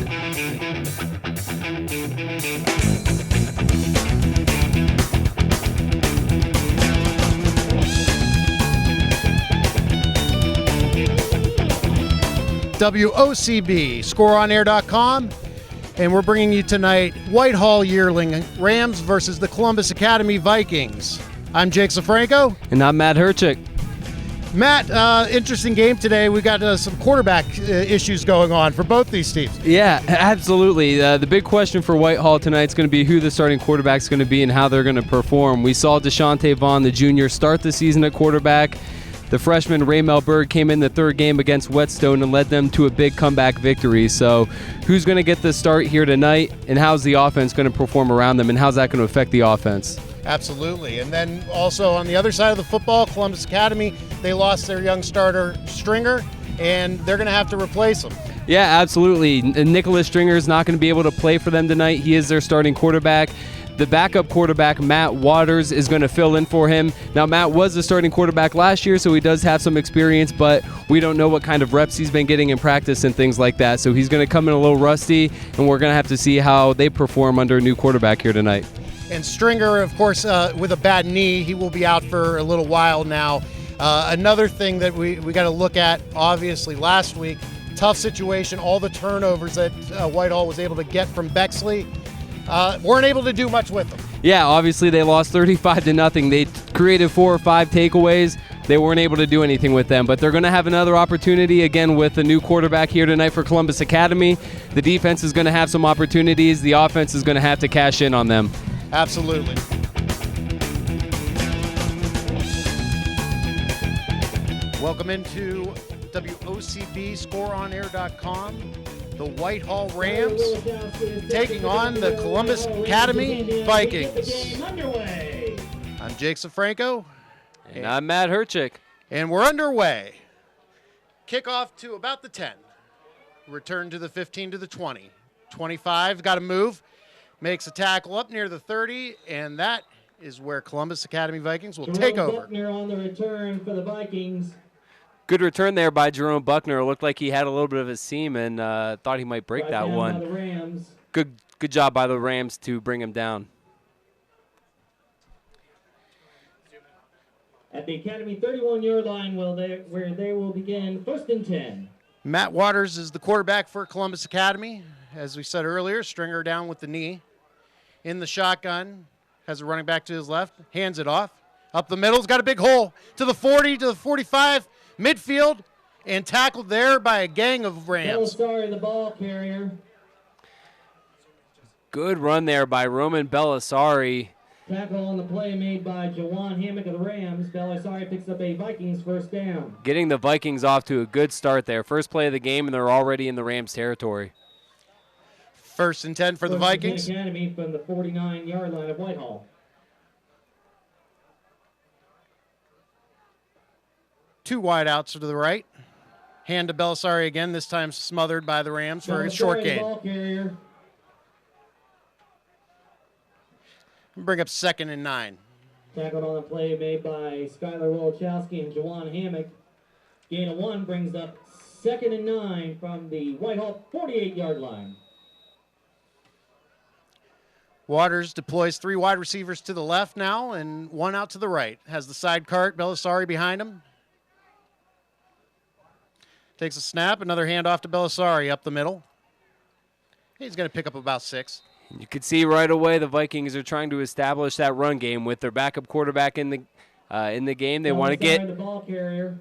WOCB, scoreonair.com, and we're bringing you tonight Whitehall Yearling Rams versus the Columbus Academy Vikings. I'm Jake Safranco. And I'm Matt Herchick. Matt, interesting game today. We got some quarterback issues going on for both these teams. Yeah, absolutely. The big question for Whitehall tonight is going to be who the starting quarterback is going to be and how they're going to perform. We saw Deshaunte Vaughn, the junior, start the season at quarterback. The freshman Ray Melberg came in the third game against Whetstone and led them to a big comeback victory. So who's going to get the start here tonight, and how's the offense going to perform around them, and how's that going to affect the offense? Absolutely. And then also on the other side of the football, Columbus Academy, they lost their young starter Stringer, and they're going to have to replace him. Yeah, absolutely. Nicholas Stringer is not going to be able to play for them tonight. He is their starting quarterback. The backup quarterback, Matt Waters, is going to fill in for him. Now, Matt was the starting quarterback last year, so he does have some experience, but we don't know what kind of reps he's been getting in practice and things like that. So he's going to come in a little rusty, and we're going to have to see how they perform under a new quarterback here tonight. And Stringer, of course, with a bad knee, he will be out for a little while now. Another thing that we got to look at, obviously, last week, tough situation, all the turnovers that Whitehall was able to get from Bexley. Weren't able to do much with them. Yeah, obviously they lost 35-0. They created 4 or 5 takeaways. They weren't able to do anything with them, but they're going to have another opportunity again with the new quarterback here tonight for Columbus Academy. The defense is going to have some opportunities. The offense is going to have to cash in on them. Absolutely. Welcome into WOCB, scoreonair.com. The Whitehall Rams taking on the Columbus Academy Vikings. I'm Jake Safranco. And I'm Matt Herchick. And we're underway. Kickoff to about the 10. Return to the 15 to the 20. 25, got to move. Makes a tackle up near the 30, and that is where Columbus Academy Vikings will take over. Buckner on the return for the Vikings. Good return there by Jerome Buckner. It looked like he had a little bit of a seam and thought he might break that one. By the Rams. Good job by the Rams to bring him down. At the Academy 31-yard line, where they will begin 1st and 10. Matt Waters is the quarterback for Columbus Academy. As we said earlier, Stringer down with the knee. In the shotgun, has a running back to his left, hands it off. Up the middle, he's got a big hole to the 40, to the 45. Midfield, and tackled there by a gang of Rams. Belisari, the ball carrier. Good run there by Roman Belisari. Tackle on the play made by Jawan Hammock of the Rams. Belisari picks up a Vikings first down. Getting the Vikings off to a good start there. First play of the game, and they're already in the Rams territory. 1st and 10 for the Vikings. Academy from the 49-yard line of Whitehall. 2 wide outs to the right. Hand to Belisari again, this time smothered by the Rams for a short gain. Bring up 2nd and 9. Tackled on the play made by Skylar Wolochowski and Jawan Hammock. Gain of 1 brings up 2nd and 9 from the Whitehall 48-yard line. Waters deploys 3 wide receivers to the left now and 1 out to the right. Has the side cart, Belisari behind him. Takes a snap, another handoff to Belisari up the middle. He's going to pick up about 6. You can see right away the Vikings are trying to establish that run game with their backup quarterback in the game. They want to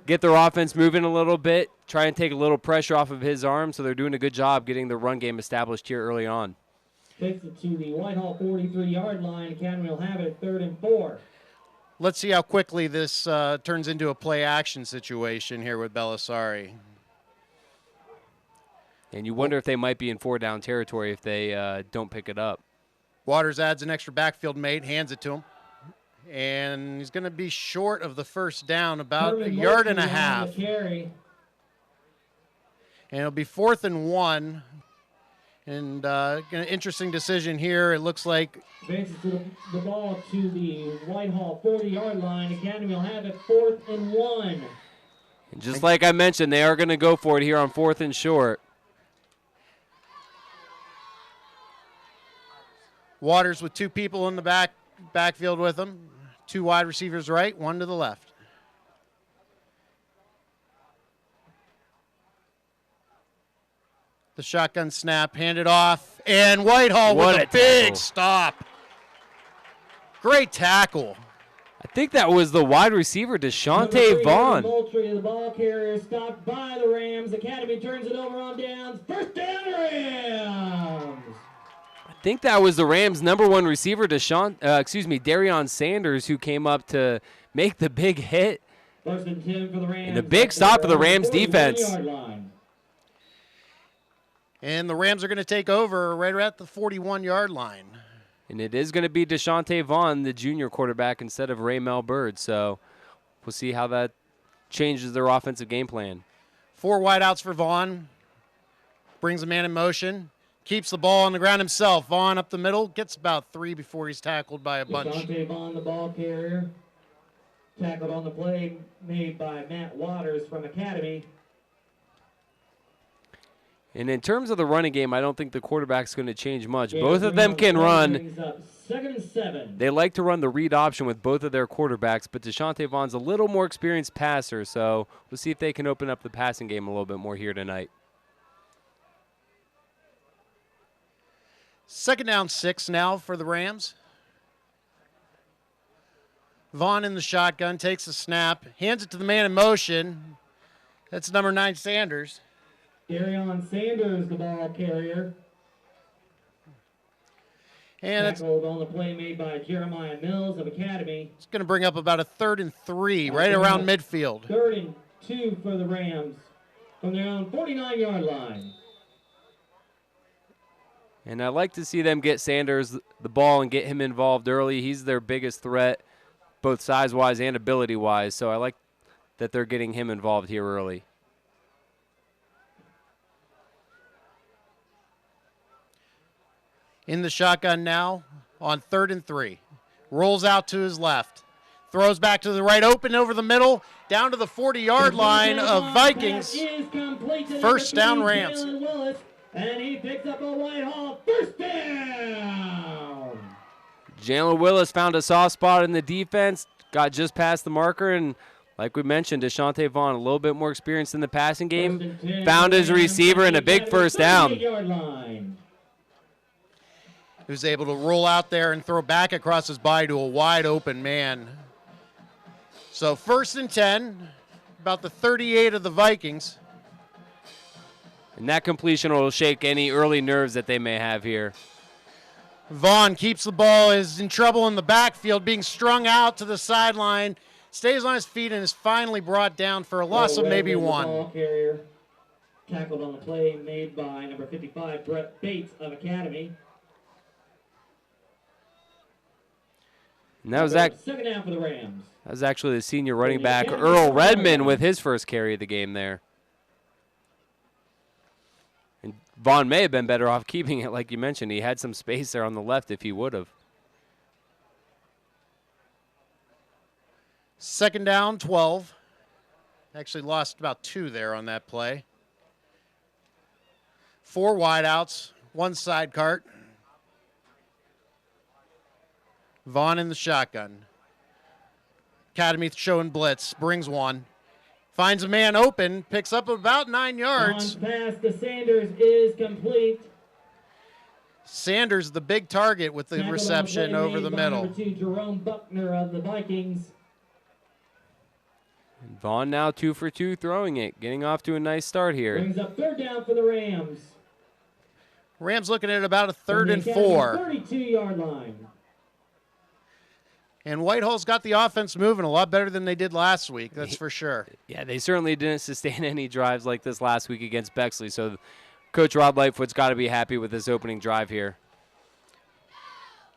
get their offense moving a little bit, try and take a little pressure off of his arm, so they're doing a good job getting the run game established here early on. Takes it to the Whitehall 43-yard line. Academy will have it 3rd and 4. Let's see how quickly this turns into a play-action situation here with Belisari. And you wonder if they might be in 4-down territory if they don't pick it up. Waters adds an extra backfield mate, hands it to him. And he's going to be short of the first down, about a yard and a half. And it'll be 4th and 1. And an interesting decision here. It looks like advances the ball to the Whitehall 40-yard line. Academy will have it 4th and 1. And just like I mentioned, they are going to go for it here on 4th and short. Waters with 2 people in the backfield with him. 2 wide receivers right, 1 to the left. The shotgun snap, handed off, and Whitehall with a big stop. Great tackle. I think that was the wide receiver, Deshaunte Vaughn. Moultrie, the ball carrier, stopped by the Rams. Academy turns it over on downs. First down, Rams. I think that was the Rams' #1 receiver, Darion Sanders, who came up to make the big hit. First and 10 for the Rams. And a big stop of the Rams defense. And the Rams are going to take over right at the 41-yard line. And it is going to be Deshaunte Vaughn, the junior quarterback, instead of Raymel Byrd. So we'll see how that changes their offensive game plan. 4 wideouts for Vaughn. Brings a man in motion. Keeps the ball on the ground himself. Vaughn up the middle. Gets about 3 before he's tackled by a bunch. Deshaunte Vaughn, the ball carrier. Tackled on the play made by Matt Waters from Academy. And in terms of the running game, I don't think the quarterback's going to change much. Both of them can run. Second and 7. They like to run the read option with both of their quarterbacks, but Deshaunte Vaughn's a little more experienced passer, so we'll see if they can open up the passing game a little bit more here tonight. 2nd down 6 now for the Rams. Vaughn in the shotgun, takes a snap, hands it to the man in motion. That's number 9, Sanders. Darion Sanders, the ball carrier. And tackled on the play made by Jeremiah Mills of Academy. It's going to bring up about a 3rd and 3, right around midfield. 3rd and 2 for the Rams from their own 49-yard line. And I like to see them get Sanders the ball and get him involved early. He's their biggest threat, both size-wise and ability-wise, so I like that they're getting him involved here early. In the shotgun now on 3rd and 3. Rolls out to his left. Throws back to the right, open over the middle, down to the 40-yard line of Vikings. First down, Rams. And he picks up a Whitehall first down. Jalen Willis found a soft spot in the defense, got just past the marker, and like we mentioned, Deshaunte Vaughn, a little bit more experience in the passing game, found his receiver and a big first down. He was able to roll out there and throw back across his body to a wide open man. So 1st and 10, about the 38 of the Vikings. And that completion will shake any early nerves that they may have here. Vaughn keeps the ball, is in trouble in the backfield, being strung out to the sideline, stays on his feet, and is finally brought down for a loss of maybe 1. Ball carrier tackled on the play made by number 55, Brett Bates of Academy. And that was 2nd down for the Rams. That was actually the senior running back, Earl Redmond, with his first carry of the game there. And Vaughn may have been better off keeping it, like you mentioned. He had some space there on the left if he would have. 2nd down, 12. Actually lost about 2 there on that play. 4 wideouts, 1 side cart. Vaughn in the shotgun. Academy showing blitz, brings 1. Finds a man open, picks up about 9 yards. Pass to Sanders is complete. Sanders, the big target with the reception over the middle. Number 2, Jerome Buckner of the Vikings. And Vaughn now 2 for 2 throwing it, getting off to a nice start here. Brings up 3rd down for the Rams. Rams looking at about a 3rd and 4. 32-yard line. And Whitehall's got the offense moving a lot better than they did last week, that's for sure. Yeah, they certainly didn't sustain any drives like this last week against Bexley, so Coach Rob Lightfoot's got to be happy with this opening drive here.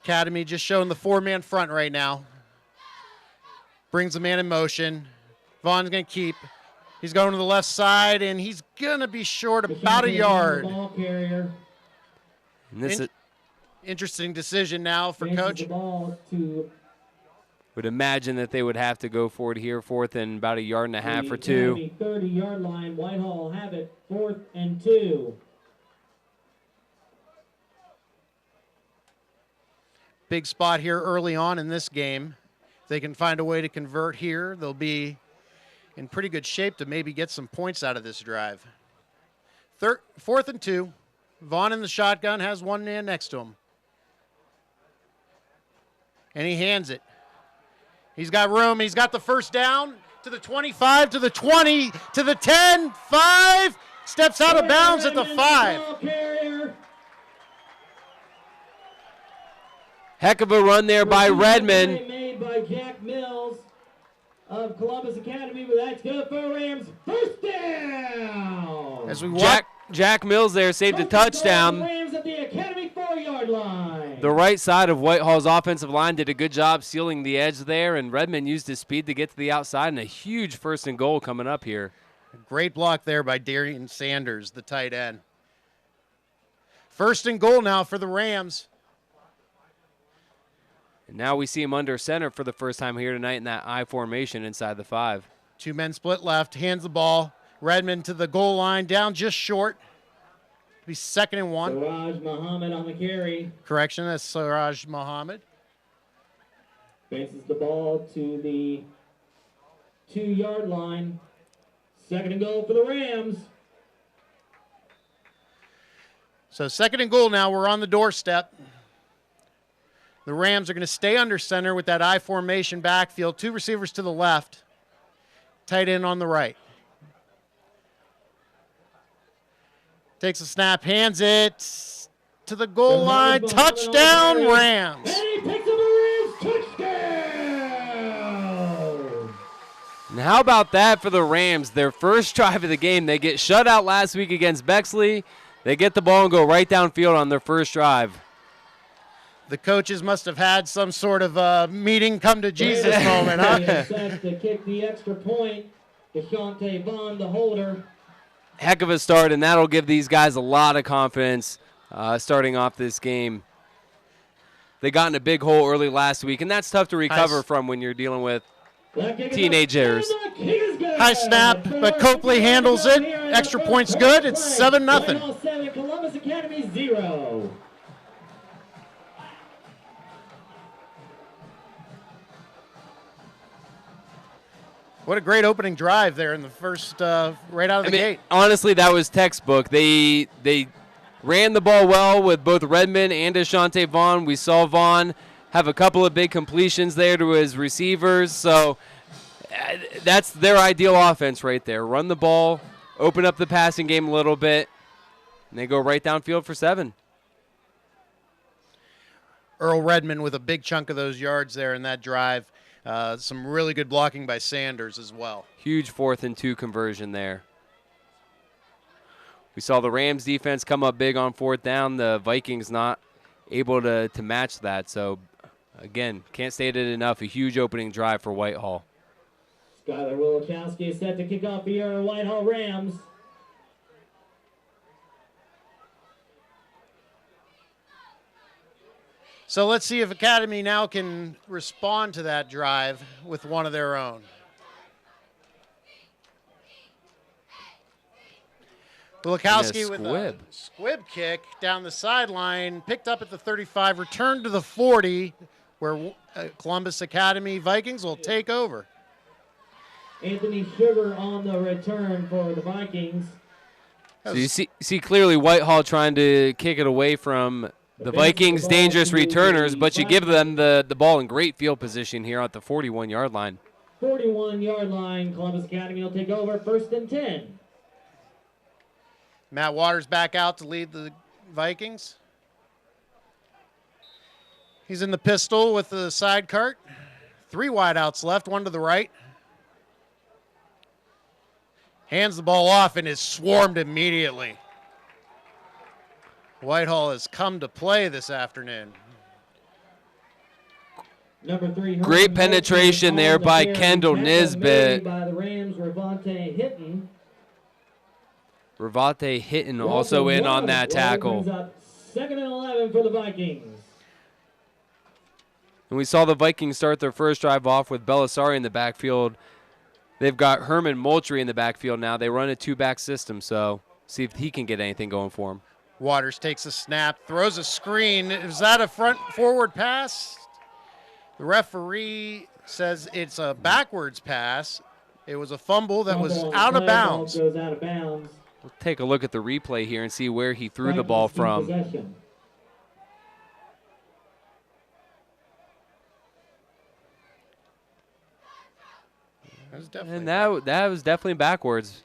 Academy just showing the 4-man front right now. Brings the man in motion. Vaughn's going to keep. He's going to the left side, and he's going to be short about a yard. Ball carrier. And this interesting decision now for Coach. The ball to would imagine that they would have to go for it here, 4th and about a yard and a half or 2. 30-yard line. Whitehall have it, 4th and 2. big spot here early on in this game. If they can find a way to convert here, they'll be in pretty good shape to maybe get some points out of this drive. 4th and 2. Vaughn in the shotgun, has one man next to him. And he hands it. He's got room. He's got the first down to the 25, to the 20, to the 10, 5. Steps out of bounds at the 5. Heck of a run there by Redmond. Made by Jack Mills of Columbus Academy, but that's good for Rams. First down. As we walk, Jack Mills there saved a touchdown. Rams at the Academy 4-yard line. The right side of Whitehall's offensive line did a good job sealing the edge there, and Redmond used his speed to get to the outside, and a huge 1st and goal coming up here. Great block there by Darian Sanders, the tight end. 1st and goal now for the Rams. And now we see him under center for the first time here tonight in that I formation inside the 5. 2 men split left, hands the ball. Redmond to the goal line, down just short. It'll be 2nd and 1. Siraj Muhammad on the carry. Correction, that's Siraj Muhammad. Faces the ball to the 2-yard line. 2nd and goal for the Rams. So 2nd and goal now, we're on the doorstep. The Rams are going to stay under center with that I formation backfield. 2 receivers to the left, tight end on the right. Takes a snap, hands it to the goal line. Touchdown, Rams. And he picks up a Rams touchdown. And how about that for the Rams? Their first drive of the game. They get shut out last week against Bexley. They get the ball and go right downfield on their first drive. The coaches must have had some sort of meeting come to Jesus moment, huh? Set to kick the extra point. DeShante Vaughn, the holder. Heck of a start, and that'll give these guys a lot of confidence starting off this game. They got in a big hole early last week, and that's tough to recover from when you're dealing with teenagers. High snap, but Copley handles it. Extra point's good. It's 7-0. 7, Columbus Academy 0. What a great opening drive there in the first, right out of the gate. Honestly, that was textbook. They ran the ball well with both Redmond and DeShante Vaughn. We saw Vaughn have a couple of big completions there to his receivers. So that's their ideal offense right there. Run the ball, open up the passing game a little bit, and they go right downfield for 7. Earl Redmond with a big chunk of those yards there in that drive. Some really good blocking by Sanders as well. Huge 4th and 2 conversion there. We saw the Rams defense come up big on 4th down. The Vikings not able to match that. So, again, can't state it enough. A huge opening drive for Whitehall. Skylar Wilichowski is set to kick off the Whitehall Rams. So let's see if Academy now can respond to that drive with one of their own. Wilichowski with a squib kick down the sideline, picked up at the 35, returned to the 40, where Columbus Academy Vikings will take over. Anthony Sugar on the return for the Vikings. So you see clearly Whitehall trying to kick it away from the Vikings' dangerous returners, but you give them the ball in great field position here at the 41-yard line. 41-yard line, Columbus Academy will take over, 1st and 10. Matt Waters back out to lead the Vikings. He's in the pistol with the side cart. 3 wideouts left, 1 to the right. Hands the ball off and is swarmed immediately. Whitehall has come to play this afternoon. Number 3, great penetration there by Kendall Nisbet. By the Rams, Ravante Hitton. Ravante Hitton also in on that tackle. 2nd and 11 for the Vikings. And we saw the Vikings start their first drive off with Belisari in the backfield. They've got Herman Moultrie in the backfield now. They run a 2-back system, so see if he can get anything going for him. Waters takes a snap, throws a screen. Is that a forward pass? The referee says it's a backwards pass. It was a fumble that was out of bounds. Goes out of bounds. We'll take a look at the replay here and see where he threw the ball from. Possession. And that was definitely backwards.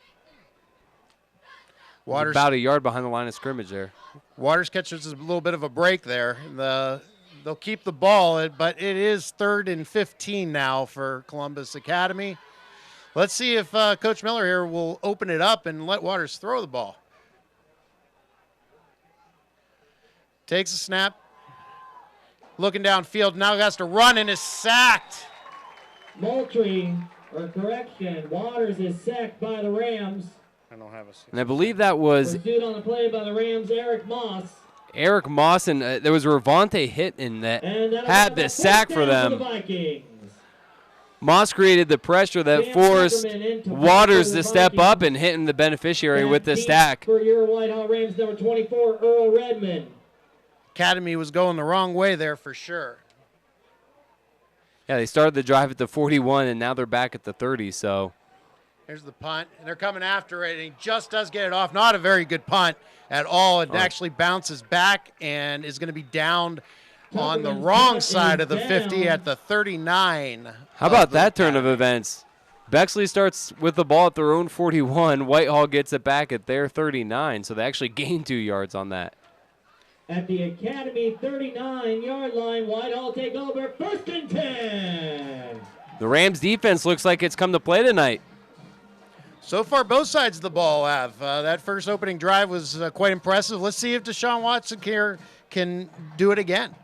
Waters about a yard behind the line of scrimmage there. Waters catches a little bit of a break there. They'll keep the ball, but it is 3rd and 15 now for Columbus Academy. Let's see if Coach Miller here will open it up and let Waters throw the ball. Takes a snap. Looking downfield, now has to run and is sacked. Moultrie, or correction, Waters is sacked by the Rams. I don't have a. And I believe that was Pursued on the play by the Rams, Eric Moss. Eric Moss, and there was Ravonte Hitton that had the sack for them. The Vikings. Moss created the pressure that forced Waters to step up, and Hitton the beneficiary with the stack. For your Whitehall Rams, number 24, Earl Redmond. Academy was going the wrong way there for sure. Yeah, they started the drive at the 41, and now they're back at the 30, so. Here's the punt, and they're coming after it, and he just does get it off. Not a very good punt at all. It actually bounces back and is going to be downed on the wrong side of the 50 at the 39. How about that turn of events? Bexley starts with the ball at their own 41. Whitehall gets it back at their 39, so they actually gained 2 yards on that. At the Academy 39-yard line, Whitehall take over, 1st and 10. The Rams defense looks like it's come to play tonight. So far, both sides of the ball have. That first opening drive was quite impressive. Let's see if Deshaun Watson here can do it again.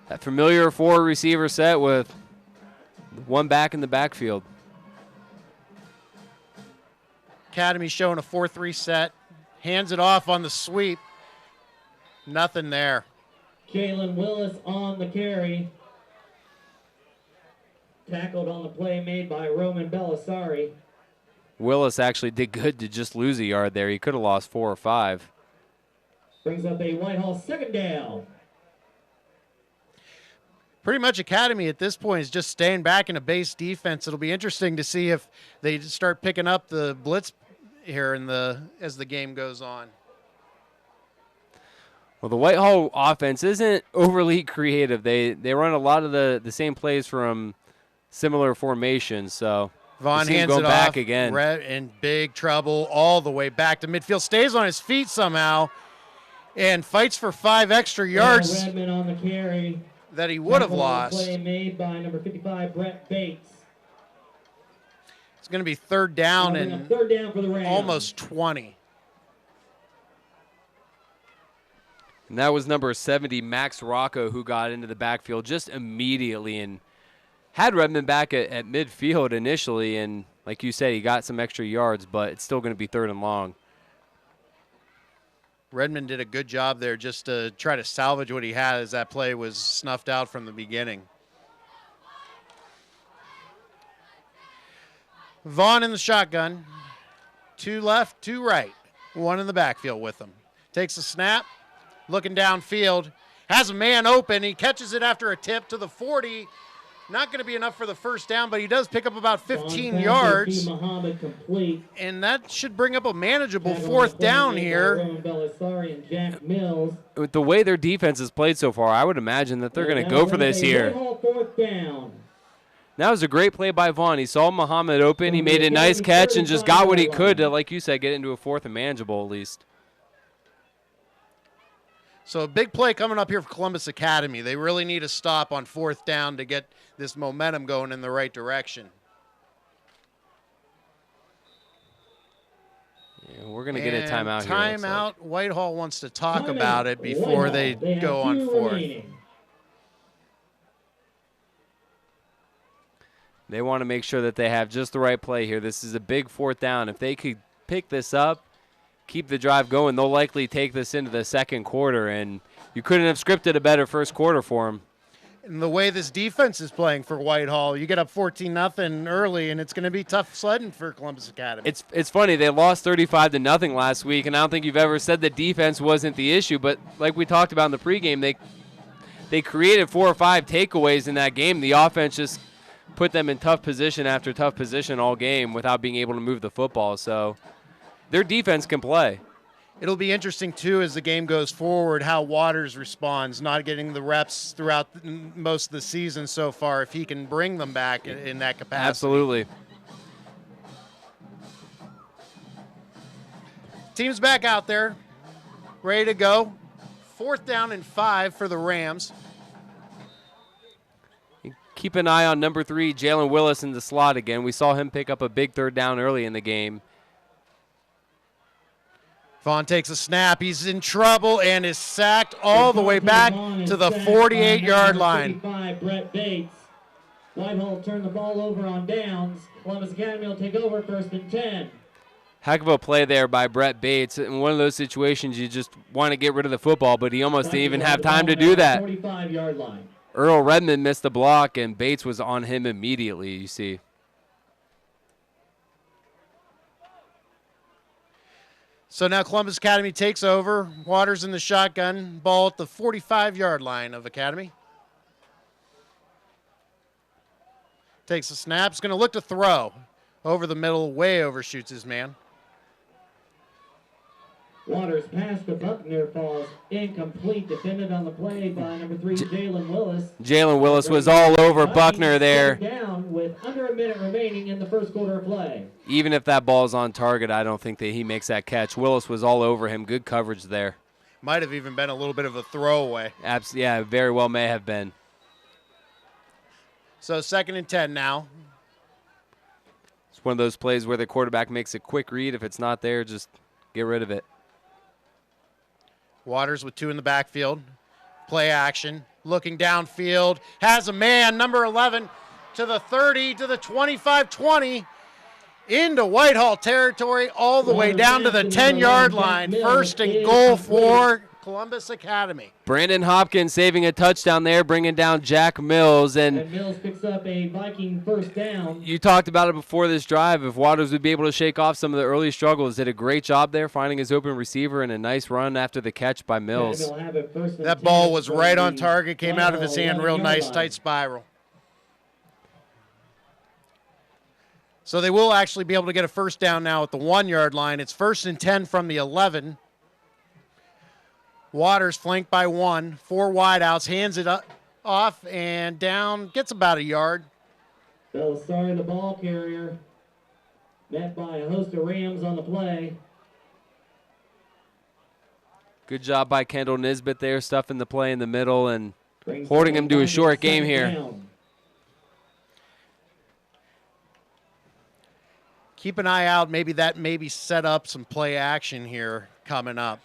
That familiar 4-receiver set with one back in the backfield. Academy showing a 4-3 set. Hands it off on the sweep. Nothing there. Jalen Willis on the carry. Tackled on the play made by Roman Belisari. Willis actually did good to just lose a yard there. He could have lost 4 or 5. Brings up a Whitehall 2nd down. Pretty much Academy at this point is just staying back in a base defense. It'll be interesting to see if they start picking up the blitz here as the game goes on. Well, the Whitehall offense isn't overly creative. They run a lot of the same plays from similar formations, so Vaughn hands it back again. Red in big trouble all the way back to midfield. Stays on his feet somehow and fights for 5 extra yards. Redmond on the carry. That he would have lost. Play made by number 55, Brett Bates. It's going to be 3rd down and 3rd down for the Rams. Almost 20. And that was number 70, Max Rocco, who got into the backfield just immediately and had Redmond back at midfield initially. And like you said, he got some extra yards, but it's still going to be 3rd and long. Redmond did a good job there just to try to salvage what he had as that play was snuffed out from the beginning. Vaughn in the shotgun. 2 left, 2 right. 1 in the backfield with him. Takes a snap, looking downfield. Has a man open. He catches it after a tip to the 40. Not going to be enough for the 1st down, but he does pick up about 15 yards. And that should bring up a manageable 4th down here. With the way their defense has played so far, I would imagine that they're going to go for this here. That was a great play by Vaughn. He saw Muhammad open. He made a nice catch and just got what he could to, like you said, get into a 4th and manageable at least. So a big play coming up here for Columbus Academy. They really need a stop on 4th down to get this momentum going in the right direction. Yeah, we're going to get a timeout here. Timeout. Whitehall wants to talk about it before they go on 4th. They want to make sure that they have just the right play here. This is a big 4th down. If they could pick this up, keep the drive going, they'll likely take this into the 2nd quarter, and you couldn't have scripted a better 1st quarter for them. And the way this defense is playing for Whitehall, you get up 14-0 early, and it's going to be tough sledding for Columbus Academy. It's funny, they lost 35-0 last week, and I don't think you've ever said that defense wasn't the issue, but like we talked about in the pregame, they created 4 or 5 takeaways in that game. The offense just put them in tough position after tough position all game without being able to move the football, so their defense can play. It'll be interesting, too, as the game goes forward, how Waters responds, not getting the reps throughout most of the season so far, if he can bring them back in that capacity. Absolutely. Team's back out there, ready to go. 4th down and 5 for the Rams. Keep an eye on number 3, Jalen Willis, in the slot again. We saw him pick up a big 3rd down early in the game. Vaughn takes a snap. He's in trouble and is sacked all the way back to the 48-yard line. Brett Bates. Whitehall turned the ball over on downs. Columbus Academy will take over 1st and 10. Heck of a play there by Brett Bates. In one of those situations, you just want to get rid of the football, but he almost didn't even have time to do that. 45-yard line. Earl Redmond missed the block, and Bates was on him immediately, you see. So now Columbus Academy takes over. Waters in the shotgun. Ball at the 45-yard line of Academy. Takes a snap. He's going to look to throw. Over the middle, way overshoots his man. Waters pass to Buckner falls incomplete. Defended on the play by number 3, Jalen Willis. Jalen Willis was all over Buckner there. Down with under a minute remaining in the first quarter of play. Even if that ball is on target, I don't think that he makes that catch. Willis was all over him. Good coverage there. Might have even been a little bit of a throwaway. Yeah, very well may have been. So 2nd and 10 now. It's one of those plays where the quarterback makes a quick read. If it's not there, just get rid of it. Waters with 2 in the backfield. Play action. Looking downfield. Has a man, number 11, to the 30, to the 25-20. Into Whitehall territory, all the way down to the 10-yard line. 1st and goal for Columbus Academy. Brandon Hopkins saving a touchdown there, bringing down Jack Mills. And Mills picks up a Viking 1st down. You talked about it before this drive. If Waters would be able to shake off some of the early struggles, did a great job there finding his open receiver and a nice run after the catch by Mills. That ball was right on target, came out of his hand real nice, tight spiral. So they will actually be able to get a 1st down now at the 1-yard line. It's 1st and 10 from the 11. Waters flanked by 1, 4 wideouts, hands it off and down, gets about a yard. Belisari, the ball carrier, met by a host of Rams on the play. Good job by Kendall Nisbet there, stuffing the play in the middle and holding him to a short game here. Down. Keep an eye out. Maybe that set up some play action here coming up.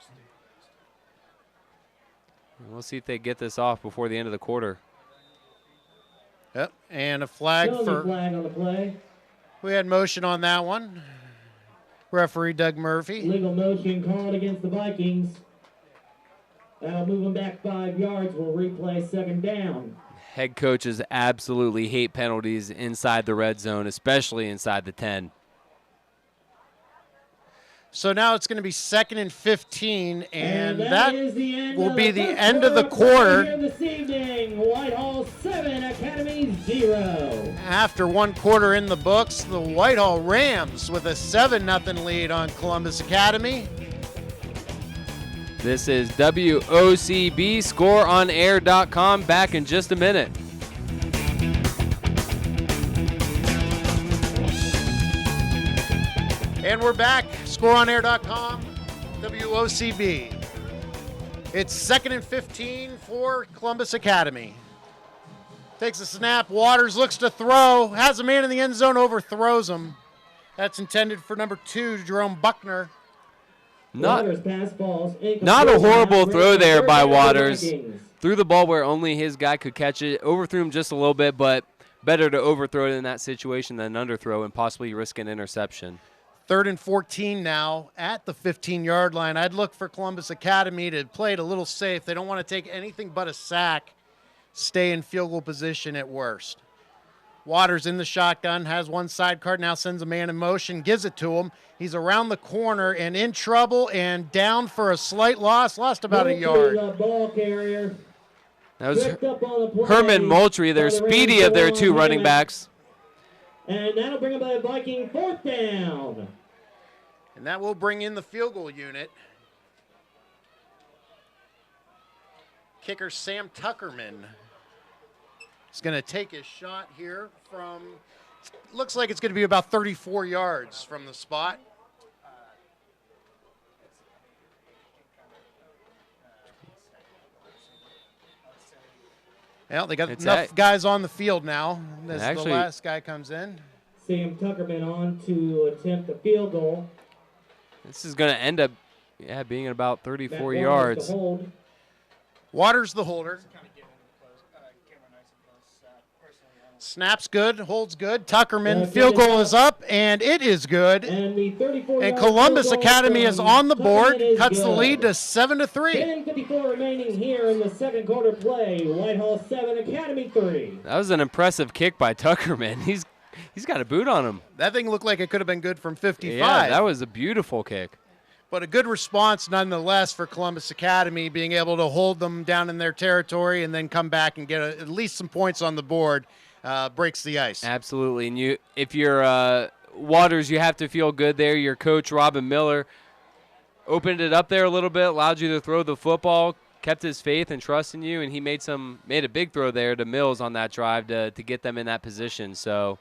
We'll see if they get this off before the end of the quarter. Yep, and a flag for. Flag on the play. We had motion on that one. Referee Doug Murphy. Legal motion called against the Vikings. That'll move them back 5 yards. We'll replay 2nd down. Head coaches absolutely hate penalties inside the red zone, especially inside the 10. So now it's going to be 2nd and 15, and that is the end will of be the the first end of the quarter quarter. here this evening. Whitehall 7, Academy 0. After 1 quarter in the books, the Whitehall Rams with a 7-0 lead on Columbus Academy. This is WOCB, scoreonair.com. Back in just a minute. And we're back, scoreonair.com, WOCB. It's 2nd and 15 for Columbus Academy. Takes a snap, Waters looks to throw, has a man in the end zone, overthrows him. That's intended for number 2, Jerome Buckner. Not a horrible throw there by Waters. Threw the ball where only his guy could catch it. Overthrew him just a little bit, but better to overthrow it in that situation than underthrow and possibly risk an interception. 3rd and 14 now at the 15-yard line. I'd look for Columbus Academy to play it a little safe. They don't want to take anything but a sack. stay in field goal position at worst. Waters in the shotgun, has one side card, now sends a man in motion, gives it to him. He's around the corner and in trouble and down for a slight loss, lost about a yard. The ball carrier. That was Picked up on the play Herman Moultrie, their by the speedy of their Rams, two Juwan running Hammock. backs. And that'll bring up a Viking 4th down. And that will bring in the field goal unit. Kicker Sam Tuckerman is going to take his shot here from, looks like it's going to be about 34 yards from the spot. Well, they got enough guys on the field now as the last guy comes in. Sam Tuckerman on to attempt the field goal. This is going to end up being at about 34 Matt yards. to hold. Waters the holder. Snaps good, holds good. Tuckerman, field goal is up, and it is good. And the 34 And Columbus Academy is on the board, cuts the lead to 7-3. 10:54 remaining here in the second quarter play. Whitehall 7, Academy 3. That was an impressive kick by Tuckerman. He's got a boot on him. That thing looked like it could have been good from 55. Yeah, that was a beautiful kick. But a good response nonetheless for Columbus Academy, being able to hold them down in their territory and then come back and get at least some points on the board. Breaks the ice. Absolutely. And if you're Waters, you have to feel good there. Your coach, Robin Miller, opened it up there a little bit, allowed you to throw the football, kept his faith and trust in you, and he made a big throw there to Mills on that drive to get them in that position. So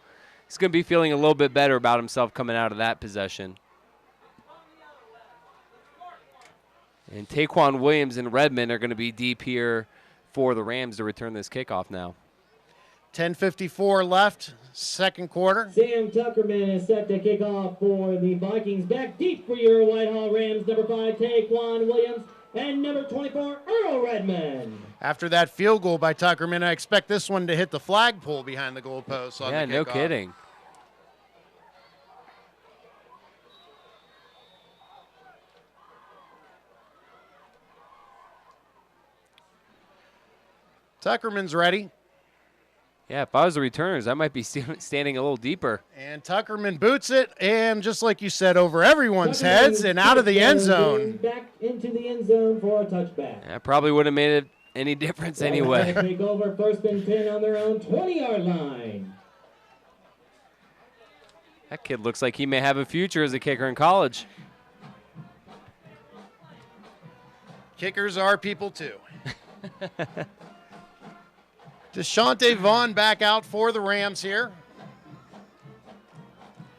he's going to be feeling a little bit better about himself coming out of that possession. And Taquan Williams and Redmond are going to be deep here for the Rams to return this kickoff now. 10:54 left, second quarter. Sam Tuckerman is set to kick off for the Vikings. Back deep for your Whitehall Rams, number 5, Taquan Williams, and number 24, Earl Redmond. After that field goal by Tuckerman, I expect this one to hit the flagpole behind the goalpost. Yeah, no kidding. Tuckerman's ready. Yeah, if I was the returners, I might be standing a little deeper. And Tuckerman boots it, and just like you said, over everyone's heads and out of the end zone. Back into the end zone for a touchback. That probably wouldn't have made it any difference anyway. Take over 1st and 10 on their own 20-yard line. That kid looks like he may have a future as a kicker in college. Kickers are people too. Deshante Vaughn back out for the Rams here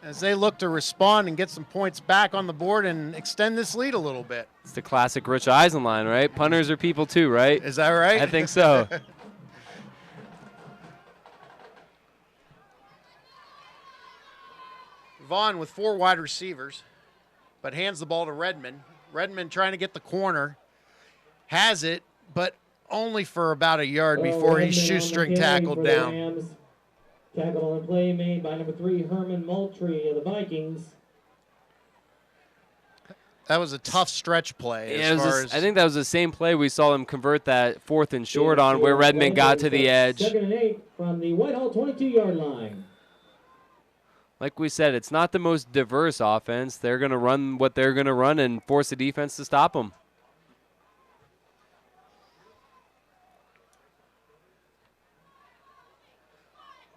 as they look to respond and get some points back on the board and extend this lead a little bit. It's the classic Rich Eisen line, right? Punters are people too, right? Is that right? I think so. Vaughn with 4 wide receivers, but hands the ball to Redmond. Redmond trying to get the corner, has it, but only for about a yard before he's shoestring tackled down. Tackle on the play made by number 3, Herman Moultrie of the Vikings. That was a tough stretch play. Yeah, I think that was the same play we saw him convert that 4th and short on where Redmond got to the edge. 2nd and 8 from the Whitehall 22-yard line. Like we said, it's not the most diverse offense. They're going to run what they're going to run and force the defense to stop them.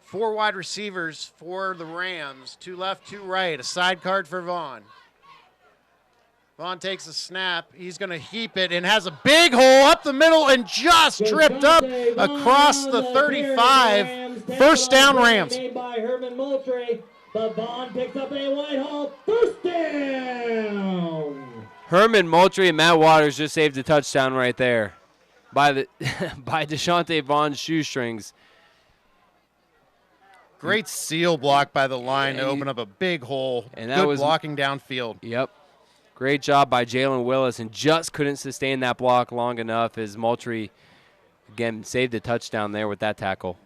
Four wide receivers for the Rams, 2 left, 2 right, a side card for Vaughn. Vaughn takes a snap. He's going to heap it and has a big hole up the middle and just tripped up across the 35. First down, Rams. Made by Herman Moultrie, but Vaughn picks up a Whitehall first down. Herman Moultrie and Matt Waters just saved a touchdown right there by Deshante Vaughn's shoestrings. Great seal block by the line to open up a big hole. And that was blocking downfield. Yep. Great job by Jalen Willis, and just couldn't sustain that block long enough as Moultrie, again, saved a touchdown there with that tackle.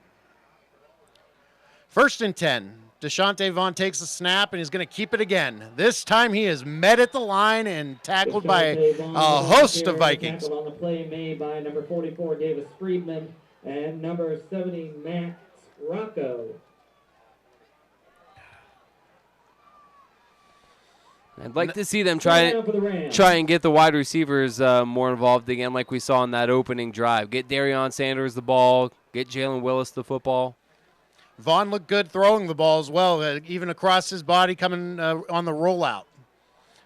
1st and 10. Deshante Vaughn takes the snap and he's going to keep it again. This time he is met at the line and tackled by a host of Vikings. Tackle on the play made by number 44, Davis Friedman. and number 70, Max Rocco. I'd like to see them try and get the wide receivers more involved again like we saw in that opening drive. Get Darion Sanders the ball, get Jalen Willis the football. Vaughn looked good throwing the ball as well, even across his body coming on the rollout.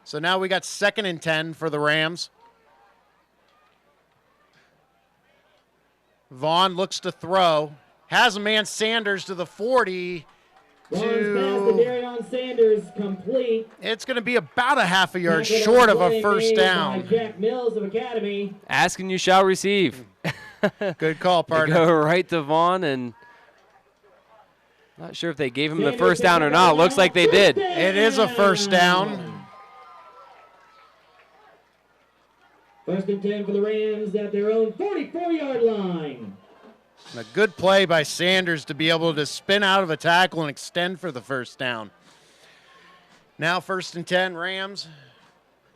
So now we got 2nd and 10 for the Rams. Vaughn looks to throw. Has a man, Sanders, to the 40. Pass to Darion Sanders, complete. It's going to be about a half a yard short of a first down. Jack Mills of Academy. Asking you shall receive. Good call, partner. Go right to Vaughn, and not sure if they gave him the first down or not. Looks like they did. It is a first down. 1st and 10 for the Rams at their own 44-yard line. A good play by Sanders to be able to spin out of a tackle and extend for the first down. Now 1st and 10, Rams.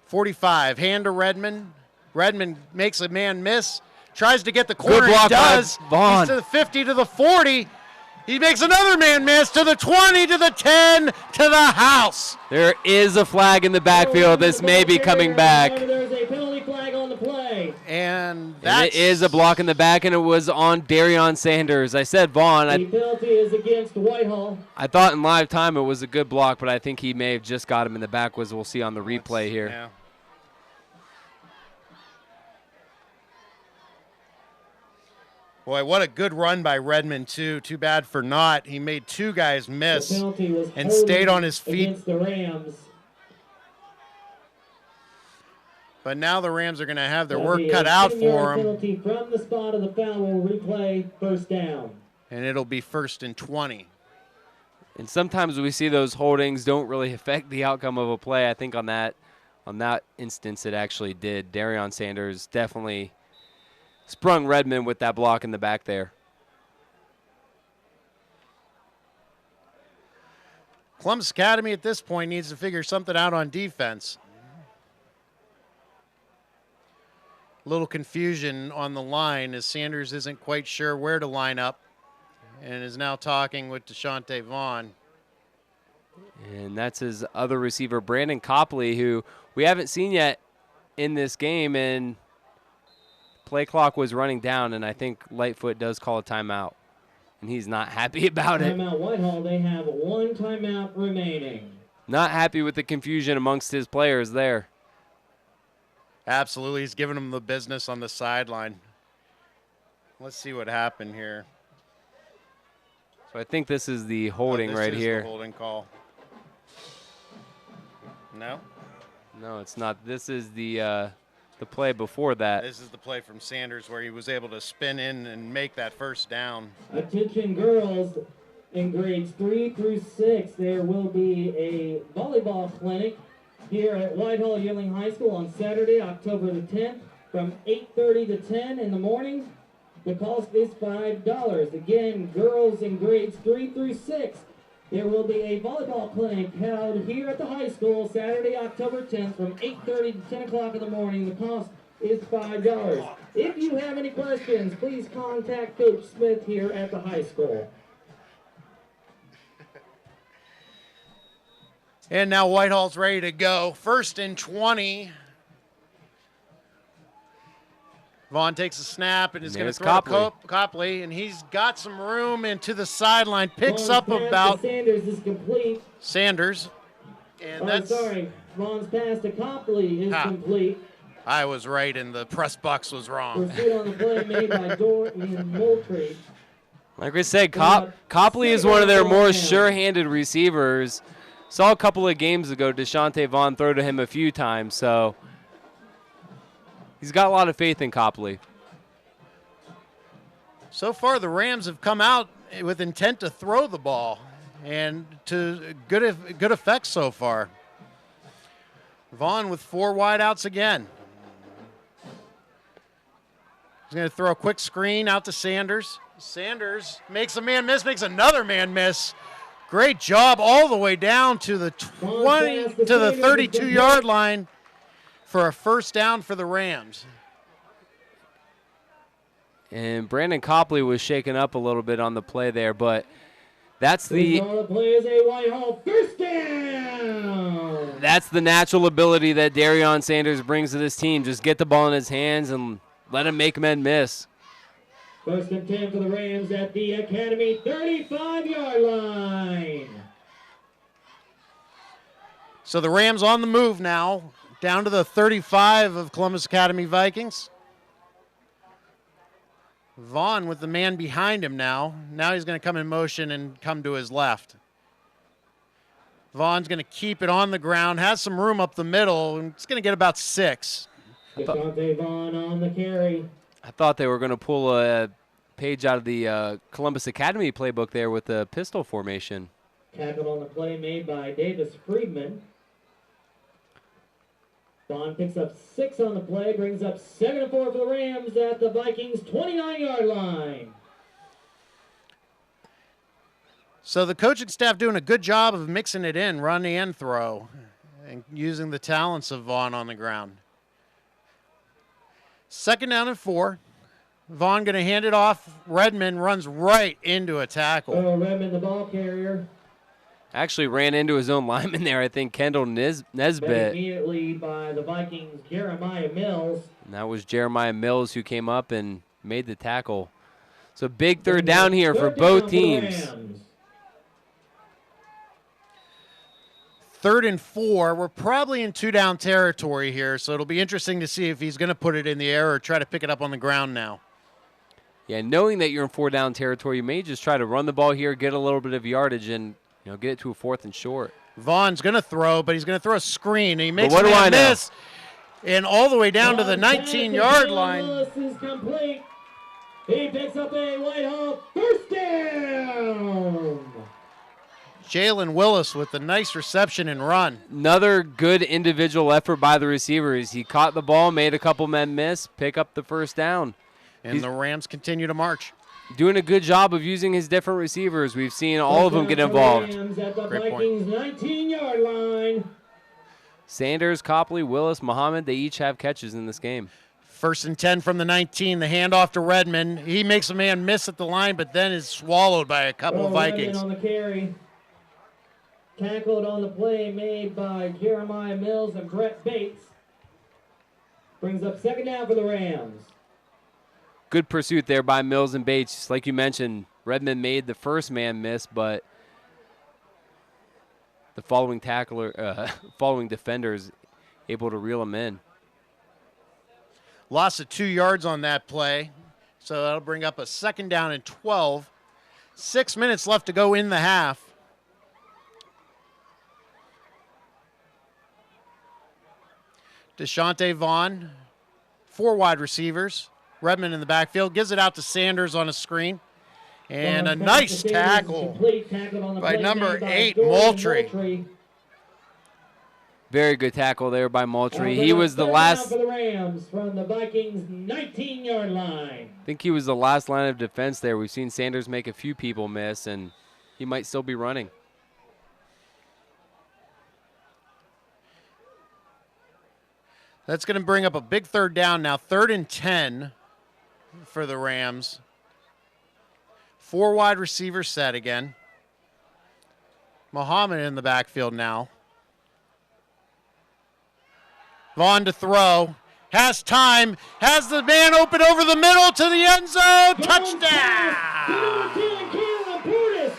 45, hand to Redmond. Redmond makes a man miss. Tries to get the corner. Good block, he does. Vaughn. He's to the 50, to the 40. He makes another man miss to the 20, to the 10, to the house. There is a flag in the backfield. This may be coming back. There's a penalty flag on the play. And it is a block in the back, and it was on Darion Sanders. I said Vaughn. The penalty is against Whitehall. I thought in live time it was a good block, but I think he may have just got him in the back, as we'll see on the replay here. Yeah. Boy, what a good run by Redmond, too. Too bad for naught. He made 2 guys miss and stayed on his feet. Against the Rams. But now the Rams are going to have their work cut out for them. Penalty from the spot of the foul will replay first down. And it'll be 1st and 20. And sometimes we see those holdings don't really affect the outcome of a play. I think on that instance it actually did. Darion Sanders definitely sprung Redmond with that block in the back there. Columbus Academy at this point needs to figure something out on defense. Little confusion on the line as Sanders isn't quite sure where to line up and is now talking with Deshaunte Vaughn. And that's his other receiver, Brandon Copley, who we haven't seen yet in this game, and play clock was running down, and I think Lightfoot does call a timeout, and he's not happy about it. Timeout Whitehall, they have 1 timeout remaining. Not happy with the confusion amongst his players there. Absolutely, he's giving them the business on the sideline. Let's see what happened here. So I think this is the holding right here. The holding call. No? No, it's not. This is the play before that. This is the play from Sanders where he was able to spin in and make that first down. Attention girls in grades 3 through 6. There will be a volleyball clinic here at Whitehall Yearling High School on Saturday, October the 10th, from 8:30 to 10 in the morning. The cost is $5. Again, girls in grades 3 through 6. There will be a volleyball clinic held here at the high school Saturday, October 10th, from 8:30 to 10 o'clock in the morning. The cost is $5. If you have any questions, please contact Coach Smith here at the high school. And now Whitehall's ready to go. 1st and 20. Vaughn takes a snap and is going to throw to Copley, and he's got some room into the sideline. Picks up about Sanders is complete. Sanders. And that's Vaughn's pass to Copley is complete. I was right, and the press box was wrong. Pursuit on the play made by Dortmund Moultrie. Like I said, Copley is one of their more sure-handed receivers. Saw a couple of games ago Deshaunte Vaughn throw to him a few times, so he's got a lot of faith in Copley. So far, the Rams have come out with intent to throw the ball, and to good effect so far. Vaughn with 4 wideouts again. He's going to throw a quick screen out to Sanders. Sanders makes a man miss, makes another man miss. Great job all the way down to the 20 to the 32-yard line for a first down for the Rams. And Brandon Copley was shaken up a little bit on the play there, but that's the play is a Whitehall first down. That's the natural ability that Darion Sanders brings to this team. Just get the ball in his hands and let him make men miss. 1st and 10 for the Rams at the Academy 35-yard line. So the Rams on the move now, down to the 35 of Columbus Academy Vikings. Vaughn with the man behind him now. Now he's going to come in motion and come to his left. Vaughn's going to keep it on the ground, has some room up the middle, and it's going to get about 6. Deshaunte Vaughn on the carry. I thought they were going to pull a page out of the Columbus Academy playbook there with the pistol formation. Tackle on the play made by Davis Friedman. Vaughn picks up 6 on the play, brings up 2nd and 4 for the Rams at the Vikings 29-yard line. So the coaching staff doing a good job of mixing it in, run and throw, and using the talents of Vaughn on the ground. 2nd down and 4. Vaughn going to hand it off. Redmond runs right into a tackle. Oh, Redmond, the ball carrier. Actually ran into his own lineman there, I think, Kendall Nesbitt. Immediately by the Vikings, Jeremiah Mills. And that was Jeremiah Mills who came up and made the tackle. So big 3rd down here for both teams. 3rd and 4. We're probably in 2-down territory here, so it'll be interesting to see if he's going to put it in the air or try to pick it up on the ground now. Yeah, knowing that you're in 4-down territory, you may just try to run the ball here, get a little bit of yardage, and get it to a 4th and short. Vaughn's going to throw, but he's going to throw a screen, and he makes a a miss. And all the way down to the 19-yard line. Willis is complete. He picks up a Whitehall first down. Jalen Willis with a nice reception and run. Another good individual effort by the receivers. He caught the ball, made a couple men miss, pick up the 1st down. And the Rams continue to march. Doing a good job of using his different receivers. We've seen all of them get involved. At the Great Vikings 19-yard line. Sanders, Copley, Willis, Muhammad, they each have catches in this game. 1st and 10 from the 19. The handoff to Redmond. He makes a man miss at the line, but then is swallowed by a couple of Vikings. Redmond on the carry. Tackled on the play made by Jeremiah Mills and Brett Bates. Brings up 2nd down for the Rams. Good pursuit there by Mills and Bates. Like you mentioned, Redmond made the first man miss, but the following defender is able to reel him in. Loss of 2 yards on that play, so that'll bring up a 2nd down and 12. 6 minutes left to go in the half. Deshaunte Vaughn, 4 wide receivers. Redmond in the backfield, gives it out to Sanders on a screen. And a nice tackle by number 8, Moultrie. Very good tackle there by Moultrie. He was the last. For the Rams from the Vikings 19-yard line. I think he was the last line of defense there. We've seen Sanders make a few people miss, and he might still be running. That's going to bring up a big 3rd down now. 3rd and 10 for the Rams. 4 wide receivers set again. Muhammad in the backfield now. Vaughn to throw. Has time. Has the man open over the middle to the end zone. Touchdown!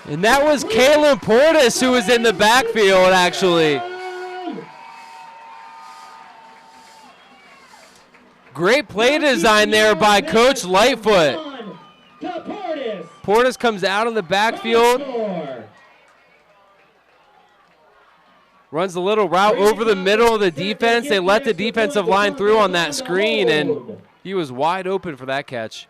And that was Kalen Portis who was in the backfield, actually. Great play design there by Coach Lightfoot. Portis comes out of the backfield. Runs a little route over the middle of the defense. They let the defensive line through on that screen, and he was wide open for that catch.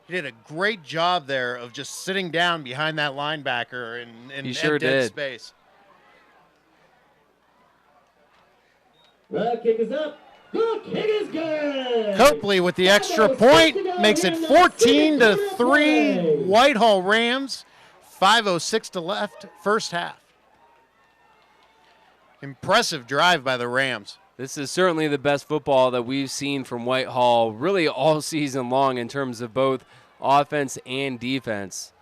He did a great job there of just sitting down behind that linebacker in He sure dead did. space. The kick is up. The kick is good. Copley with the extra point makes it 14-3. Whitehall Rams. 5:06 to left, first half. Impressive drive by the Rams. This is certainly the best football that we've seen from Whitehall really all season long in terms of both offense and defense.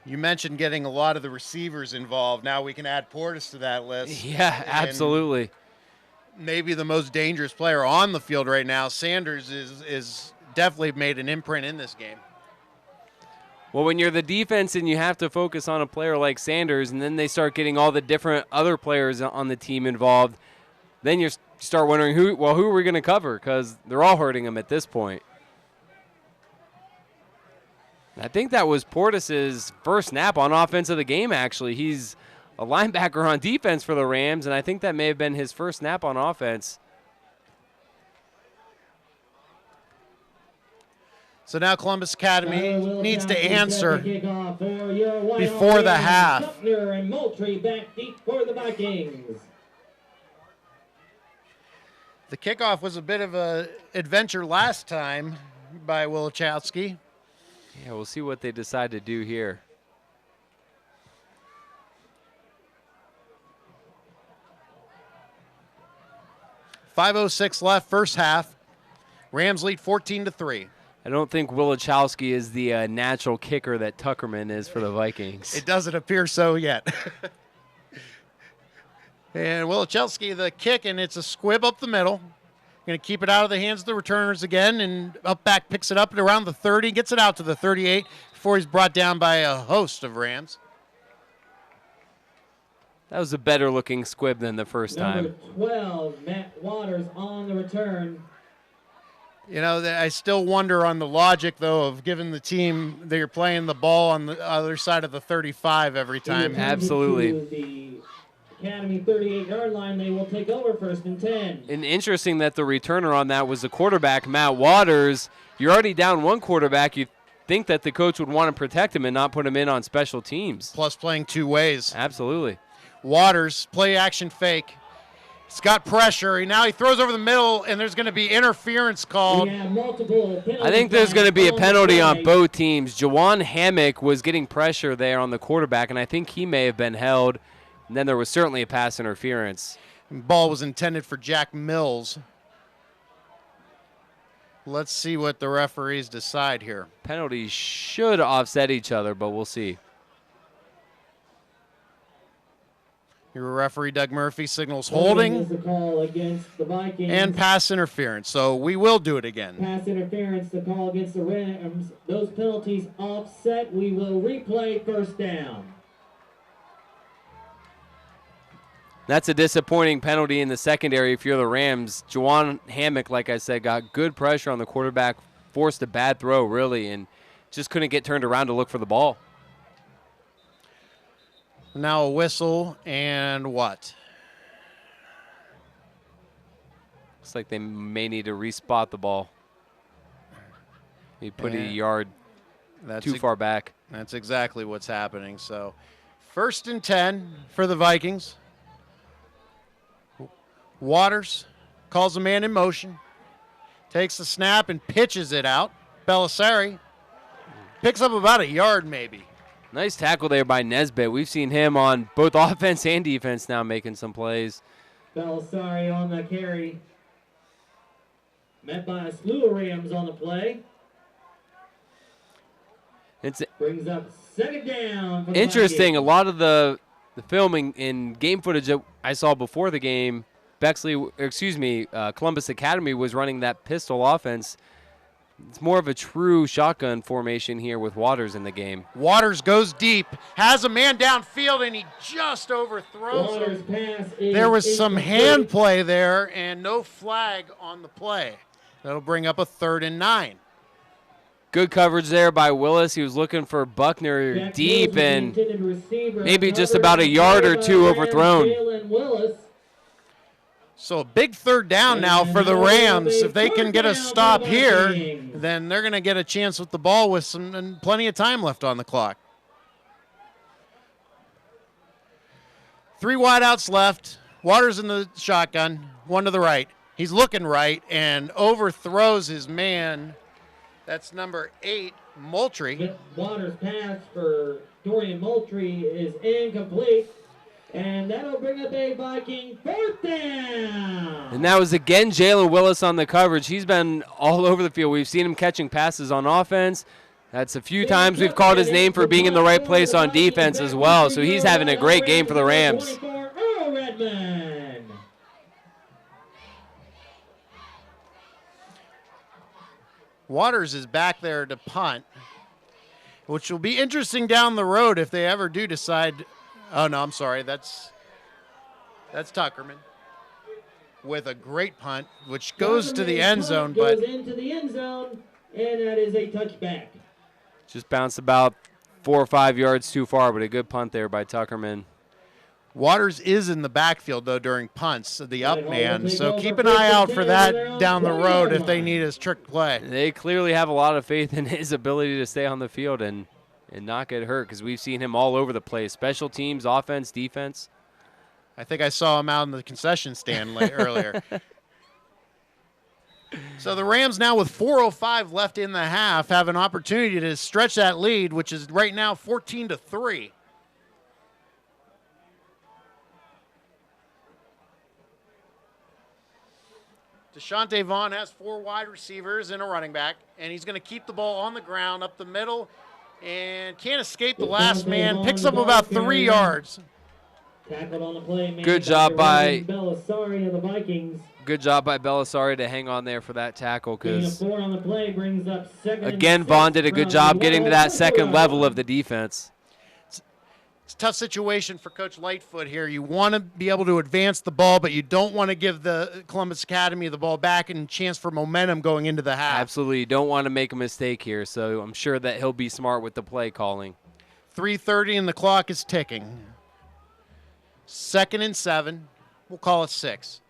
You mentioned getting a lot of the receivers involved. Now we can add Portis to that list. Yeah, absolutely. Maybe the most dangerous player on the field right now. Sanders is definitely made an imprint in this game. Well, when you're the defense and you have to focus on a player like Sanders, and then they start getting all the different other players on the team involved, then you start wondering, who are we going to cover? Because they're all hurting him at this point. I think that was Portis' first snap on offense of the game, actually. He's a linebacker on defense for the Rams, and I think that may have been his first snap on offense. So now Columbus Academy needs to answer before the half. Sumner and Moultrie back deep for the Vikings. The kickoff was a bit of an adventure last time by Wilachowski. Yeah, we'll see what they decide to do here. .506 left, first half. Rams lead 14-3. I don't think Wilachowski is the natural kicker that Tuckerman is for the Vikings. It doesn't appear so yet. And Wilachowski, the kick, and it's a squib up the middle. Going to keep it out of the hands of the returners again, and up back picks it up at around the 30, gets it out to the 38 before he's brought down by a host of Rams. That was a better looking squib than the first time. Number 12, Matt Waters on the return. You know, I still wonder on the logic, though, of giving the team that you're playing the ball on the other side of the 35 every time. Absolutely. To the Academy 38-yard line, they will take over 1st and 10. And interesting that the returner on that was the quarterback, Matt Waters. You're already down one quarterback. You think that the coach would want to protect him and not put him in on special teams. Plus playing two ways. Absolutely. Waters, play action fake. He's got pressure. Now he throws over the middle, and there's going to be interference called. I think there's going to be a penalty on both teams. Jawan Hammock was getting pressure there on the quarterback, and I think he may have been held. And then there was certainly a pass interference. Ball was intended for Jack Mills. Let's see what the referees decide here. Penalties should offset each other, but we'll see. Your referee, Doug Murphy, signals holding The call against the Vikings. and pass interference. So we will do it again. Pass interference, the call against the Rams. Those penalties offset. We will replay 1st down. That's a disappointing penalty in the secondary if you're the Rams. Jawan Hammock, like I said, got good pressure on the quarterback, forced a bad throw, really, and just couldn't get turned around to look for the ball. Now a whistle and what? Looks like they may need to respot the ball. He put a yard too far back. That's exactly what's happening. So 1st and 10 for the Vikings. Waters calls a man in motion, takes the snap and pitches it out. Belisari picks up about a yard maybe. Nice tackle there by Nesbitt. We've seen him on both offense and defense now making some plays. Belisari on the carry. Met by a slew of Rams on the play. It's Brings up 2nd down. For the interesting. A Vikings. lot of the filming in game footage that I saw before the game, Columbus Academy was running that pistol offense. It's more of a true shotgun formation here with Waters in the game. Waters goes deep, has a man downfield, and he just overthrows Waters' him. pass is There was some incomplete. hand play there and no flag on the play. That'll bring up a 3rd and 9. Good coverage there by Willis. He was looking for Buckner Jack deep Mills, and the intended receiver, maybe just covered about a yard or by two Rams, overthrown. Jalen Willis. So a big 3rd down now for the Rams. If they can get a stop here, then they're going to get a chance with the ball with some plenty of time left on the clock. 3 wideouts left. Waters in the shotgun, one to the right. He's looking right and overthrows his man. That's number 8, Moultrie. Waters' pass for Dorian Moultrie is incomplete. And that'll bring up a Viking 4th down. And that was again Jalen Willis on the coverage. He's been all over the field. We've seen him catching passes on offense. That's a few times we've called his name for being in the right place on defense as well, so he's having a great game for the Rams. Waters is back there to punt, which will be interesting down the road if they ever do decide. Oh, no, I'm sorry. That's Tuckerman with a great punt, which goes to the end zone. Goes into the end zone, and that is a touchback. Just bounced about 4 or 5 yards too far, but a good punt there by Tuckerman. Waters is in the backfield, though, during punts, the up man. So keep an eye out for that down the road if they need his trick play. They clearly have a lot of faith in his ability to stay on the field and not get hurt, because we've seen him all over the place. Special teams, offense, defense. I think I saw him out in the concession stand earlier. So the Rams now with 4:05 left in the half have an opportunity to stretch that lead, which is right now 14-3. Deshaunte Vaughn has 4 wide receivers and a running back, and he's going to keep the ball on the ground up the middle and can't escape the last man. Picks up about 3 yards. Tackled on the play, good job by Belisari of the Vikings. Good job by Belisari to hang on there for that tackle, because on the play brings up again, Vaughn did a good job getting to that second level of the defense. It's a tough situation for Coach Lightfoot here. You want to be able to advance the ball, but you don't want to give the Columbus Academy the ball back and a chance for momentum going into the half. Absolutely. You don't want to make a mistake here, so I'm sure that he'll be smart with the play calling. 3:30 and the clock is ticking. 2nd and 7. We'll call it 6.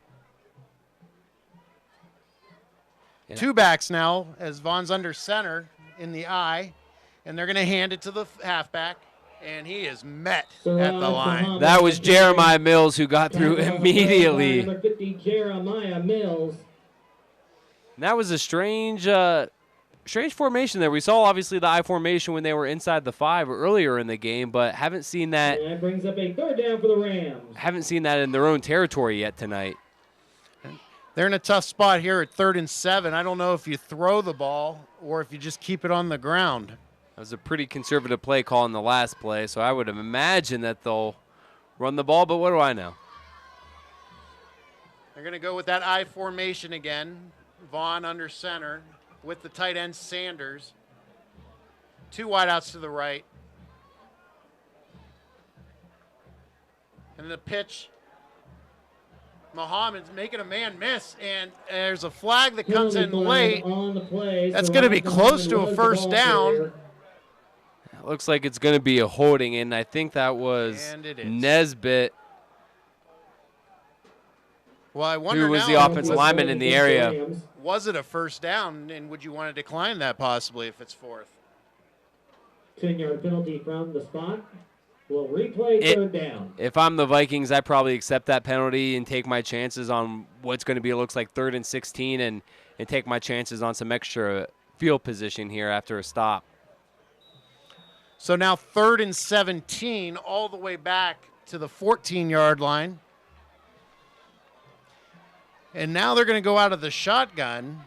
Yeah. 2 backs now as Vaughn's under center in the eye, and they're going to hand it to the halfback. And he is met at the line. That was Jeremiah Mills who got through immediately. Number 50, Jeremiah Mills. And that was a strange formation there. We saw obviously the I formation when they were inside the 5 earlier in the game, but haven't seen that. And that brings up a 3rd down for the Rams. Haven't seen that in their own territory yet tonight. They're in a tough spot here at 3rd and 7. I don't know if you throw the ball or if you just keep it on the ground. That was a pretty conservative play call in the last play, so I would imagine that they'll run the ball, but what do I know? They're going to go with that I formation again. Vaughn under center with the tight end Sanders. 2 wideouts to the right. And the pitch. Muhammad's making a man miss, and there's a flag that comes in late. On the play, That's going to be close to a first down. Looks like it's going to be a holding, and I think that was Nesbitt. Well, I wonder who was the offensive lineman in the area. Was it a first down, and would you want to decline that possibly if it's 4th? 10-yard penalty from the spot. We'll replay 3rd down. If I'm the Vikings, I probably accept that penalty and take my chances on what's going to be, looks like 3rd and 16, and take my chances on some extra field position here after a stop. So now 3rd and 17, all the way back to the 14-yard line. And now they're going to go out of the shotgun.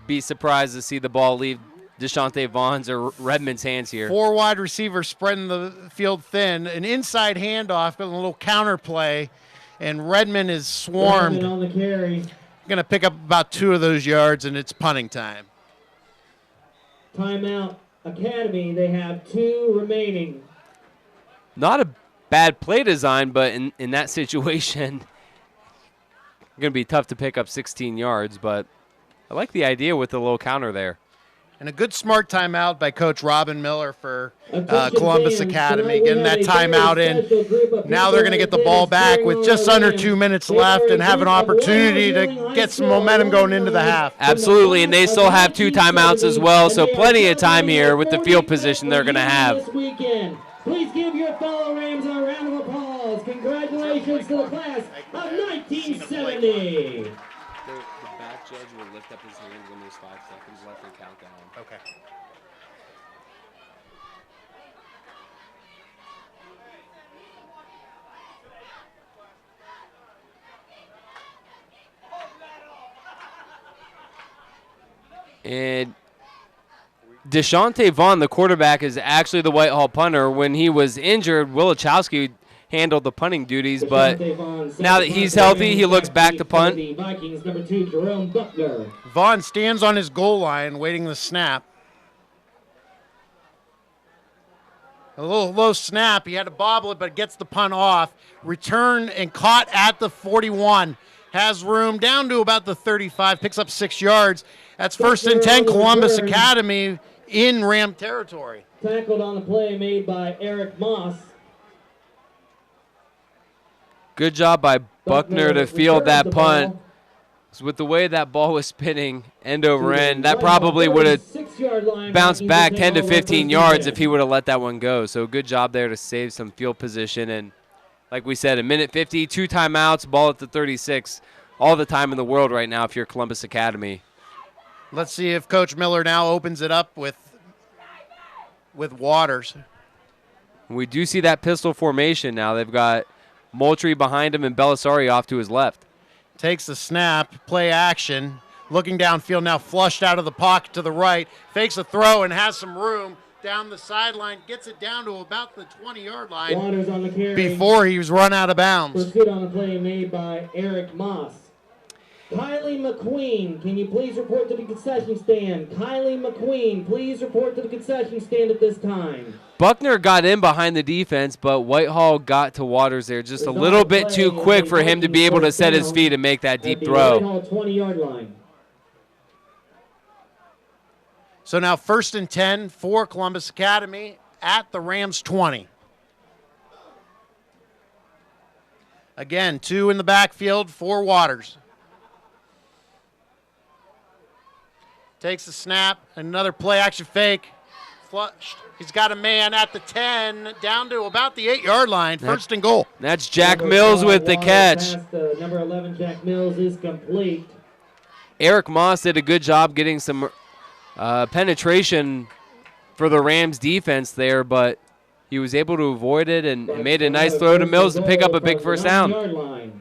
Be surprised to see the ball leave Deshaunte Vaughn's or Redmond's hands here. 4 wide receivers spreading the field thin. An inside handoff, a little counter play, and Redmond is swarmed. Redmond on the carry. Going to pick up about 2 of those yards, and it's punting time. Timeout Academy. They have 2 remaining. Not a bad play design, but in that situation, going to be tough to pick up 16 yards, but I like the idea with the little counter there. And a good smart timeout by Coach Robin Miller for Columbus Academy, getting that timeout in. Now they're going to get the ball back with just under 2 minutes left and have an opportunity to get some momentum going into the half. Absolutely, and they still have 2 timeouts as well, so plenty of time here with the field position they're going to have. Please give your fellow Rams a round of applause. Congratulations to the class of 1970. The back judge will lift up his hand when there's 5 seconds left and count down. Okay. And DeShante Vaughn, the quarterback, is actually the Whitehall punter. When he was injured, Wilichowski handled the punting duties, but now that he's healthy, he looks back to punt. Vikings, number 2, Jerome Buckner. Vaughn stands on his goal line waiting the snap. A little low snap. He had to bobble it, but gets the punt off. Return and caught at the 41. Has room down to about the 35. Picks up 6 yards. That's 1st and 10, Columbus Academy in Ram territory. Tackled on the play made by Eric Moss. Good job by Buckner to field that punt. So with the way that ball was spinning end over end, that probably would have bounced back 10 to 15 yards if he would have let that one go. So good job there to save some field position. And like we said, a minute 50, 2 timeouts, ball at the 36. All the time in the world right now if you're Columbus Academy. Let's see if Coach Miller now opens it up with Waters. We do see that pistol formation now. They've got Moultrie behind him and Belisari off to his left. Takes the snap, play action. Looking downfield now, flushed out of the pocket to the right. Fakes a throw and has some room down the sideline. Gets it down to about the 20-yard line Waters on the carry. Before he was run out of bounds. Pursuit on the play made by Eric Moss. Kylie McQueen, can you please report to the concession stand? Kylie McQueen, please report to the concession stand at this time. Buckner got in behind the defense, but Whitehall got to Waters there just a little bit too quick for him to be able to set his feet and make that deep throw. Whitehall 20-yard line. So now 1st and 10 for Columbus Academy at the Rams 20. Again, 2 in the backfield for Waters. Takes the snap, another play action fake. Flushed. He's got a man at the 10, down to about the 8-yard line, 1st and goal. That's Jack Mills with the catch. Number 11, Jack Mills, is complete. Eric Moss did a good job getting some penetration for the Rams defense there, but he was able to avoid it and made a nice throw to Mills to pick up a big 1st down.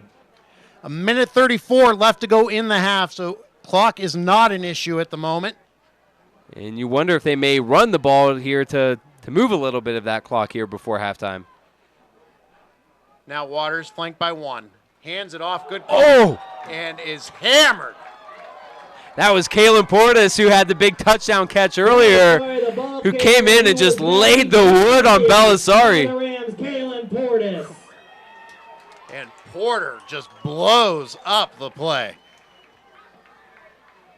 A minute 34 left to go in the half, so clock is not an issue at the moment. And you wonder if they may run the ball here to move a little bit of that clock here before halftime. Now Waters flanked by 1. Hands it off, good call, and is hammered. That was Kalen Portis who had the big touchdown catch earlier, who came in and just laid the wood on Belisari. And Porter just blows up the play.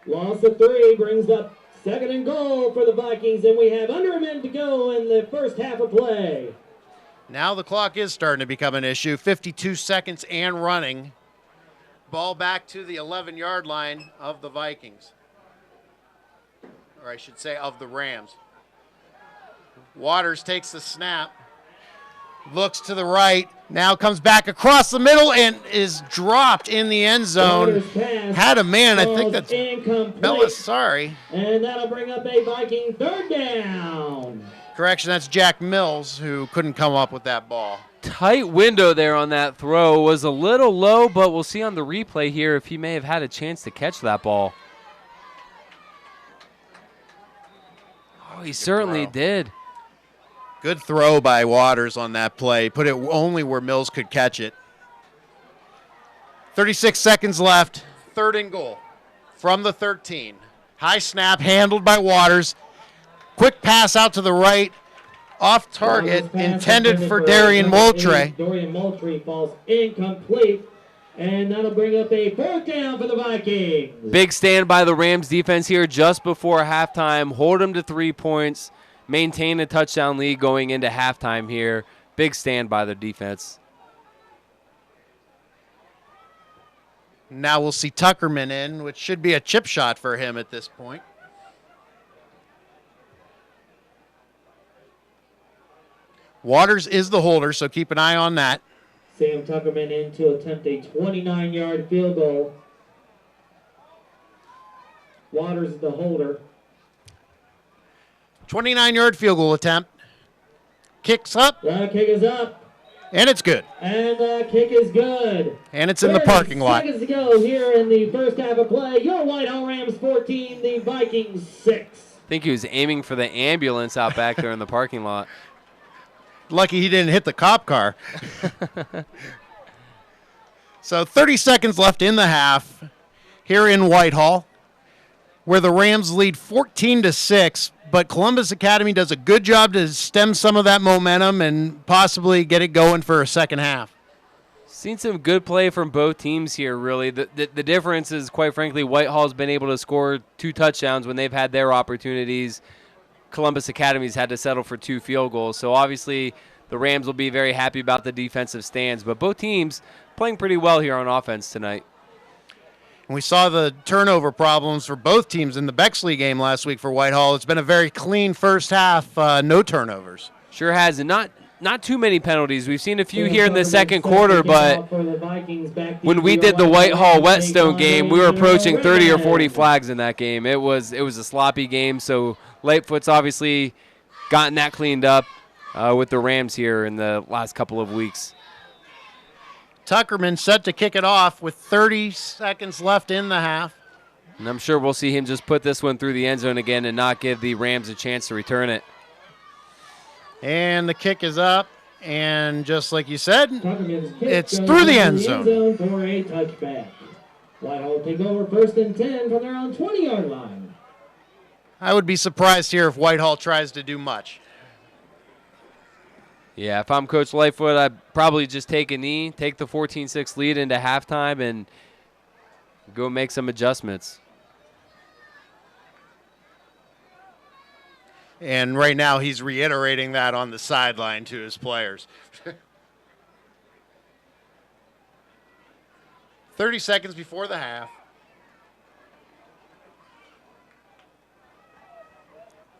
Loss of 3 brings up 2nd and goal for the Vikings, and we have under a minute to go in the first half of play. Now the clock is starting to become an issue. 52 seconds and running. Ball back to the 11-yard line of the Vikings. Or I should say of the Rams. Waters takes the snap. Looks to the right. Now comes back across the middle and is dropped in the end zone. Had a man, I think that's Belisari. And that'll bring up a Viking 3rd down. Correction, that's Jack Mills who couldn't come up with that ball. Tight window there on that throw. Was a little low, but we'll see on the replay here if he may have had a chance to catch that ball. Oh, he certainly did. Good throw by Waters on that play. Put it only where Mills could catch it. 36 seconds left. 3rd and goal from the 13. High snap handled by Waters. Quick pass out to the right. Off target, intended for Darian Moultrie. Darian Moultrie falls incomplete, and that'll bring up a 4th down for the Vikings. Big stand by the Rams defense here just before halftime. Hold them to 3 points. Maintain a touchdown lead going into halftime here. Big stand by the defense. Now we'll see Tuckerman in, which should be a chip shot for him at this point. Waters is the holder, so keep an eye on that. Sam Tuckerman in to attempt a 29-yard field goal. Waters is the holder. 29-yard field goal attempt. Kicks up. Kick is up. And it's good. And the kick is good. And it's in the parking lot. Seconds to go here in the first half of play. Your Whitehall Rams 14, the Vikings 6. I think he was aiming for the ambulance out back there in the parking lot. Lucky he didn't hit the cop car. So 30 seconds left in the half here in Whitehall, where the Rams lead 14-6, but Columbus Academy does a good job to stem some of that momentum and possibly get it going for a second half. Seen some good play from both teams here, really. The difference is, quite frankly, Whitehall's been able to score 2 touchdowns when they've had their opportunities. Columbus Academy's had to settle for 2 field goals. So obviously the Rams will be very happy about the defensive stands, but both teams playing pretty well here on offense tonight. And we saw the turnover problems for both teams in the Bexley game last week for Whitehall. It's been a very clean first half, no turnovers. Sure has, and not too many penalties. We've seen a few here in the second quarter, but when we did the Whitehall Whetstone game, we were approaching 30 or 40 flags in that game. It was a sloppy game, so Lightfoot's obviously gotten that cleaned up with the Rams here in the last couple of weeks. Tuckerman set to kick it off with 30 seconds left in the half. And I'm sure we'll see him just put this one through the end zone again and not give the Rams a chance to return it. And the kick is up, and just like you said, it's through the end zone. For a touchback. Whitehall take over 1st and 10 from their own 20-yard line. I would be surprised here if Whitehall tries to do much. Yeah, if I'm Coach Lightfoot, I'd probably just take a knee, take the 14-6 lead into halftime, and go make some adjustments. And right now he's reiterating that on the sideline to his players. 30 seconds before the half.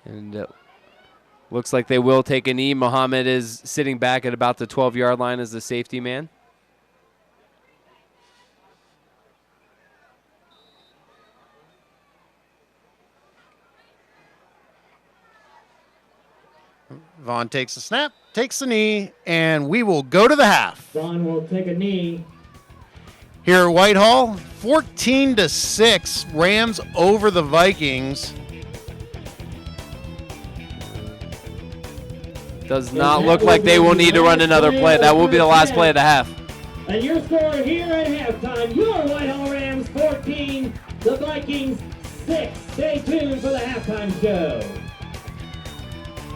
And looks like they will take a knee. Muhammad is sitting back at about the 12-yard line as the safety man. Vaughn takes a snap, takes the knee, and we will go to the half. Vaughn will take a knee. Here at Whitehall, 14-6, Rams over the Vikings. Does not look like they will need to run another play. That will be the last play of the half. And your score here at halftime, your Whitehall Rams 14, the Vikings 6. Stay tuned for the halftime show.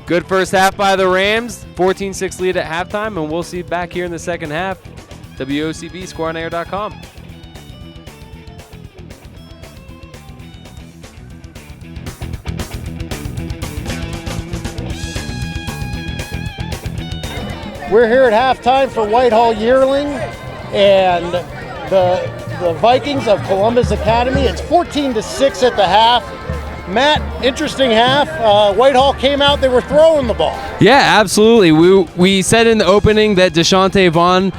Good first half by the Rams. 14-6 lead at halftime, and we'll see back here in the second half. WOCB, scoreonair.com. We're here at halftime for Whitehall Yearling and the Vikings of Columbus Academy. It's 14-6 at the half. Matt, interesting half. Whitehall came out, they were throwing the ball. Yeah, absolutely. We said in the opening that Deshaunte Vaughn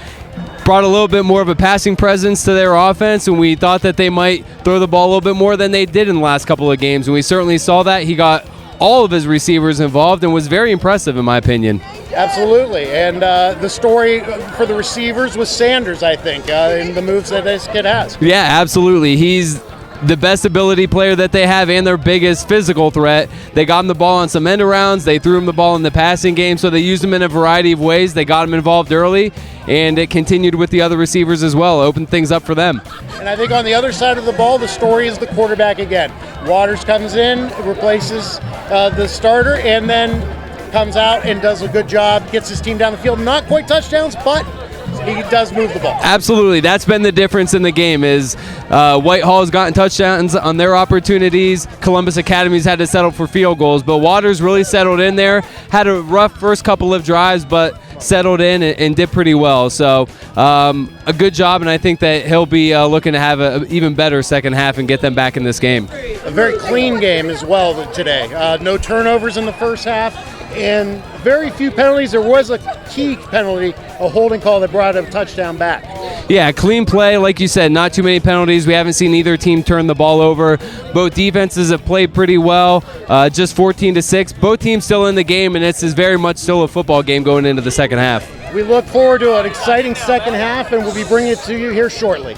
brought a little bit more of a passing presence to their offense, and we thought that they might throw the ball a little bit more than they did in the last couple of games, and we certainly saw that. He got all of his receivers involved and was very impressive, in my opinion. Absolutely, and the story for the receivers was Sanders, I think, in the moves that this kid has. Yeah, absolutely. He's the best ability player that they have and their biggest physical threat. They got him the ball on some end arounds. They threw him the ball in the passing game, so they used him in a variety of ways. They got him involved early, and it continued with the other receivers as well, opened things up for them. And I think on the other side of the ball, the story is the quarterback again. Waters comes in, replaces the starter, and then comes out and does a good job, gets his team down the field. Not quite touchdowns, but he does move the ball. Absolutely. That's been the difference in the game is Whitehall has gotten touchdowns on their opportunities. Columbus Academy's had to settle for field goals, but Waters really settled in there. Had a rough first couple of drives, but settled in and did pretty well. So a good job, and I think that he'll be looking to have an even better second half and get them back in this game. A very clean game as well today. No turnovers in the first half, and very few penalties. There was a key penalty, a holding call that brought a touchdown back. Yeah, clean play. Like you said, not too many penalties. We haven't seen either team turn the ball over. Both defenses have played pretty well. Just 14-6. Both teams still in the game, and this is very much still a football game going into the second half. We look forward to an exciting second half, and we'll be bringing it to you here shortly.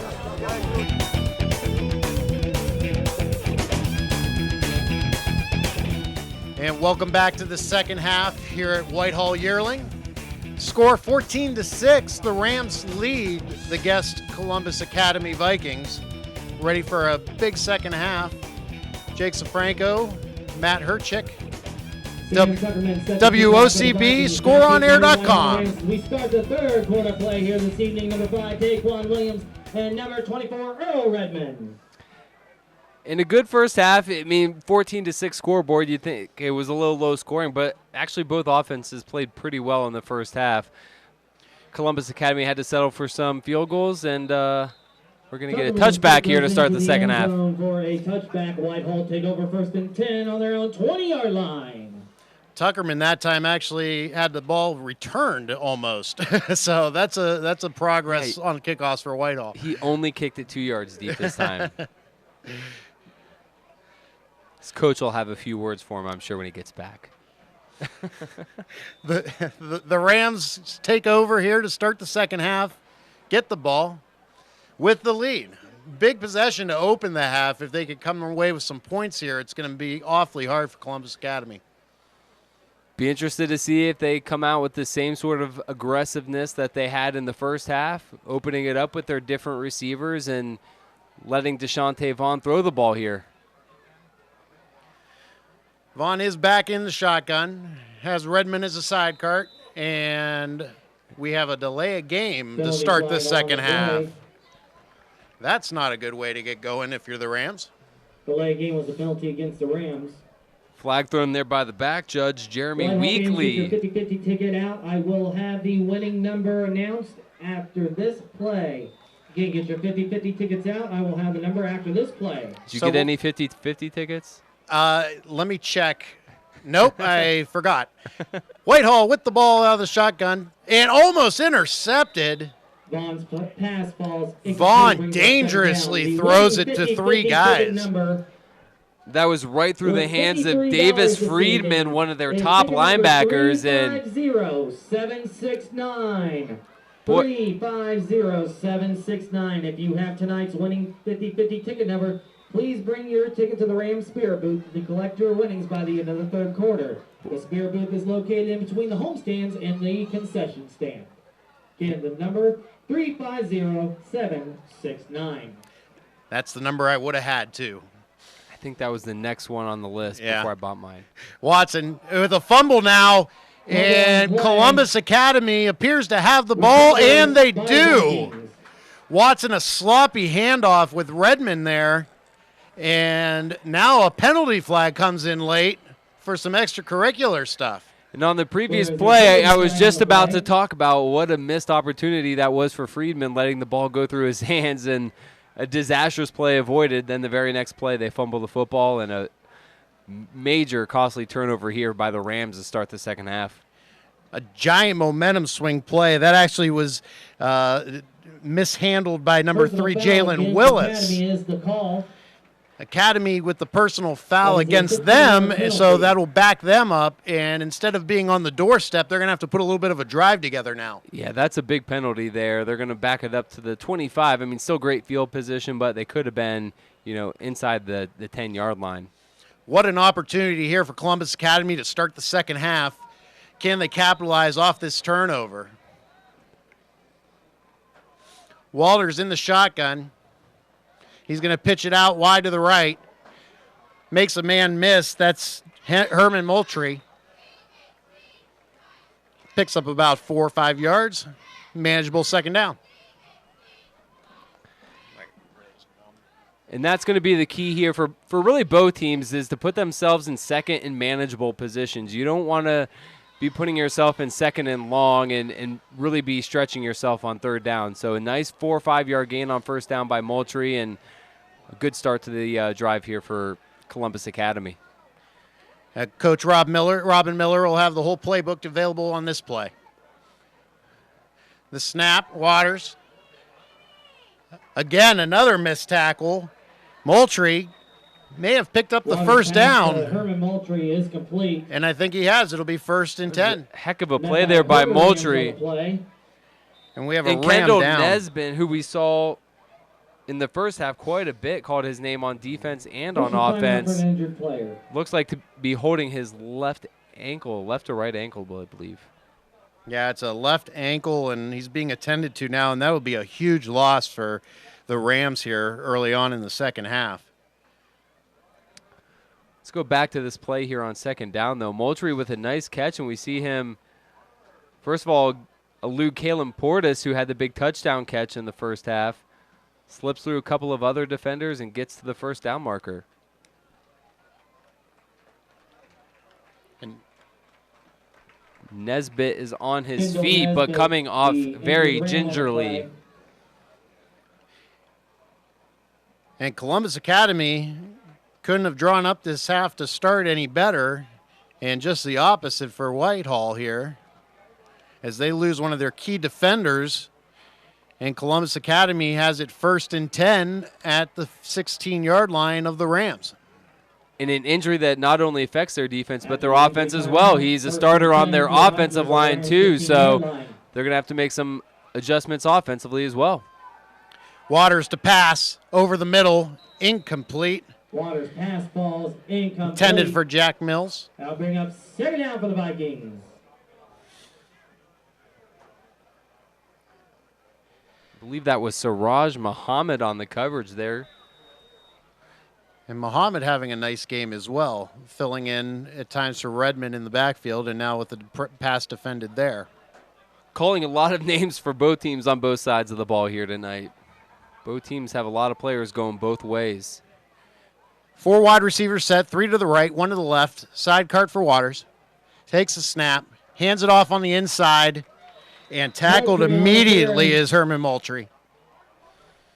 And welcome back to the second half here at Whitehall Yearling. Score 14-6. The Rams lead the guest Columbus Academy Vikings. Ready for a big second half. Jake Safranco, Matt Herchick, WOCB, scoreonair.com. We start the third quarter play here this evening. Number 5, Daquan Williams, and number 24, Earl Redmond. In a good first half, 14-6 scoreboard, you'd think it was a little low scoring, but actually both offenses played pretty well in the first half. Columbus Academy had to settle for some field goals, and we're going to get a touchback here to start the second half. For a touchback, Whitehall take over 1st and 10 on their own 20-yard line. Tuckerman that time actually had the ball returned almost. So that's a progress on kickoffs for Whitehall. He only kicked it 2 yards deep this time. His coach will have a few words for him, I'm sure, when he gets back. The Rams take over here to start the second half, get the ball with the lead. Big possession to open the half. If they could come away with some points here, it's going to be awfully hard for Columbus Academy. Be interested to see if they come out with the same sort of aggressiveness that they had in the first half, opening it up with their different receivers and letting Deshante Vaughn throw the ball here. Vaughn is back in the shotgun, has Redmond as a side cart, and we have a delay of game to start the second half. That's not a good way to get going if you're the Rams. Delay game was a penalty against the Rams. Flag thrown there by the back judge, Jeremy Weekley. Get your 50-50 ticket out. I will have the winning number announced after this play. Again, get your 50-50 tickets out. I will have the number after this play. Did you get any 50-50 tickets? Let me check. Nope, I forgot. Whitehall with the ball out of the shotgun and almost intercepted. Vaughn's pass falls. Vaughn dangerously throws it to 3 guys. That was right through the hands of Davis Friedman, one of their top linebackers. 350-769. 350-769. If you have tonight's winning 50-50 ticket number, please bring your ticket to the Rams Spirit Booth to collect your winnings by the end of the third quarter. The Spirit Booth is located in between the home stands and the concession stand. Again, the number 350-769. That's the number I would have had, too. I think that was the next one on the list before I bought mine. Watson with a fumble now, and Columbus Academy appears to have the ball, and they do. Watson, a sloppy handoff with Redmond there. And now a penalty flag comes in late for some extracurricular stuff. And on the previous play, I was just about to talk about what a missed opportunity that was for Friedman, letting the ball go through his hands and a disastrous play avoided. Then the very next play, they fumble the football and a major costly turnover here by the Rams to start the second half. A giant momentum swing play. That actually was mishandled by number 3, Jalen Willis. Academy is the call. Academy with the personal foul against them, so that'll back them up. And instead of being on the doorstep, they're going to have to put a little bit of a drive together now. Yeah, that's a big penalty there. They're going to back it up to the 25. Still great field position, but they could have been, inside the 10-yard line. What an opportunity here for Columbus Academy to start the second half. Can they capitalize off this turnover? Walters in the shotgun. He's going to pitch it out wide to the right. Makes a man miss. That's Herman Moultrie. Picks up about 4 or 5 yards. Manageable second down. And that's going to be the key here for really both teams, is to put themselves in second and manageable positions. You don't want to be putting yourself in second and long and really be stretching yourself on third down. So a nice 4 or 5 yard gain on first down by Moultrie, and a good start to the drive here for Columbus Academy. Coach Robin Miller will have the whole playbook available on this play. The snap, Waters. Again, another missed tackle. Moultrie may have picked up the Water's first pass down. to Herman Moultrie is complete. And I think he has. It'll be 1st and 10. Heck of a play there by Moultrie. And we have a And Ram Kendall down. Nesbitt, who we saw in the first half quite a bit, called his name on defense and on offense. Looks like to be holding his left or right ankle, I believe. Yeah, it's a left ankle, and he's being attended to now, and that would be a huge loss for the Rams here early on in the second half. Let's go back to this play here on second down, though. Moultrie with a nice catch, and we see him, first of all, elude Kalen Portis, who had the big touchdown catch in the first half, slips through a couple of other defenders and gets to the first down marker. And Nesbitt is on his feet, but coming off very gingerly. And Columbus Academy couldn't have drawn up this half to start any better, and just the opposite for Whitehall here, as they lose one of their key defenders, and Columbus Academy has it 1st and 10 at the 16-yard line of the Rams. And an injury that not only affects their defense, but their offense as well. He's a starter on their offensive line too, so they're going to have to make some adjustments offensively as well. Waters to pass over the middle, incomplete. Waters pass falls incomplete. Intended for Jack Mills. That'll bring up 2nd down for the Vikings. I believe that was Siraj Muhammad on the coverage there. And Muhammad having a nice game as well, filling in at times for Redmond in the backfield, and now with the pass defended there. Calling a lot of names for both teams on both sides of the ball here tonight. Both teams have a lot of players going both ways. 4 wide receivers set, 3 to the right, 1 to the left. Side cart for Waters. Takes a snap, hands it off on the inside, and tackled immediately is Herman Moultrie.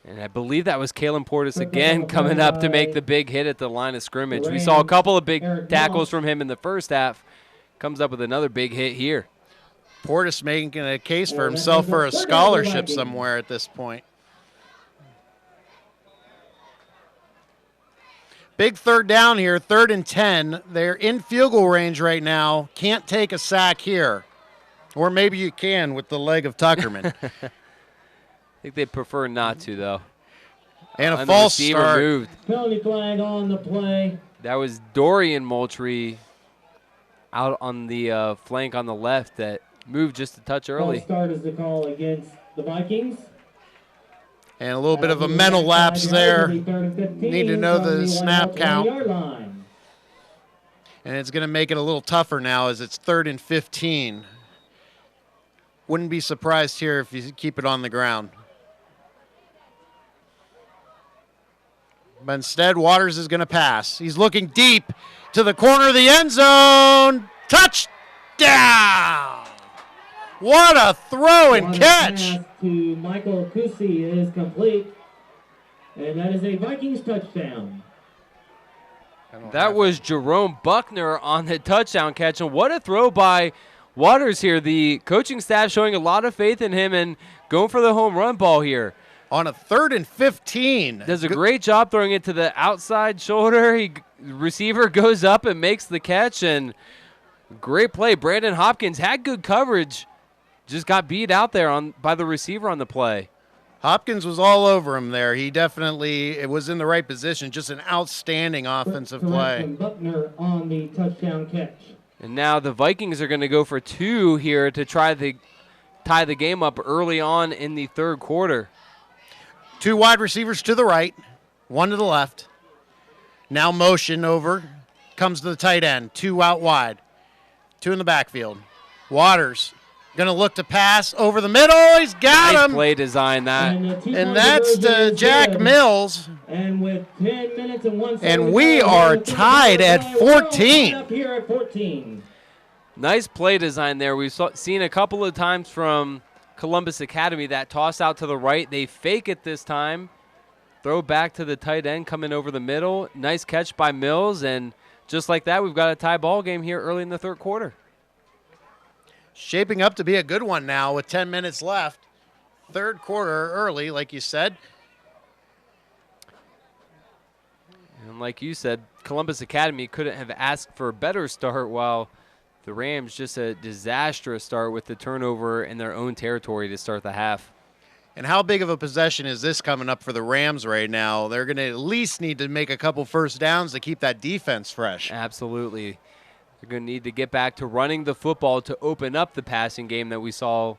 And I believe that was Kalen Portis again coming up to make the big hit at the line of scrimmage. We saw a couple of big tackles from him in the first half. Comes up with another big hit here. Portis making a case for himself for a scholarship somewhere at this point. Big 3rd down here, 3rd and 10. They're in field goal range right now. Can't take a sack here. Or maybe you can with the leg of Tuckerman. I think they prefer not to, though. And a false start. Moved. Penalty flag on the play. That was Dorian Moultrie out on the flank on the left that moved just a touch early. False start is the call against the Vikings. And a little bit of a mental lapse there. Need to know the snap count. And it's going to make it a little tougher now as it's 3rd and 15. Wouldn't be surprised here if you keep it on the ground. But instead, Waters is going to pass. He's looking deep to the corner of the end zone. Touchdown! What a throw and catch! Pass to Michael Kusi is complete, and that is a Vikings touchdown. That was Jerome Buckner on the touchdown catch, and what a throw by Waters here. The coaching staff showing a lot of faith in him and going for the home run ball here. On a 3rd and 15. Does a great job throwing it to the outside shoulder. Receiver goes up and makes the catch, and great play. Brandon Hopkins had good coverage. Just got beat out there by the receiver on the play. Hopkins was all over him there. He definitely was in the right position. Just an outstanding offensive play. Buckner on the touchdown catch. And now the Vikings are going to go for 2 here to try to tie the game up early on in the 3rd quarter. 2 wide receivers to the right, 1 to the left. Now motion over, comes to the tight end, 2 out wide, 2 in the backfield. Waters going to look to pass over the middle. He's got him. Nice play design that. And that's to Jack Mills. And with 10 minutes and 1 second. And we are tied at 14. Up here at 14. Nice play design there. We've seen a couple of times from Columbus Academy that toss out to the right. They fake it this time. Throw back to the tight end coming over the middle. Nice catch by Mills. And just like that, we've got a tie ball game here early in the 3rd quarter. Shaping up to be a good one now with 10 minutes left. 3rd quarter early, like you said. And like you said, Columbus Academy couldn't have asked for a better start, while the Rams just a disastrous start with the turnover in their own territory to start the half. And how big of a possession is this coming up for the Rams right now? They're going to at least need to make a couple first downs to keep that defense fresh. Absolutely. They're going to need to get back to running the football to open up the passing game that we saw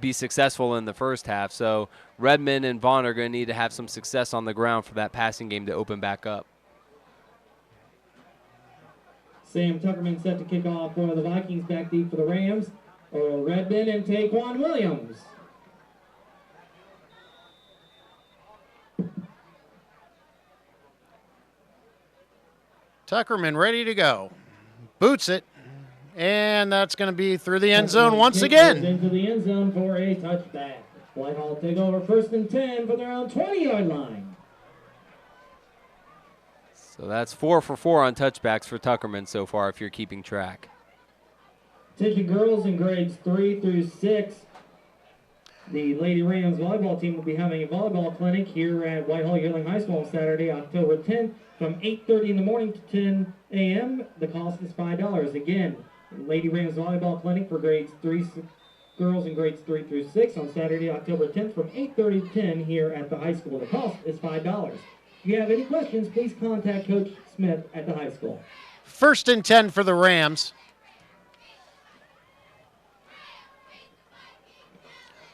be successful in the first half. So Redmond and Vaughn are going to need to have some success on the ground for that passing game to open back up. Sam Tuckerman set to kick off for the Vikings, back deep for the Rams. Earl Redmond and Taquan Williams. Tuckerman ready to go. Boots it. And that's going to be through the end zone once again. Into the end zone for a touchback. Whitehall take over 1st and 10 for their own 20-yard line. So that's 4 for 4 on touchbacks for Tuckerman so far, if you're keeping track. Attention girls in grades 3 through 6. The Lady Rams volleyball team will be having a volleyball clinic here at Whitehall Yearling High School on Saturday, October 10th from 8:30 in the morning to 10 a.m. The cost is $5. Again, Lady Rams volleyball clinic for girls in grades 3 through 6 on Saturday, October 10th from 8:30 to 10 here at the high school. The cost is $5. If you have any questions, please contact Coach Smith at the high school. 1st and 10 for the Rams.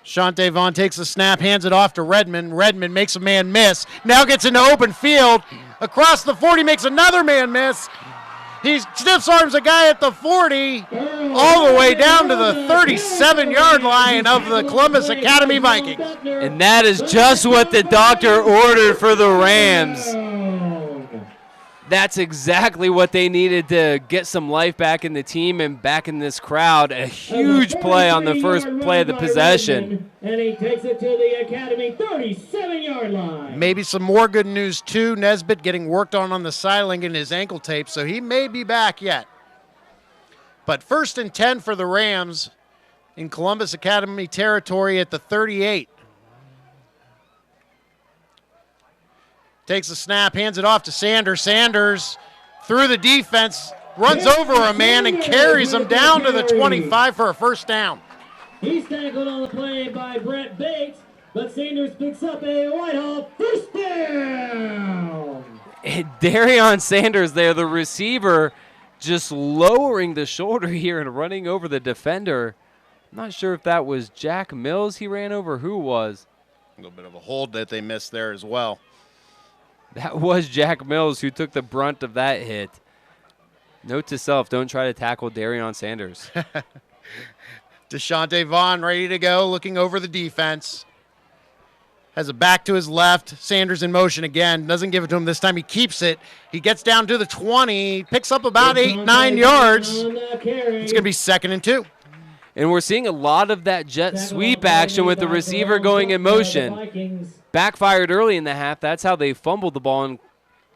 Shante Vaughn takes the snap, hands it off to Redmond. Redmond makes a man miss. Now gets into open field. Across the 40, makes another man miss. He stiff arms a guy at the 40, all the way down to the 37-yard line of the Columbus Academy Vikings. And that is just what the doctor ordered for the Rams. That's exactly what they needed to get some life back in the team and back in this crowd. A huge play on the first play of the possession. And he takes it to the Academy 37-yard line. Maybe some more good news, too. Nesbitt getting worked on the sideline in his ankle tape, so he may be back yet. But 1st and 10 for the Rams in Columbus Academy territory at the 38. Takes the snap, hands it off to Sanders. Sanders through the defense, runs over a man and carries him down to the 25 for a first down. He's tackled on the play by Brett Bates, but Sanders picks up a Whitehall first down. Darion Sanders there, the receiver, just lowering the shoulder here and running over the defender. I'm not sure if that was Jack Mills he ran over, who was. A little bit of a hold that they missed there as well. That was Jack Mills who took the brunt of that hit. Note to self, don't try to tackle Darion Sanders. Deshante Vaughn ready to go, looking over the defense. Has a back to his left. Sanders in motion again. Doesn't give it to him this time. He keeps it. He gets down to the 20. Picks up about 8-9 yards. It's going to be 2nd and 2. And we're seeing a lot of that jet sweep action with the receiver going in motion. Backfired early in the half. That's how they fumbled the ball and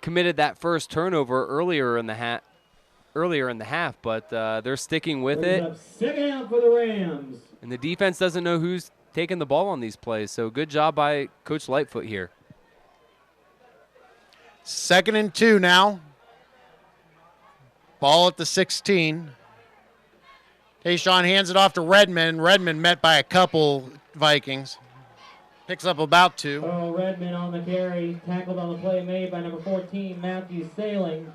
committed that first turnover earlier in the half. But they're sticking with it. 2nd out for the Rams. And the defense doesn't know who's taking the ball on these plays. So good job by Coach Lightfoot here. 2nd and 2 now. Ball at the 16. Tayshawn hands it off to Redmond. Redmond met by a couple Vikings. Picks up about 2. Earl Redmond on the carry. Tackled on the play made by number 14, Matthew Sailing.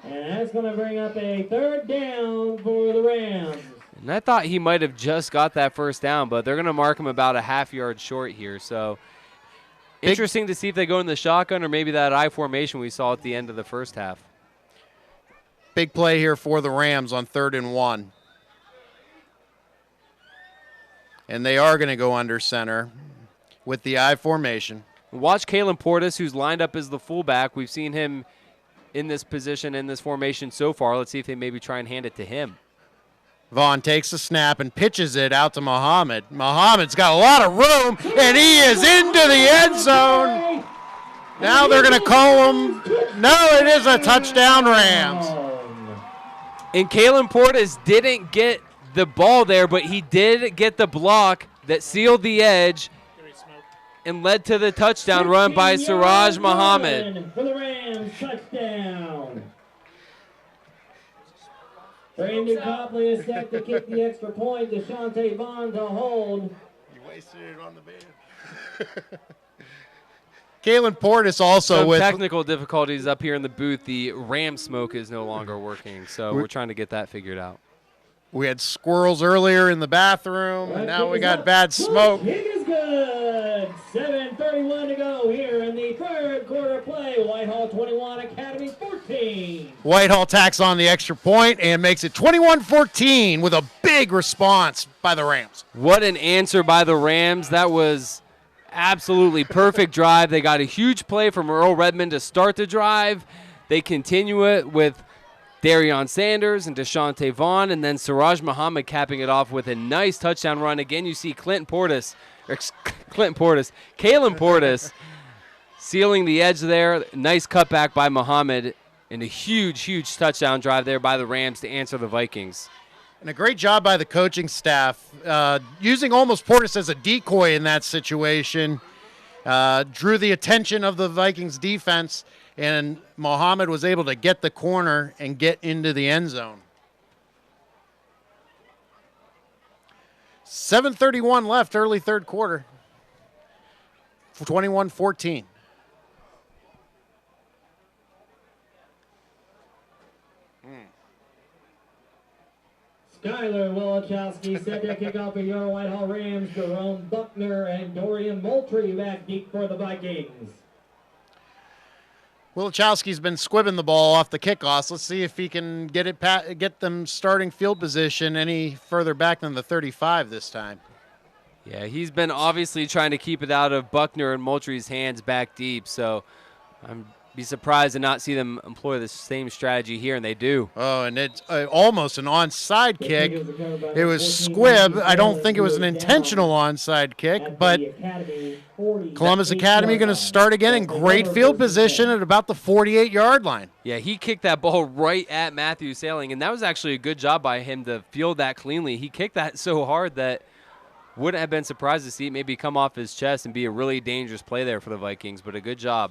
And that's going to bring up a 3rd down for the Rams. And I thought he might have just got that first down, but they're going to mark him about a half yard short here. So interesting to see if they go in the shotgun or maybe that I formation we saw at the end of the first half. Big play here for the Rams on 3rd and 1. And they are going to go under center with the I formation. Watch Kalen Portis, who's lined up as the fullback. We've seen him in this position, in this formation so far. Let's see if they maybe try and hand it to him. Vaughn takes the snap and pitches it out to Muhammad. Muhammad's got a lot of room, and he is into the end zone. Now they're going to call him. No, it is a touchdown, Rams. And Kalen Portis didn't get the ball there, but he did get the block that sealed the edge. and led to the touchdown run by Siraj Muhammad. For the Rams, touchdown. Brandon Copley is set to kick the extra point. Deshante Vaughn to hold. You wasted it on the band. Kalen Portis also Some with technical difficulties up here in the booth. The Ram smoke is no longer working, so we're trying to get that figured out. We had squirrels earlier in the bathroom, and now we got bad smoke. Kick is good. 7:31 to go here in the third quarter play. Whitehall 21, Academy 14. Whitehall tacks on the extra point and makes it 21-14 with a big response by the Rams. What an answer by the Rams. That was absolutely perfect drive. They got a huge play from Earl Redmond to start the drive. They continue it with Darion Sanders and Deshante Vaughn, and then Siraj Muhammad capping it off with a nice touchdown run. Again, you see Kalen Portis sealing the edge there. Nice cutback by Muhammad, and a huge, huge touchdown drive there by the Rams to answer the Vikings. And a great job by the coaching staff, using almost Portis as a decoy in that situation. Drew the attention of the Vikings defense, and Muhammad was able to get the corner and get into the end zone. 7:31 left, early third quarter. 21-14. Skylar Wilichowski set to kick off for your Whitehall Rams. Jerome Buckner and Dorian Moultrie back deep for the Vikings. Wilichowski's been squibbing the ball off the kickoffs. Let's see if he can get them starting field position any further back than the 35 this time. Yeah, he's been obviously trying to keep it out of Buckner and Moultrie's hands back deep, so I'm be surprised to not see them employ the same strategy here, and they do. Oh, and it's almost an onside kick. It was squib. I don't think it was an intentional onside kick, but Columbus Academy going to start again in great field position at about the 48-yard line. Yeah, he kicked that ball right at Matthew Sailing, and that was actually a good job by him to field that cleanly. He kicked that so hard that wouldn't have been surprised to see it maybe come off his chest and be a really dangerous play there for the Vikings, but a good job.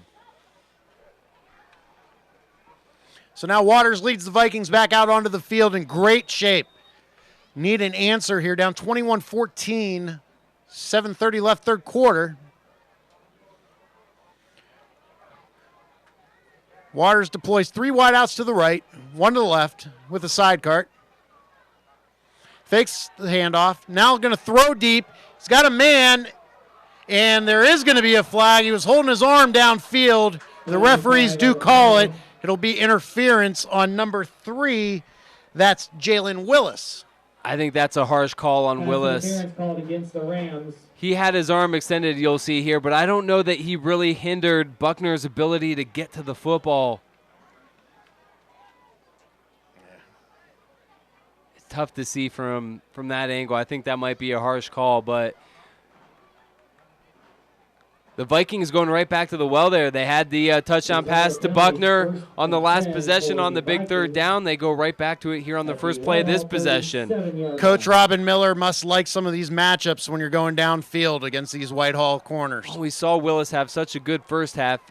So now Waters leads the Vikings back out onto the field in great shape. Need an answer here, down 21-14, 7:30 left third quarter. Waters deploys 3 wideouts to the right, 1 to the left with a side cart. Fakes the handoff. Now going to throw deep. He's got a man, and there is going to be a flag. He was holding his arm downfield. The referees do call it. It'll be interference on number 3. That's Jalen Willis. I think that's a harsh call on Willis. Interference called against the Rams. He had his arm extended, you'll see here, but I don't know that he really hindered Buckner's ability to get to the football. It's tough to see from that angle. I think that might be a harsh call, but the Vikings going right back to the well there. They had the touchdown pass to Buckner on the last possession on the big third down. They go right back to it here on the first play of this possession. Coach Robin Miller must like some of these matchups when you're going downfield against these Whitehall corners. Oh, we saw Willis have such a good first half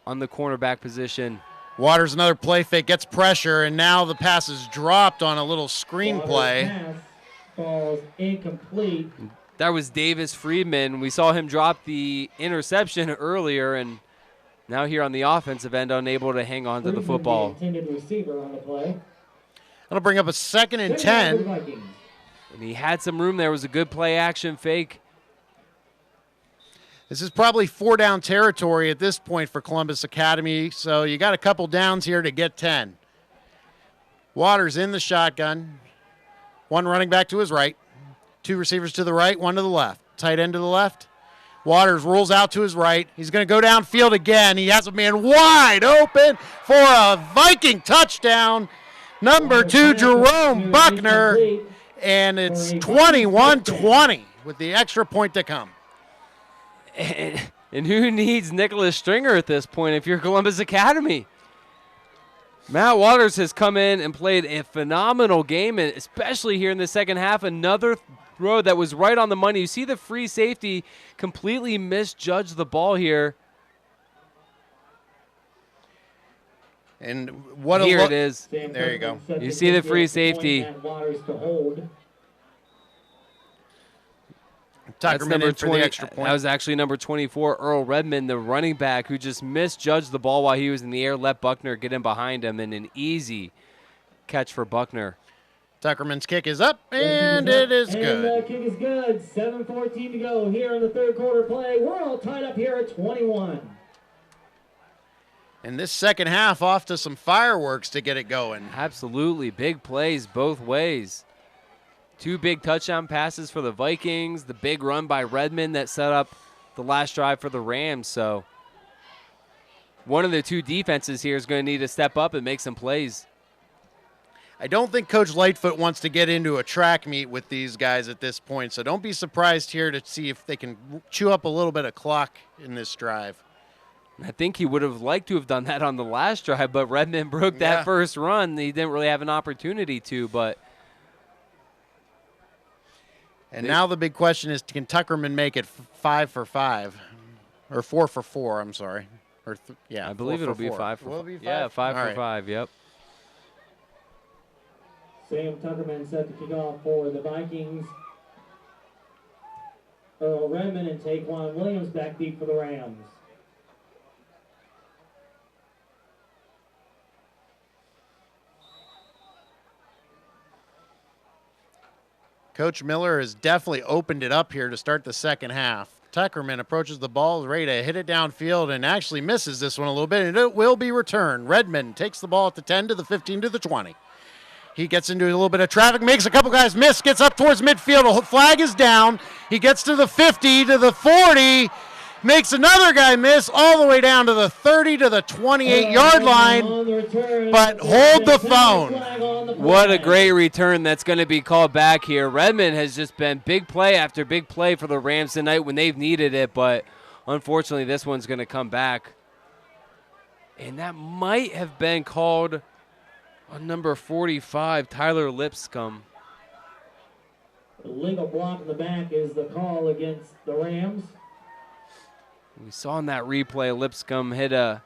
on the cornerback position. Waters another play fake, gets pressure, and now the pass is dropped on a little screen play. Pass falls incomplete. That was Davis Friedman. We saw him drop the interception earlier, and now here on the offensive end, unable to hang on to the football. The intended receiver on the play. That'll bring up a 2nd and 10. And he had some room there. It was a good play action fake. This is probably 4-down territory at this point for Columbus Academy, so you got a couple downs here to get 10. Waters in the shotgun. 1 running back to his right. 2 receivers to the right, 1 to the left. Tight end to the left. Waters rolls out to his right. He's going to go downfield again. He has a man wide open for a Viking touchdown. Number 2, Jerome Buckner. And it's 21-20 with the extra point to come. And who needs Nicholas Stringer at this point if you're Columbus Academy? Matt Waters has come in and played a phenomenal game, and especially here in the second half, another throw that was right on the money. You see the free safety completely misjudged the ball here. And what here a it is. There you go. You see the free safety. Tuckerman number in for 20. the extra point. That was actually number 24, Earl Redmond, the running back, who just misjudged the ball while he was in the air, let Buckner get in behind him, and an easy catch for Buckner. Tuckerman's kick is up, and it is good. And the kick is good. 7:14 to go here in the third quarter play. We're all tied up here at 21. And this second half off to some fireworks to get it going. Absolutely. Big plays both ways. 2 big touchdown passes for the Vikings. The big run by Redmond that set up the last drive for the Rams. So one of the 2 defenses here is going to need to step up and make some plays. I don't think Coach Lightfoot wants to get into a track meet with these guys at this point, so don't be surprised here to see if they can chew up a little bit of clock in this drive. I think he would have liked to have done that on the last drive, but Redmond broke that first run. He didn't really have an opportunity to, but... And now the big question is, can Tuckerman make it 5 for 5? Or 4 for 4, I'm sorry. Or I believe it'll be 5 for 5. Will it be 5? Yeah, 5 for 5, yep. Sam Tuckerman set to kick off for the Vikings. Earl Redmond and Taquan Williams back deep for the Rams. Coach Miller has definitely opened it up here to start the second half. Tuckerman approaches the ball, ready to hit it downfield, and actually misses this one a little bit, and it will be returned. Redmond takes the ball at the 10 to the 15 to the 20. He gets into a little bit of traffic, makes a couple guys miss, gets up towards midfield. A flag is down. He gets to the 50, to the 40, makes another guy miss all the way down to the 30 to the 28-yard line, but hold the phone. What a great return that's going to be called back here. Redmond has just been big play after big play for the Rams tonight when they've needed it, but unfortunately this one's going to come back. And that might have been called on number 45, Tyler Lipscomb. The legal block in the back is the call against the Rams. We saw in that replay Lipscomb hit a...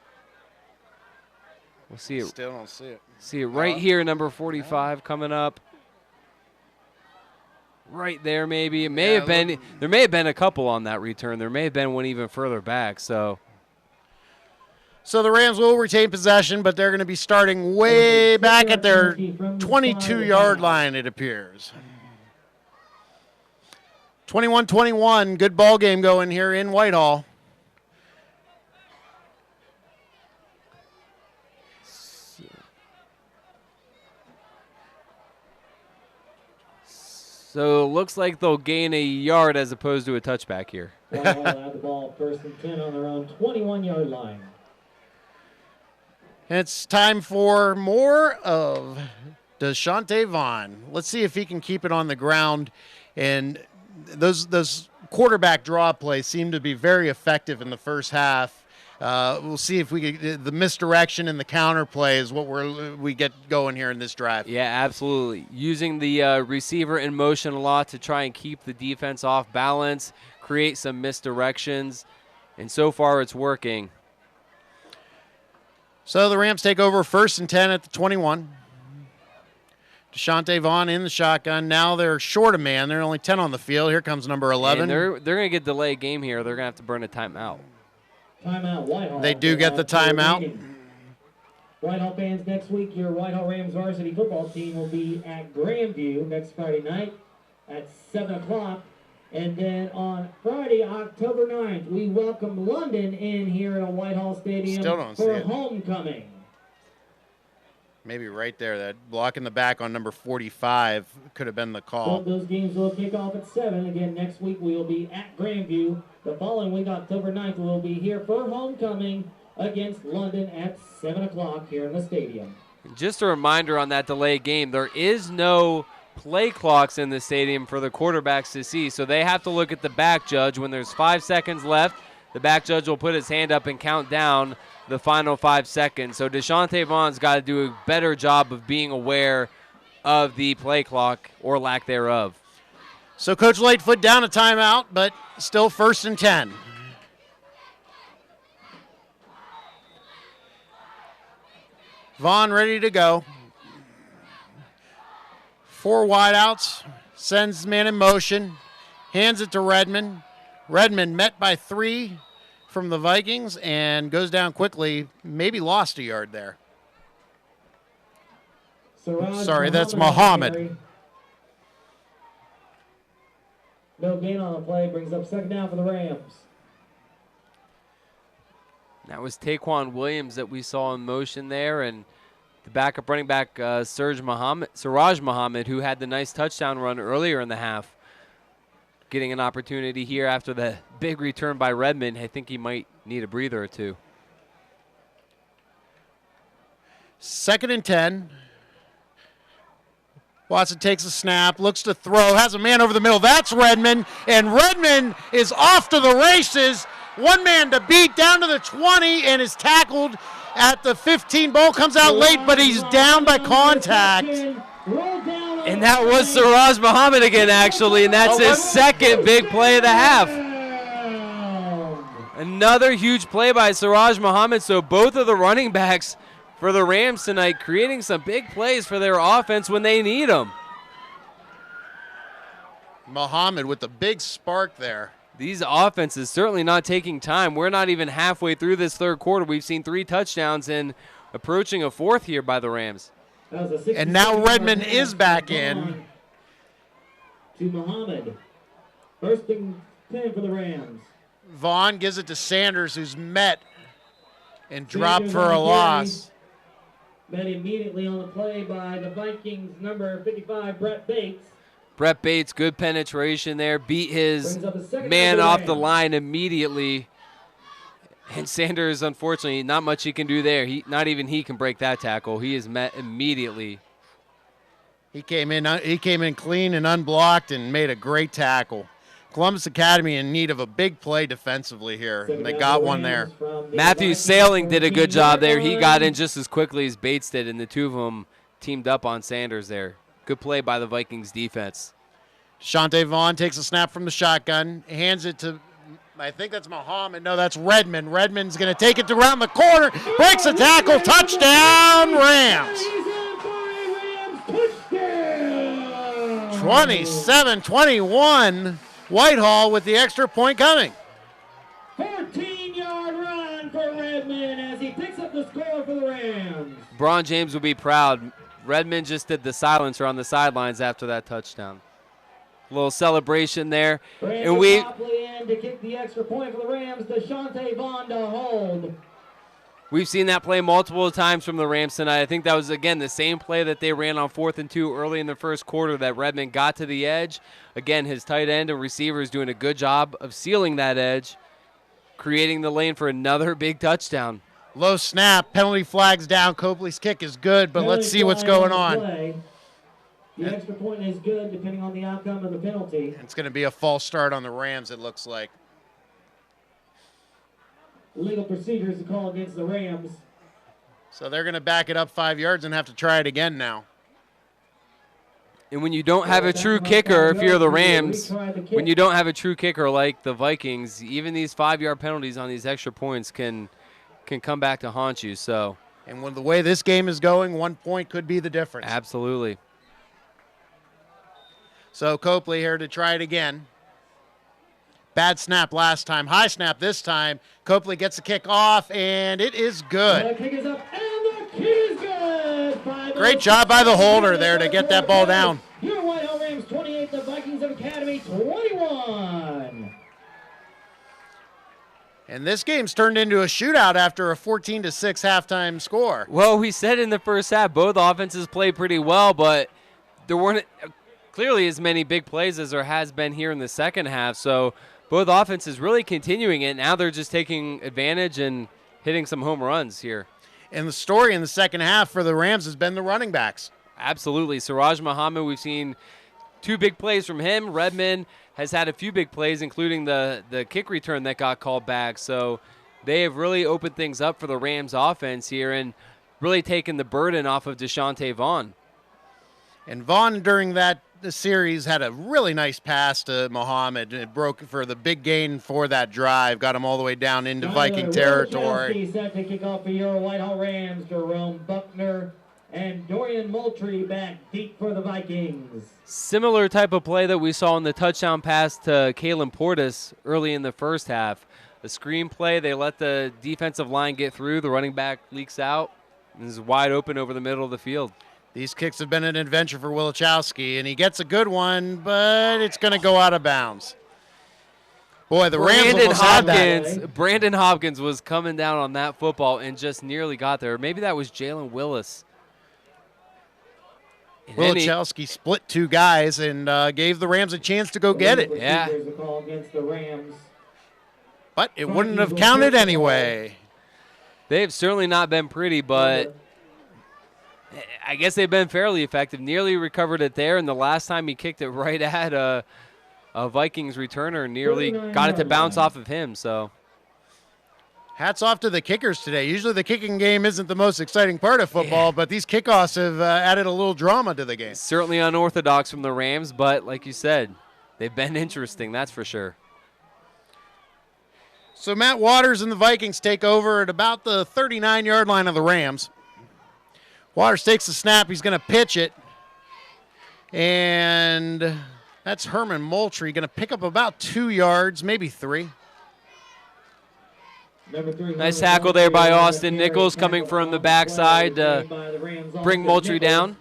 We'll see it. Still don't see it. See it right here, number 45 coming up. Right there, maybe. It may have been. There may have been a couple on that return. There may have been one even further back. So the Rams will retain possession, but they're going to be starting way back at their 22-yard line, it appears. 21-21, good ball game going here in Whitehall. So it looks like they'll gain a yard as opposed to a touchback here. Whitehall have the ball first and 10 on their own 21-yard line. It's time for more of Deshante Vaughn. Let's see if he can keep it on the ground. And those quarterback draw plays seem to be very effective in the first half. We'll see if we get the misdirection and the counter play is what we get going here in this drive. Yeah, absolutely. Using the receiver in motion a lot to try and keep the defense off balance, create some misdirections, and so far it's working. So the Rams take over first and 10 at the 21. Deshante Vaughn in the shotgun. Now they're short a man. They're only 10 on the field. Here comes number 11. And they're going to get delayed game here. They're going to have to burn a timeout. Timeout, Whitehall. They do get the timeout. Whitehall fans, next week your Whitehall Rams varsity football team will be at Grandview next Friday night at 7 o'clock. And then on Friday, October 9th, we welcome London in here at Whitehall Stadium for homecoming. Maybe right there, that block in the back on number 45 could have been the call. Both those games will kick off at 7. Again, next week we will be at Grandview. The following week, October 9th, we will be here for homecoming against London at 7 o'clock here in the stadium. Just a reminder on that delayed game, there is no play clocks in the stadium for the quarterbacks to see, so they have to look at the back judge. When there's 5 seconds left, the back judge will put his hand up and count down the final 5 seconds. So Deshante Vaughn's got to do a better job of being aware of the play clock or lack thereof. So Coach Lightfoot down a timeout, but still 1st and 10. Vaughn ready to go. 4 wideouts, sends man in motion, hands it to Redmond. Redmond met by 3 from the Vikings and goes down quickly, maybe lost a yard there. Sorry, that's Muhammad. No gain on the play, brings up 2nd down for the Rams. That was Taquan Williams that we saw in motion there, and the backup running back, Siraj Muhammad, who had the nice touchdown run earlier in the half, getting an opportunity here after the big return by Redmond. I think he might need a breather or two. 2nd and 10. Watson takes a snap, looks to throw, has a man over the middle. That's Redmond, and Redmond is off to the races. One man to beat down to the 20 and is tackled at the 15. Ball comes out late, but he's down by contact. And that was Siraj Muhammad again, actually, and that's his 2nd big play of the half. Another huge play by Siraj Muhammad, so both of the running backs for the Rams tonight creating some big plays for their offense when they need them. Muhammad with the big spark there. These offenses certainly not taking time. We're not even halfway through this 3rd quarter. We've seen 3 touchdowns and approaching a 4th here by the Rams. And now Redmond is back in. To Muhammad. 1st and 10 for the Rams. Vaughn gives it to Sanders, who's met and dropped for a loss. Met immediately on the play by the Vikings, number 55, Brett Bates. Brett Bates, good penetration there, beat his man off the line immediately. And Sanders, unfortunately, not much he can do there. Not even he can break that tackle. He is met immediately. He came in clean and unblocked and made a great tackle. Columbus Academy in need of a big play defensively here, and they got one there. Matthew Sailing did a good job there. He got in just as quickly as Bates did, and the two of them teamed up on Sanders there. Good play by the Vikings defense. Shante Vaughn takes a snap from the shotgun, hands it to, I think that's Muhammad. No, that's Redmond. Redmond's going to take it around the corner, breaks a tackle, touchdown, Rams. 27-21. Whitehall with the extra point coming. 14-yard run for Redmond as he picks up the score for the Rams. Bron James will be proud. Redmond just did the silencer on the sidelines after that touchdown. A little celebration there. And we in to kick the extra point for the Rams. Shante Vaughn to hold. We've seen that play multiple times from the Rams tonight. I think that was, again, the same play that they ran on 4th and 2 early in the 1st quarter that Redmond got to the edge. Again, his tight end and receiver is doing a good job of sealing that edge, creating the lane for another big touchdown. Low snap, penalty flags down. Copley's kick is good, but let's see what's going on. The extra point is good depending on the outcome of the penalty. It's going to be a false start on the Rams, it looks like. Legal procedures to call against the Rams. So they're going to back it up 5 yards and have to try it again now. And when you don't have a true kicker, if you're the Rams, when you don't have a true kicker like the Vikings, even these 5-yard penalties on these extra points can come back to haunt you. So, and with the way this game is going, 1 point could be the difference. Absolutely. So Copley here to try it again. Bad snap last time, high snap this time. Copley gets the kick off, and it is good. The kick is up, and the kick is good. Great job by the holder there to get that ball down. Your Whitehall Rams 28, the Vikings of Academy 21. And this game's turned into a shootout after a 14-6 halftime score. Well, we said in the first half both offenses played pretty well, but there weren't clearly as many big plays as there has been here in the second half. So both offenses really continuing it. Now they're just taking advantage and hitting some home runs here. And the story in the second half for the Rams has been the running backs. Absolutely. Siraj Muhammad, we've seen 2 big plays from him. Redmond has had a few big plays, including the kick return that got called back. So they have really opened things up for the Rams offense here and really taken the burden off of Deshante Vaughn. And Vaughn, during that the series had a really nice pass to Muhammad. It broke for the big gain for that drive, got him all the way down into Viking territory. Set to kick off for your Whitehall Rams. Jerome Buckner and Dorian Moultrie back deep for the Vikings. Similar type of play that we saw in the touchdown pass to Kalen Portis early in the first half. The screen play, they let the defensive line get through. The running back leaks out and is wide open over the middle of the field. These kicks have been an adventure for Wilichowski, and he gets a good one, but it's going to go out of bounds. Boy, the Rams almost had that. Brandon Hopkins was coming down on that football and just nearly got there. Maybe that was Jalen Willis. Wilichowski split two guys and gave the Rams a chance to go get it. Yeah. But it wouldn't have counted anyway. They've certainly not been pretty, but I guess they've been fairly effective. Nearly recovered it there, and the last time he kicked it right at a Vikings returner, nearly got it to bounce off of him. So, hats off to the kickers today. Usually the kicking game isn't the most exciting part of football, but these kickoffs have added a little drama to the game. Certainly unorthodox from the Rams, but like you said, they've been interesting, that's for sure. So Matt Waters and the Vikings take over at about the 39-yard line of the Rams. Waters takes the snap. He's going to pitch it. And that's Herman Moultrie going to pick up about 2 yards, maybe 3. Nice tackle there by Austin Nichols coming from the backside to bring Moultrie down.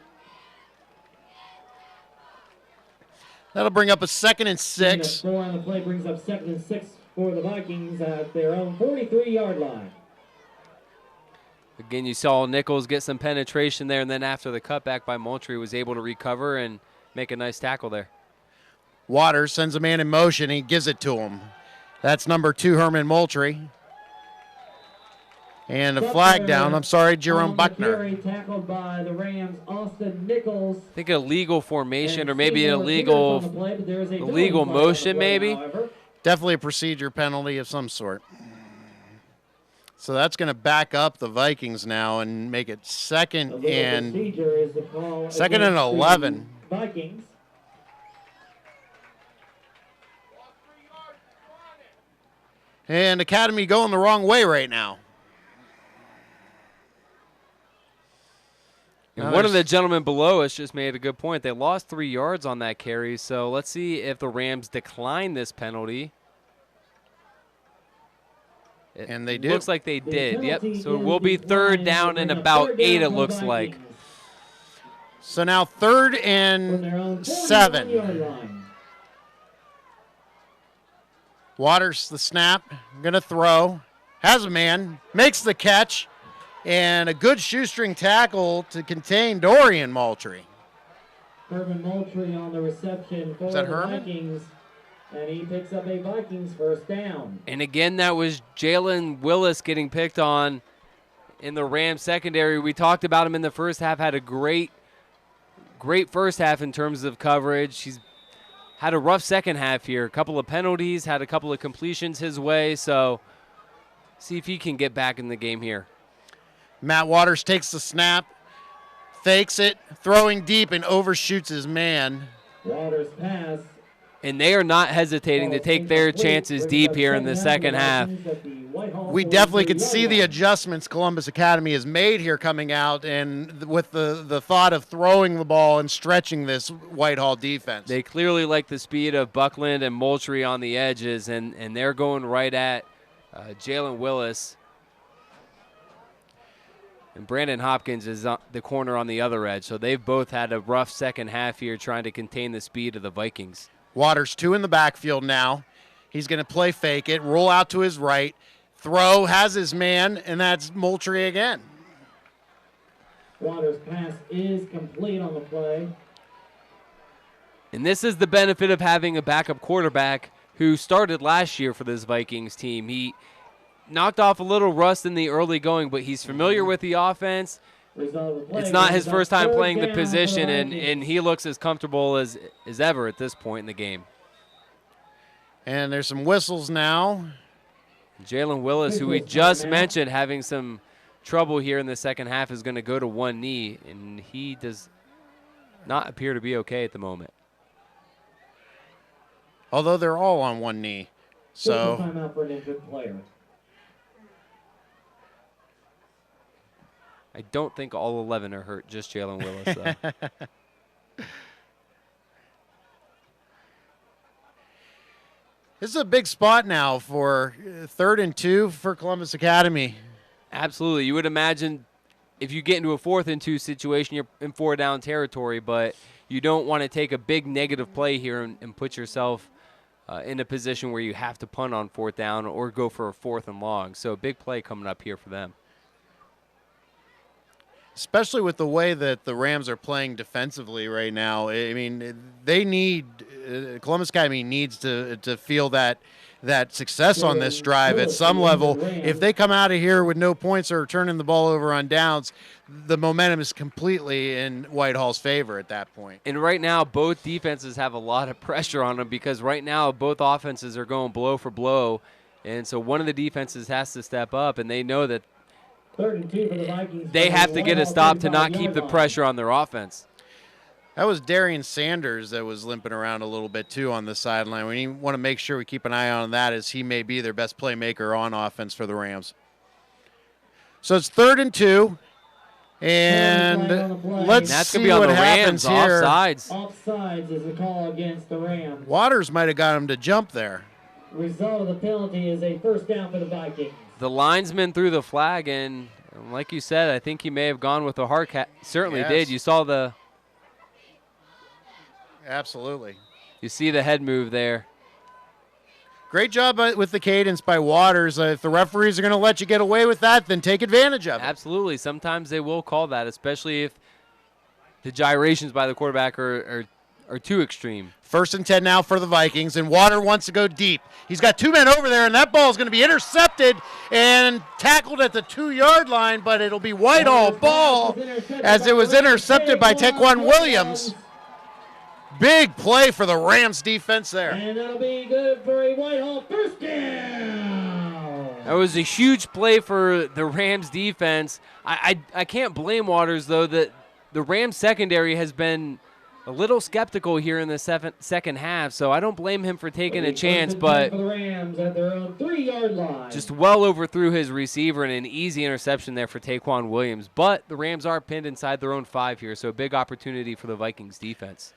That'll bring up a 2nd and 6. Score on the play brings up 2nd and 6 for the Vikings at their own 43-yard line. Again, you saw Nichols get some penetration there, and then after the cutback by Moultrie was able to recover and make a nice tackle there. Waters sends a man in motion. He gives it to him. That's number 2, Herman Moultrie. And a flag down. I'm sorry, Jerome Buckner. Tackled by the Rams, Austin Nichols. I think a legal formation or maybe an illegal motion maybe. Definitely a procedure penalty of some sort. So that's going to back up the Vikings now and make it 2nd and 11. Vikings. And Academy going the wrong way right now. And one of the gentlemen below us just made a good point. They lost 3 yards on that carry, so let's see if the Rams decline this penalty. And they did. Looks like they did, yep. So it will be 3rd down and about 8, it looks like. So now 3rd and 7. Waters the snap, going to throw. Has a man, makes the catch. And a good shoestring tackle to contain Dorian Moultrie. Herman Moultrie on the reception for the Vikings. And he picks up a Vikings 1st down. And again, that was Jalen Willis getting picked on in the Rams secondary. We talked about him in the first half, had a great first half in terms of coverage. He's had a rough second half here. A couple of penalties, had a couple of completions his way. So see if he can get back in the game here. Matt Waters takes the snap, fakes it, throwing deep and overshoots his man. Waters pass. And they are not hesitating to take their chances deep here in the second half. We definitely can see the adjustments Columbus Academy has made here coming out, and with the thought of throwing the ball and stretching this Whitehall defense. They clearly like the speed of Buckland and Moultrie on the edges, and they're going right at Jalen Willis. And Brandon Hopkins is on the corner on the other edge, so they've both had a rough second half here trying to contain the speed of the Vikings. Waters 2 in the backfield now. He's going to play fake it, roll out to his right, throw, has his man, and that's Moultrie again. Waters' pass is complete on the play. And this is the benefit of having a backup quarterback who started last year for this Vikings team. He knocked off a little rust in the early going, but he's familiar with the offense. It's not his first time playing the position, and he looks as comfortable as ever at this point in the game. And there's some whistles now. Jalen Willis, who we just mentioned having some trouble here in the second half, is going to go to one knee, and he does not appear to be okay at the moment. although they're all on one knee. So timeout for an injured player. I don't think all 11 are hurt, just Jalen Willis, though. This is a big spot now for 3rd and 2 for Columbus Academy. Absolutely. You would imagine if you get into a 4th and 2 situation, you're in 4-down territory, but you don't want to take a big negative play here and put yourself in a position where you have to punt on 4th down or go for a 4th and long. So a big play coming up here for them. Especially with the way that the Rams are playing defensively right now. I mean, they need Columbus Academy needs to feel that success on this drive at some level. If they come out of here with no points or turning the ball over on downs, the momentum is completely in Whitehall's favor at that point. And right now, both defenses have a lot of pressure on them because right now both offenses are going blow for blow. And so one of the defenses has to step up, and they know that 3rd and 2 for the Vikings. they have to get a stop to not keep the pressure on their offense. That was Darian Sanders that was limping around a little bit, too, on the sideline. We want to make sure we keep an eye on that, as he may be their best playmaker on offense for the Rams. So it's 3rd and 2, and let's that's see gonna be on what the happens Rams, here. Offsides. Offsides is a call against the Rams. Waters might have got him to jump there. Result of the penalty is a 1st down for the Vikings. The linesman threw the flag, and like you said, I think he may have gone with the hard cat. Certainly did. You saw the... Absolutely. You see the head move there. Great job with the cadence by Waters. If the referees are going to let you get away with that, then take advantage of it. Absolutely. Sometimes they will call that, especially if the gyrations by the quarterback are too extreme. 1st and 10 now for the Vikings, and Water wants to go deep. He's got 2 men over there, and that ball is going to be intercepted and tackled at the 2-yard line, but it'll be Whitehall ball as it was intercepted by Taquan Williams. Big play for the Rams defense there. And that'll be good for a Whitehall 1st down. That was a huge play for the Rams defense. I can't blame Waters, though, that the Rams secondary has been a little skeptical here in the second half, so I don't blame him for taking a chance, but for the Rams at their own 3-yard line. Just well overthrew his receiver and an easy interception there for Taquan Williams. But the Rams are pinned inside their own 5 here, so a big opportunity for the Vikings defense.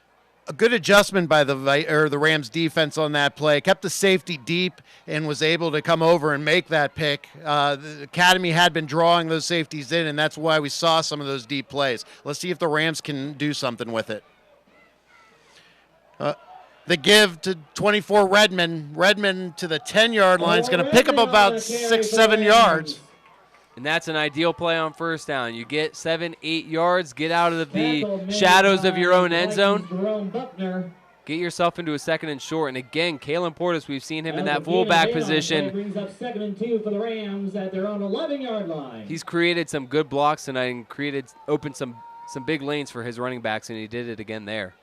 A good adjustment by the Rams defense on that play. Kept the safety deep and was able to come over and make that pick. The Academy had been drawing those safeties in, and that's why we saw some of those deep plays. Let's see if the Rams can do something with it. The give to 24 Redmond. Redmond to the 10-yard line is going to pick up about 6-7 yards. And that's an ideal play on 1st down. You get 7-8 yards, get out of the shadows of your own end zone, get yourself into a 2nd and short. And again, Kalen Portis, we've seen him in that fullback position. Brings up 2nd and 2 for the Rams at their own 11-yard line. He's created some good blocks tonight and opened some big lanes for his running backs, and he did it again there.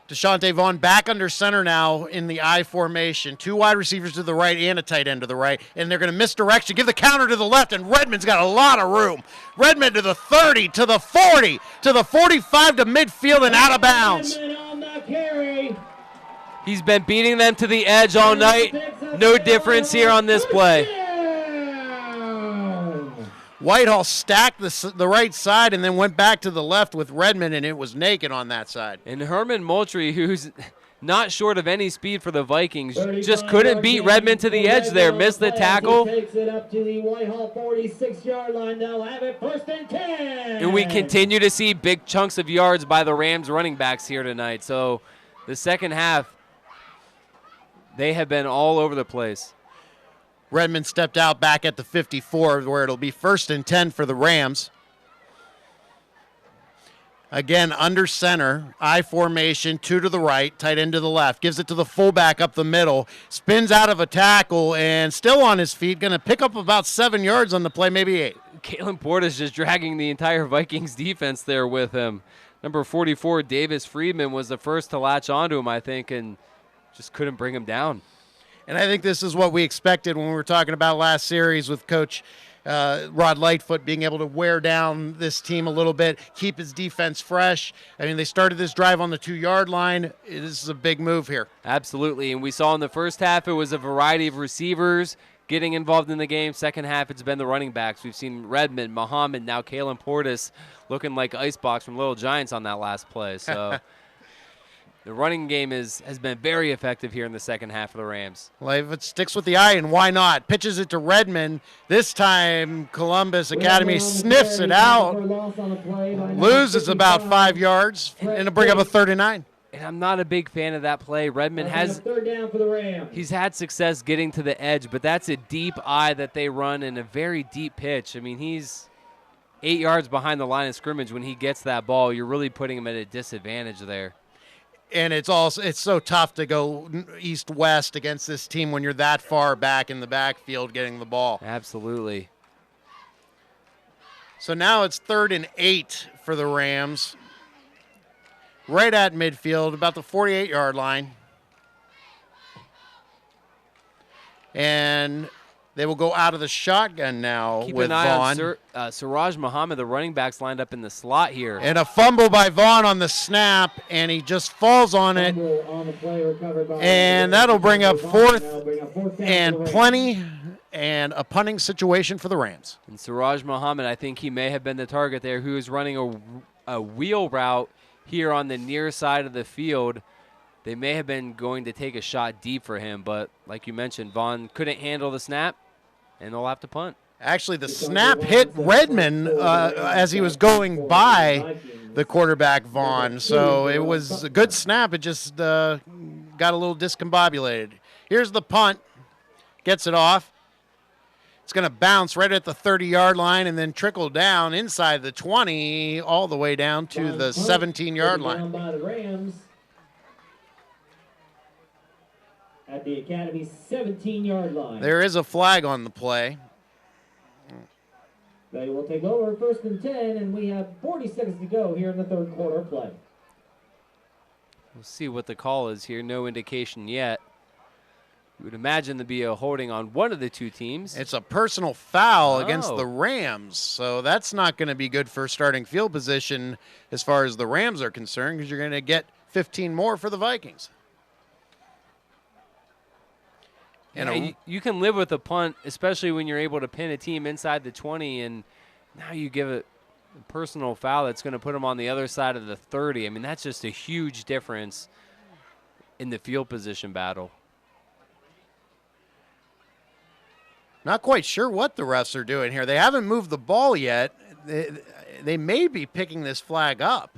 Deshaunte Vaughn back under center now in the I formation. 2 wide receivers to the right and a tight end to the right. And they're going to misdirection, give the counter to the left, and Redmond's got a lot of room. Redmond to the 30, to the 40, to the 45, to midfield and out of bounds. He's been beating them to the edge all night. No difference here on this play. Whitehall stacked the right side and then went back to the left with Redmond, and it was naked on that side. And Herman Moultrie, who's not short of any speed for the Vikings, just couldn't beat Redmond to the edge there. Missed the tackle. Takes it up to the Whitehall 46-yard line. They'll have it 1st and 10. And we continue to see big chunks of yards by the Rams running backs here tonight. So the second half, they have been all over the place. Redmond stepped out back at the 54, where it'll be 1st and 10 for the Rams. Again, under center, I formation, 2 to the right, tight end to the left. Gives it to the fullback up the middle. Spins out of a tackle and still on his feet. Going to pick up about 7 yards on the play, maybe 8. Kalen Portis just dragging the entire Vikings defense there with him. Number 44, Davis Friedman, was the first to latch onto him, I think, and just couldn't bring him down. And I think this is what we expected when we were talking about last series with Coach Rod Lightfoot being able to wear down this team a little bit, keep his defense fresh. I mean, they started this drive on the 2-yard line. This is a big move here. Absolutely, and we saw in the first half it was a variety of receivers getting involved in the game. Second half, it's been the running backs. We've seen Redmond, Muhammad, now Kalen Portis looking like Icebox from Little Giants on that last play. So the running game has been very effective here in the second half of the Rams. Well, if it sticks with the eye, and why not? Pitches it to Redmond. This time, Columbus Academy sniffs it out, loses about 5 yards, and it'll bring up a 3rd and 9. And I'm not a big fan of that play. Redmond has 3rd down for the Rams. He's had success getting to the edge, but that's a deep eye that they run in a very deep pitch. I mean, he's 8 yards behind the line of scrimmage. When he gets that ball, you're really putting him at a disadvantage there. And it's so tough to go east-west against this team when you're that far back in the backfield getting the ball. Absolutely. So now it's 3rd and 8 for the Rams. Right at midfield, about the 48-yard line. And they will go out of the shotgun now Keep with an eye Vaughn. on Siraj Muhammad, the running back's lined up in the slot here. And a fumble by Vaughn on the snap, and he just falls on it. And that'll bring up 4th and plenty, and a punting situation for the Rams. And Siraj Muhammad, I think he may have been the target there, who is running a wheel route here on the near side of the field. They may have been going to take a shot deep for him, but like you mentioned, Vaughn couldn't handle the snap, and they'll have to punt. Actually, the snap hit Redmond as he was going by the quarterback, Vaughn. So it was a good snap. It just got a little discombobulated. Here's the punt. Gets it off. It's going to bounce right at the 30-yard line and then trickle down inside the 20 all the way down to the 17-yard line. By the Rams at the Academy's 17-yard line. There is a flag on the play. They will take over 1st and 10, and we have 40 seconds to go here in the 3rd quarter play. We'll see what the call is here. No indication yet. You would imagine there'd be a holding on one of the two teams. It's a personal foul against the Rams, so that's not going to be good for starting field position as far as the Rams are concerned, because you're going to get 15 more for the Vikings. And you can live with a punt, especially when you're able to pin a team inside the 20, and now you give it a personal foul that's going to put them on the other side of the 30. I mean, that's just a huge difference in the field position battle. Not quite sure what the refs are doing here. They haven't moved the ball yet. They may be picking this flag up.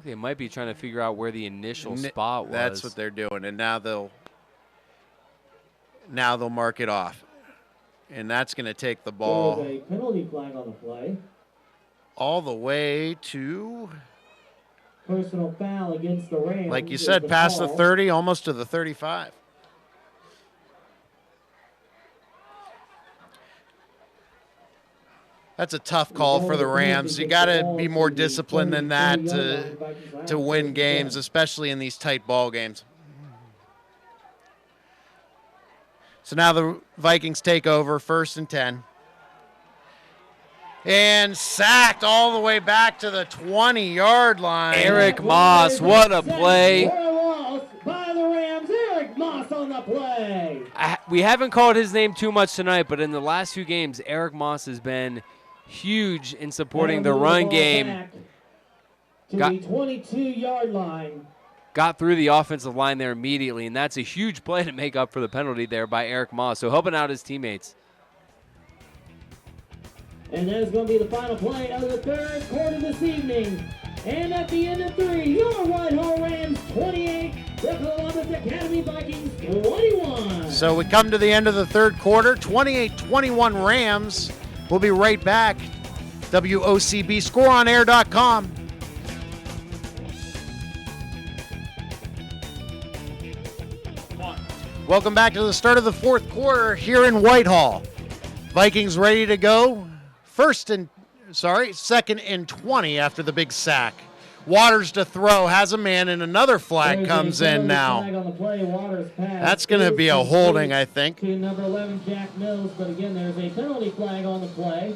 They might be trying to figure out where the initial spot was. That's what they're doing, and now they'll mark it off, and that's going to take the ball. There's a penalty flag on the play. All the way to, Personal foul against the Rams. like you said, past the 30, almost to the 35. That's a tough call for the Rams. You got to be more disciplined than that to win games, especially in these tight ball games. So now the Vikings take over, 1st and 10. And sacked all the way back to the 20-yard line. Eric Moss, what a play. By the Rams, Eric Moss on the play. We haven't called his name too much tonight, but in the last few games, Eric Moss has been huge in supporting the run game. To the 22-yard line. Got through the offensive line there immediately, and that's a huge play to make up for the penalty there by Eric Moss. So helping out his teammates. And that is going to be the final play of the 3rd quarter this evening. And at the end of 3, your Whitehall Rams 28, the Columbus Academy Vikings 21. So we come to the end of the 3rd quarter, 28-21 Rams. We'll be right back. WOCB, scoreonair.com. Welcome back to the start of the 4th quarter here in Whitehall. Vikings ready to go. 2nd and 20 after the big sack. Waters to throw, has a man, and another flag There's comes a in penalty now. flag on the play. Waters pass That's going to is be a holding, complete I think. to number 11, Jack Mills, but again, there's a penalty flag on the play.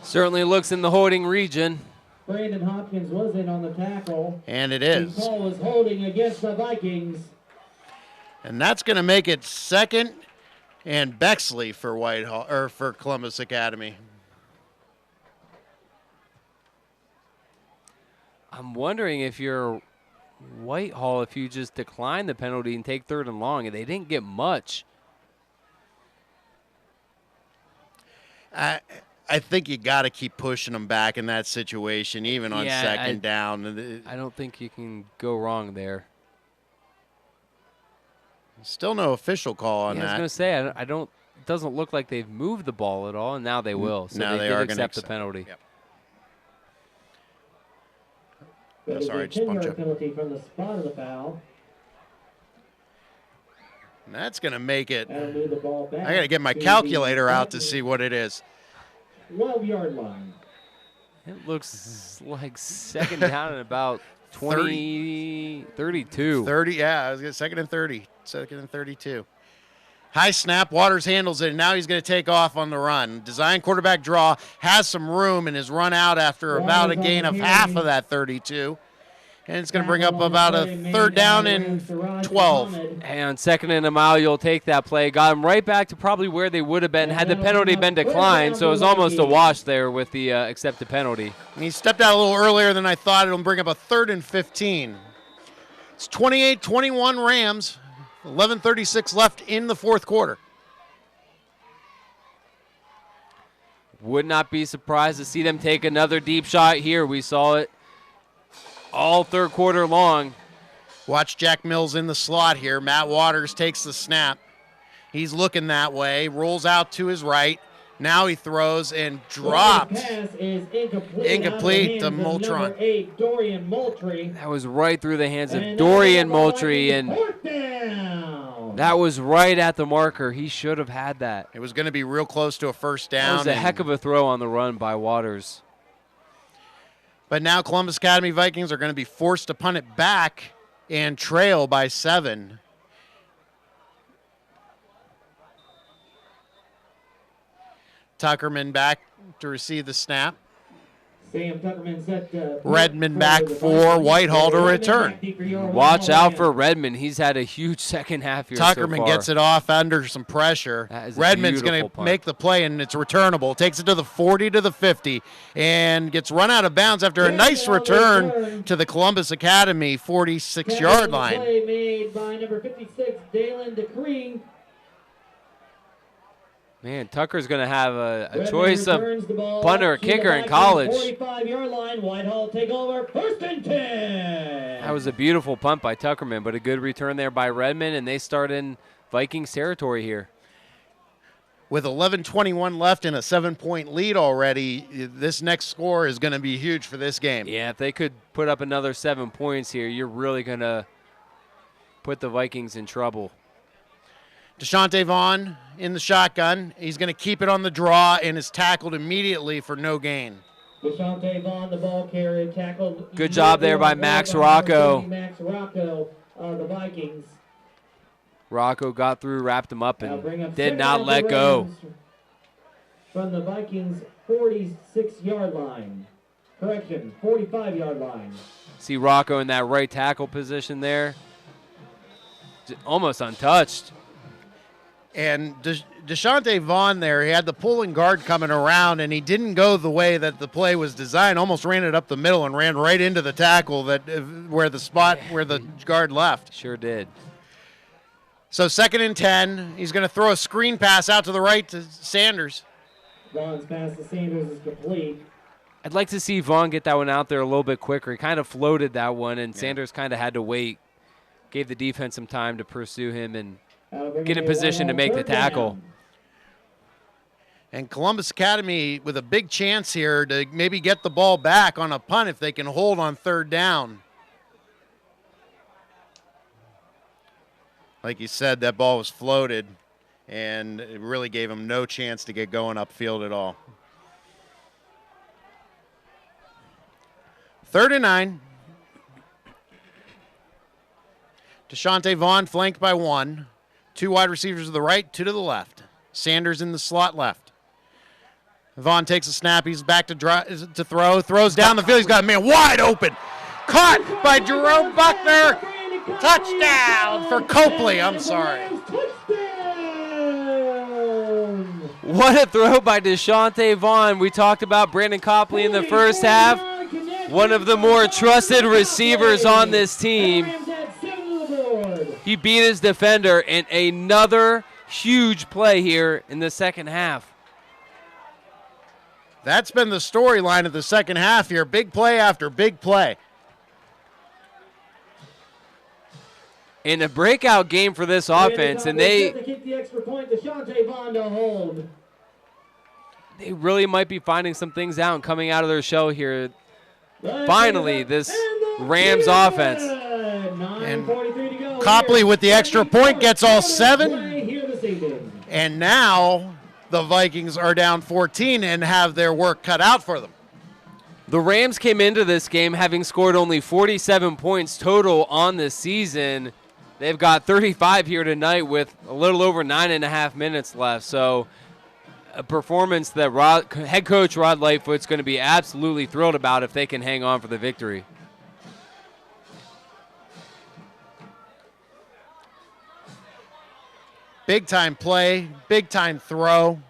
Certainly looks in the holding region. Brandon Hopkins was in on the tackle. And it The is. call was holding against the Vikings. And that's going to make it 2nd and Bexley for Whitehall, or for Columbus Academy. I'm wondering if you're Whitehall, if you just decline the penalty and take 3rd and long, and they didn't get much. I think you got to keep pushing them back in that situation, even on Yeah, 2nd down. I don't think you can go wrong there. Still no official call on Yeah, I was that. going to say, I don't. It doesn't look like they've moved the ball at all, and now they will. So Now they they are did gonna accept the accept. penalty. Yep. That is sorry, a just bumped 10-yard you. penalty from the spot of the foul. And that's going to make it. That'll move the ball back. I got to get my the calculator out to Vikings see what it is. 12-yard line. It looks like 2nd down and about 32. 30, yeah, I was going to 2nd and 30. 2nd and 32. High snap, Waters handles it, and now he's going to take off on the run. Design quarterback draw, has some room and is run out after about a gain of half of that 32. And it's going to bring up about a 3rd down and 12. And on 2nd and a mile, you'll take that play. Got them right back to probably where they would have been had the penalty been declined. So it was almost a wash there with the accepted penalty. And he stepped out a little earlier than I thought. It'll bring up a 3rd and 15. It's 28-21 Rams. 11:36 left in the 4th quarter. Would not be surprised to see them take another deep shot here. We saw it all 3rd quarter long. Watch Jack Mills in the slot here. Matt Waters takes the snap. He's looking that way, rolls out to his right. Now he throws and dropped. Pass is incomplete. Incomplete to Out of the hands of Moultrie. number 8, Dorian Moultrie. That was right through the hands of And Dorian now the ball Moultrie, is and fourth down. that was right at the marker. He should have had that. It was going to be real close to a 1st down. That was a heck of a throw on the run by Waters. But now Columbus Academy Vikings are going to be forced to punt it back and trail by 7. Tuckerman back to receive the snap. Sam Tuckerman set Redmond back for Whitehall to return. Watch out for Redmond. He's had a huge second half here Tuckerman so far. gets it off under some pressure. That is a Redmond's going beautiful to punt. make the play, and it's returnable. Takes it to the 40 to the 50 and gets run out of bounds after a nice return to the Columbus Academy 46-yard line. Play made by number 56, Dalen DeCree. Man, Tucker's going to have a Redmond choice of returns the ball punter or up to the kicker in Vikings college. 45-yard line. Whitehall take over 1st and 10. That was a beautiful punt by Tuckerman, but a good return there by Redmond, and they start in Vikings territory here. With 11:21 left and a 7-point lead already, this next score is going to be huge for this game. Yeah, if they could put up another 7 points here, you're really going to put the Vikings in trouble. Deshante Vaughn in the shotgun. He's going to keep it on the draw and is tackled immediately for no gain. Deshante Vaughn, the ball carrier, tackled. Good job there by Max Rocco. Max Rocco of the Vikings. Rocco got through, wrapped him up, Now bring and up did second not down let for go. Rams From the Vikings 46-yard line. Correction, 45-yard line. See Rocco in that right tackle position there. Almost untouched. And Deshante Vaughn there, he had the pulling guard coming around, and he didn't go the way that the play was designed. Almost ran it up the middle and ran right into the tackle where the guard left. Sure did. So 2nd and 10. He's going to throw a screen pass out to the right to Sanders. Vaughn's pass to Sanders is complete. I'd like to see Vaughn get that one out there a little bit quicker. He kind of floated that one, and Sanders kind of had to wait. Gave the defense some time to pursue him and get in position to make the tackle. And Columbus Academy with a big chance here to maybe get the ball back on a punt if they can hold on 3rd down. Like you said, that ball was floated, and it really gave them no chance to get going upfield at all. 3rd and 9. DeShante Vaughn flanked by one. 2 wide receivers to the right, 2 to the left. Sanders in the slot left. Vaughn takes a snap. He's back to throw. Throws down the field. He's got a man wide open. Caught by Jerome Buckner. Touchdown for Copley. I'm sorry. What a throw by DeShante Vaughn. We talked about Brandon Copley in the first half. One of the more trusted receivers on this team. He beat his defender, and another huge play here in the second half. That's been the storyline of the second half here. Big play after big play. In a breakout game for this offense, and they really might be finding some things out and coming out of their show here. Finally, this Rams offense. And Copley with the extra point gets all 7. And now the Vikings are down 14 and have their work cut out for them. The Rams came into this game having scored only 47 points total on this season. They've got 35 here tonight with a little over 9.5 minutes left. So a performance that head coach Rod Lightfoot's going to be absolutely thrilled about if they can hang on for the victory. Big time play, big time throw.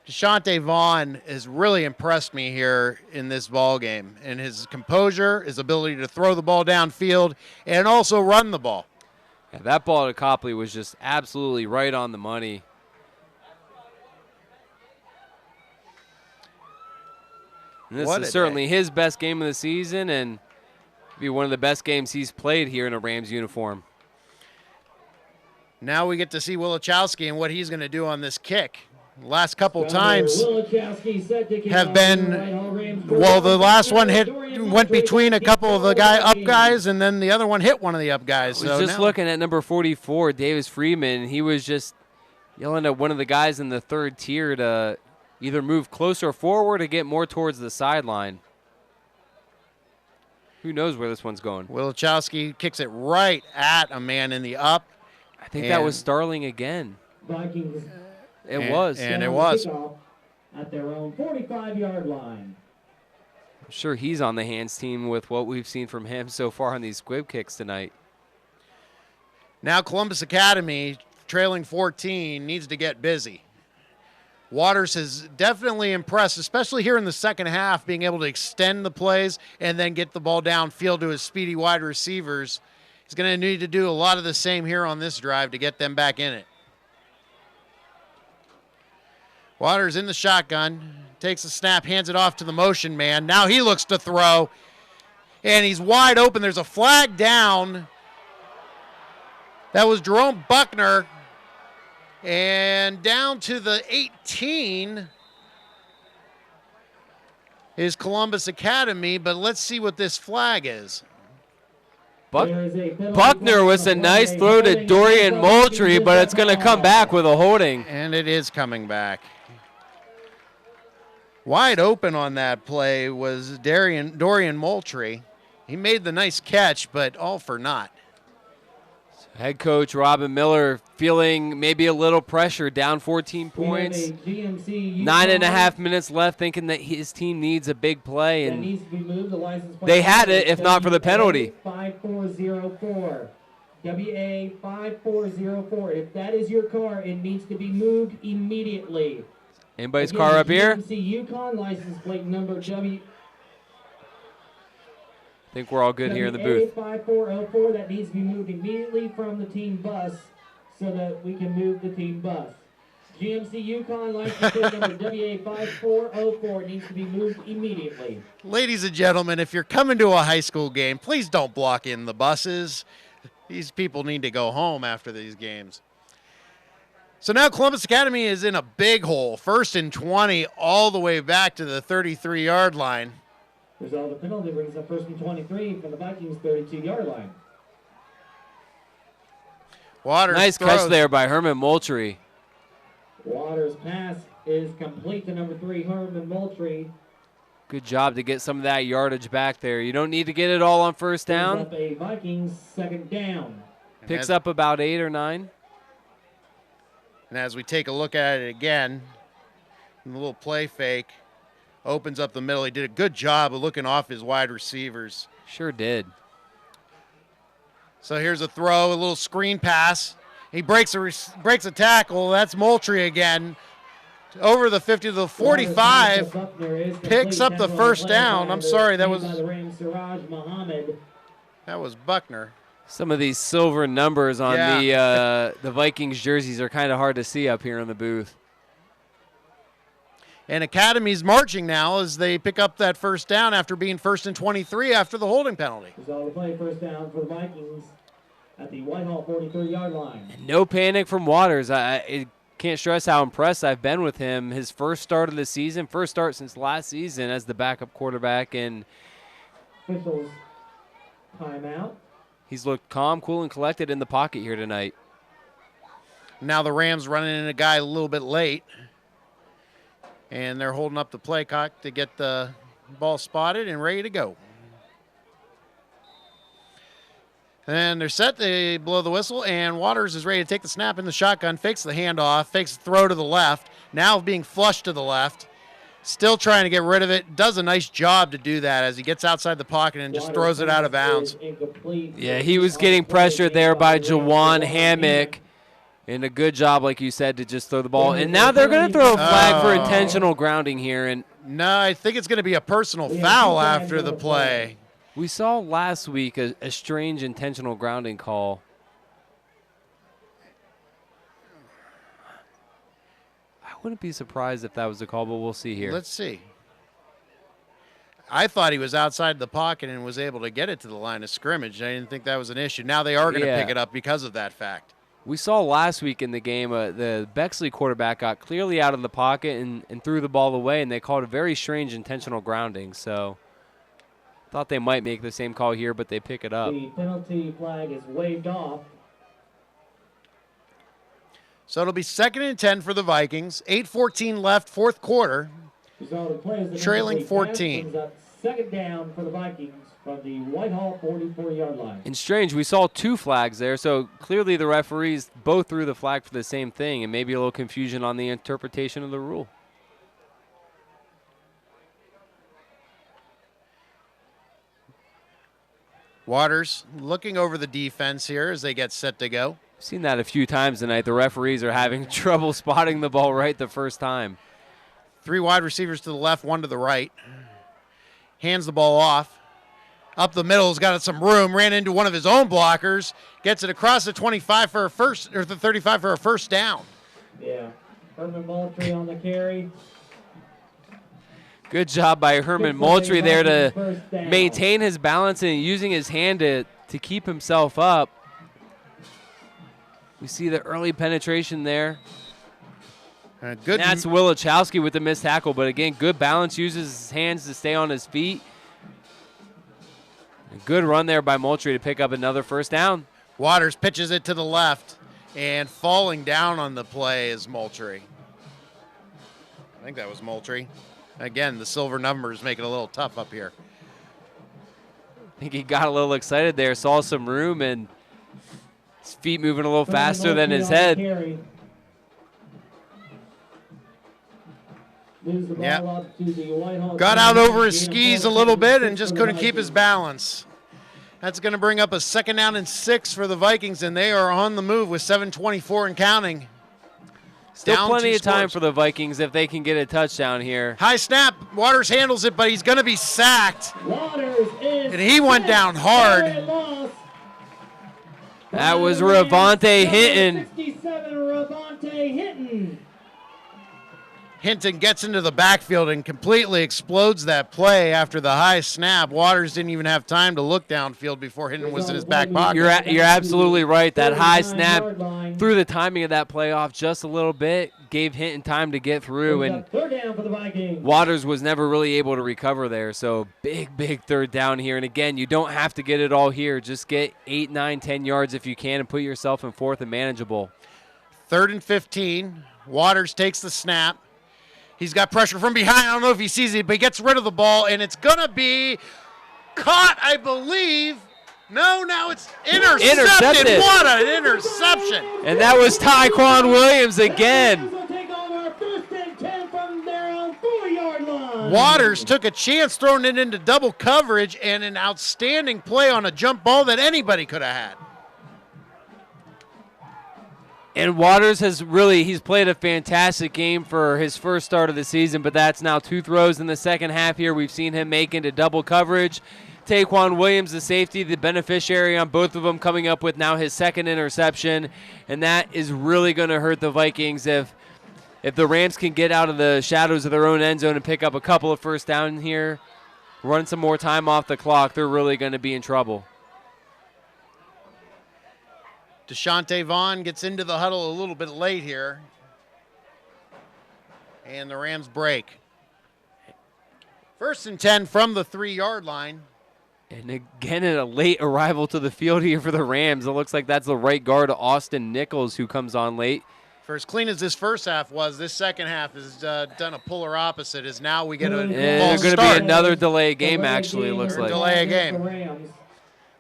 DeShante Vaughn has really impressed me here in this ball game, and his composure, his ability to throw the ball downfield, and also run the ball. Yeah, that ball to Copley was just absolutely right on the money. And this is certainly his best game of the season, and be one of the best games he's played here in a Rams uniform. Now we get to see Wilichowski and what he's going to do on this kick. The last couple times have been, well, the last one went between a couple of the up guys, and then the other one hit one of the up guys. I was just looking at number 44, Davis Freeman. He was just yelling at one of the guys in the third tier to either move closer forward or get more towards the sideline. Who knows where this one's going? Wilichowski kicks it right at a man in the up. I think that was Starling again. Vikings. It was. And it was. At their own 45-yard line. I'm sure he's on the hands team with what we've seen from him so far on these squib kicks tonight. Now Columbus Academy, trailing 14, needs to get busy. Waters has definitely impressed, especially here in the second half, being able to extend the plays and then get the ball downfield to his speedy wide receivers. He's going to need to do a lot of the same here on this drive to get them back in it. Waters in the shotgun, takes a snap, hands it off to the motion man. Now he looks to throw, and he's wide open. There's a flag down. That was Jerome Buckner. And down to the 18 is Columbus Academy, but let's see what this flag is. Buckner was a nice throw to Dorian Moultrie, but it's going to come back with a holding. And it is coming back. Wide open on that play was Dorian Moultrie. He made the nice catch, but all for naught. Head coach Robin Miller feeling maybe a little pressure, down 14 points. 9.5 minutes left, thinking that his team needs a big play, and they had it if not for the penalty. 5404. WA 5404. If that is your car, it needs to be moved immediately. Anybody's car up here? Yukon license plate number W. I think we're all good here in the booth. 5404, that needs to be moved immediately from the team bus so that we can move the team bus. GMC Yukon license plate number WA5404 needs to be moved immediately. Ladies and gentlemen, if you're coming to a high school game, please don't block in the buses. These people need to go home after these games. So now Columbus Academy is in a big hole. 1st and 20 all the way back to the 33-yard line. Result of the penalty brings up 1st and 23 from the Vikings 32-yard line. Waters nice catch there by Herman Moultrie. Waters' pass is complete to number 3, Herman Moultrie. Good job to get some of that yardage back there. You don't need to get it all on first down. Up a Vikings 2nd down. Picks up about 8 or 9. And as we take a look at it again, the little play fake opens up the middle. He did a good job of looking off his wide receivers. Sure did. So here's a throw, a little screen pass. He breaks a tackle. That's Moultrie again. Over the 50 to the 45. Picks up the first down. I'm sorry, that was Buckner. Some of these silver numbers on the Vikings jerseys are kind of hard to see up here in the booth. And Academy's marching now as they pick up that first down after being first and 23 after the holding penalty. So the play first down for the Vikings at the Whitehall 43-yard line. And no panic from Waters. I can't stress how impressed I've been with him. His first start of the season, first start since last season as the backup quarterback, and officials timeout. He's looked calm, cool, and collected in the pocket here tonight. Now the Rams running in a guy a little bit late. And they're holding up the play clock to get the ball spotted and ready to go. And they're set. They blow the whistle, and Waters is ready to take the snap in the shotgun, fakes the handoff, fakes the throw to the left, now being flushed to the left. Still trying to get rid of it. Does a nice job to do that as he gets outside the pocket and just throws it out of bounds. Yeah, he was getting pressured there by Jawan Hammock. And a good job, like you said, to just throw the ball. And now they're going to throw a flag for intentional grounding here. And no, I think it's going to be a personal foul after the play. We saw last week a strange intentional grounding call. I wouldn't be surprised if that was the call, but we'll see here. Let's see. I thought he was outside the pocket and was able to get it to the line of scrimmage. I didn't think that was an issue. Now they are going to pick it up because of that fact. We saw last week in the game the Bexley quarterback got clearly out of the pocket and threw the ball away, and they called a very strange intentional grounding. So thought they might make the same call here, but they pick it up. The penalty flag is waved off. So it'll be 2nd and 10 for the Vikings. 8:14 left, fourth quarter. Trailing 14. Second down for the Vikings from the Whitehall 44-yard line. And strange, we saw 2 flags there, so clearly the referees both threw the flag for the same thing, and maybe a little confusion on the interpretation of the rule. Waters looking over the defense here as they get set to go. I've seen that a few times tonight. The referees are having trouble spotting the ball right the first time. 3 wide receivers to the left, 1 to the right. Hands the ball off. Up the middle, has got some room, ran into one of his own blockers, gets it across the 25 for a first, or the 35 for a first down. Yeah, Herman Moultrie on the carry. Good job by Herman Moultrie there to maintain his balance and using his hand to keep himself up. We see the early penetration there. Good. That's Wilichowski with the missed tackle, but again, good balance, uses his hands to stay on his feet. A good run there by Moultrie to pick up another first down. Waters pitches it to the left, and falling down on the play is Moultrie. I think that was Moultrie. Again, the silver numbers make it a little tough up here. I think he got a little excited there, saw some room, and his feet moving a little faster than his head. Yeah. Got out over his skis a little bit and just couldn't keep his balance. That's going to bring up a 2nd down and 6 for the Vikings, and they are on the move with 7:24 and counting. Still Down plenty 2 of time scores for the Vikings if they can get a touchdown here. High snap. Waters handles it, but he's going to be sacked. And he went down hard. That was Ravonte Hinton. 67, Ravonte Hinton. Hinton gets into the backfield and completely explodes that play after the high snap. Waters didn't even have time to look downfield before Hinton was in his back pocket. You're absolutely right. That high snap threw the timing of that play off just a little bit, gave Hinton time to get through, and Waters was never really able to recover there. So big 3rd down here. And again, you don't have to get it all here. Just get 8, 9, 10 yards if you can and put yourself in 4th and manageable. 3rd and 15. Waters takes the snap. He's got pressure from behind. I don't know if he sees it, but he gets rid of the ball, and it's going to be caught, I believe. No, now it's intercepted. Intercepted. What an interception. And that was Tyquan Williams again. Will take over 1st and 10 from their own 4-yard line. Waters took a chance throwing it into double coverage and an outstanding play on a jump ball that anybody could have had. And Waters he's played a fantastic game for his first start of the season, but that's now 2 throws in the second half here. We've seen him make into double coverage. Tyquan Williams, the safety, the beneficiary on both of them, coming up with now his second interception. And that is really going to hurt the Vikings if the Rams can get out of the shadows of their own end zone and pick up a couple of first down here, run some more time off the clock, they're really going to be in trouble. Deshaunte Vaughn gets into the huddle a little bit late here. And the Rams break. 1st and 10 from the 3-yard line. And again, a late arrival to the field here for the Rams. It looks like that's the right guard, Austin Nichols, who comes on late. For as clean as this first half was, this second half has done a polar opposite. As now we get a There's going to be another delay game, actually, it looks like. Delay a game.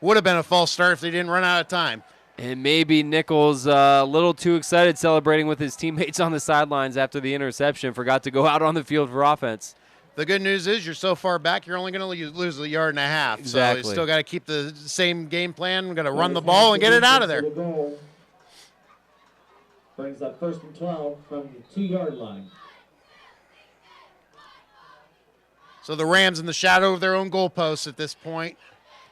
Would have been a false start if they didn't run out of time. And maybe Nichols a little too excited celebrating with his teammates on the sidelines after the interception. Forgot to go out on the field for offense. The good news is you're so far back, you're only going to lose 1.5 yards. Exactly. So you still got to keep the same game plan. We're going to run the ball and get it out of there. Brings up 1st and 12 from the 2-yard line. So the Rams in the shadow of their own goalposts at this point,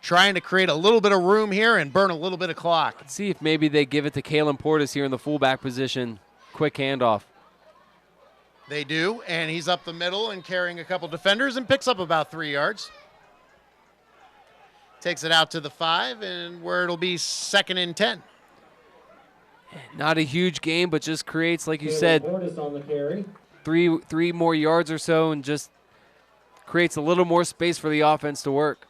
trying to create a little bit of room here and burn a little bit of clock. Let's see if maybe they give it to Kalen Portis here in the fullback position. Quick handoff. They do, and he's up the middle and carrying a couple defenders and picks up about 3 yards. Takes it out to the 5, and where it'll be 2nd and 10. Not a huge game, but just creates, like you said, On the carry. three more yards or so, and just creates a little more space for the offense to work.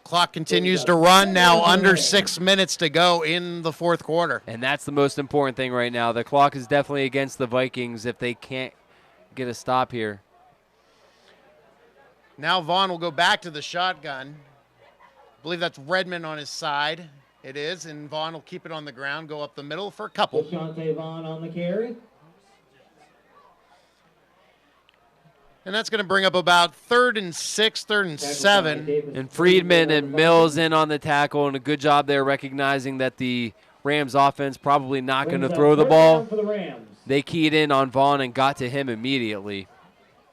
Clock continues to run now, under 6 minutes to go in the 4th quarter. And that's the most important thing right now. The clock is definitely against the Vikings if they can't get a stop here. Now Vaughn will go back to the shotgun. I believe that's Redmond on his side. It is, and Vaughn will keep it on the ground, go up the middle for a couple. Deshaunte Vaughn on the carry. And that's going to bring up about 3rd and 6, 3rd and 7. And Friedman and Mills in on the tackle, and a good job there recognizing that the Rams offense probably not going to throw the ball. They keyed in on Vaughn and got to him immediately.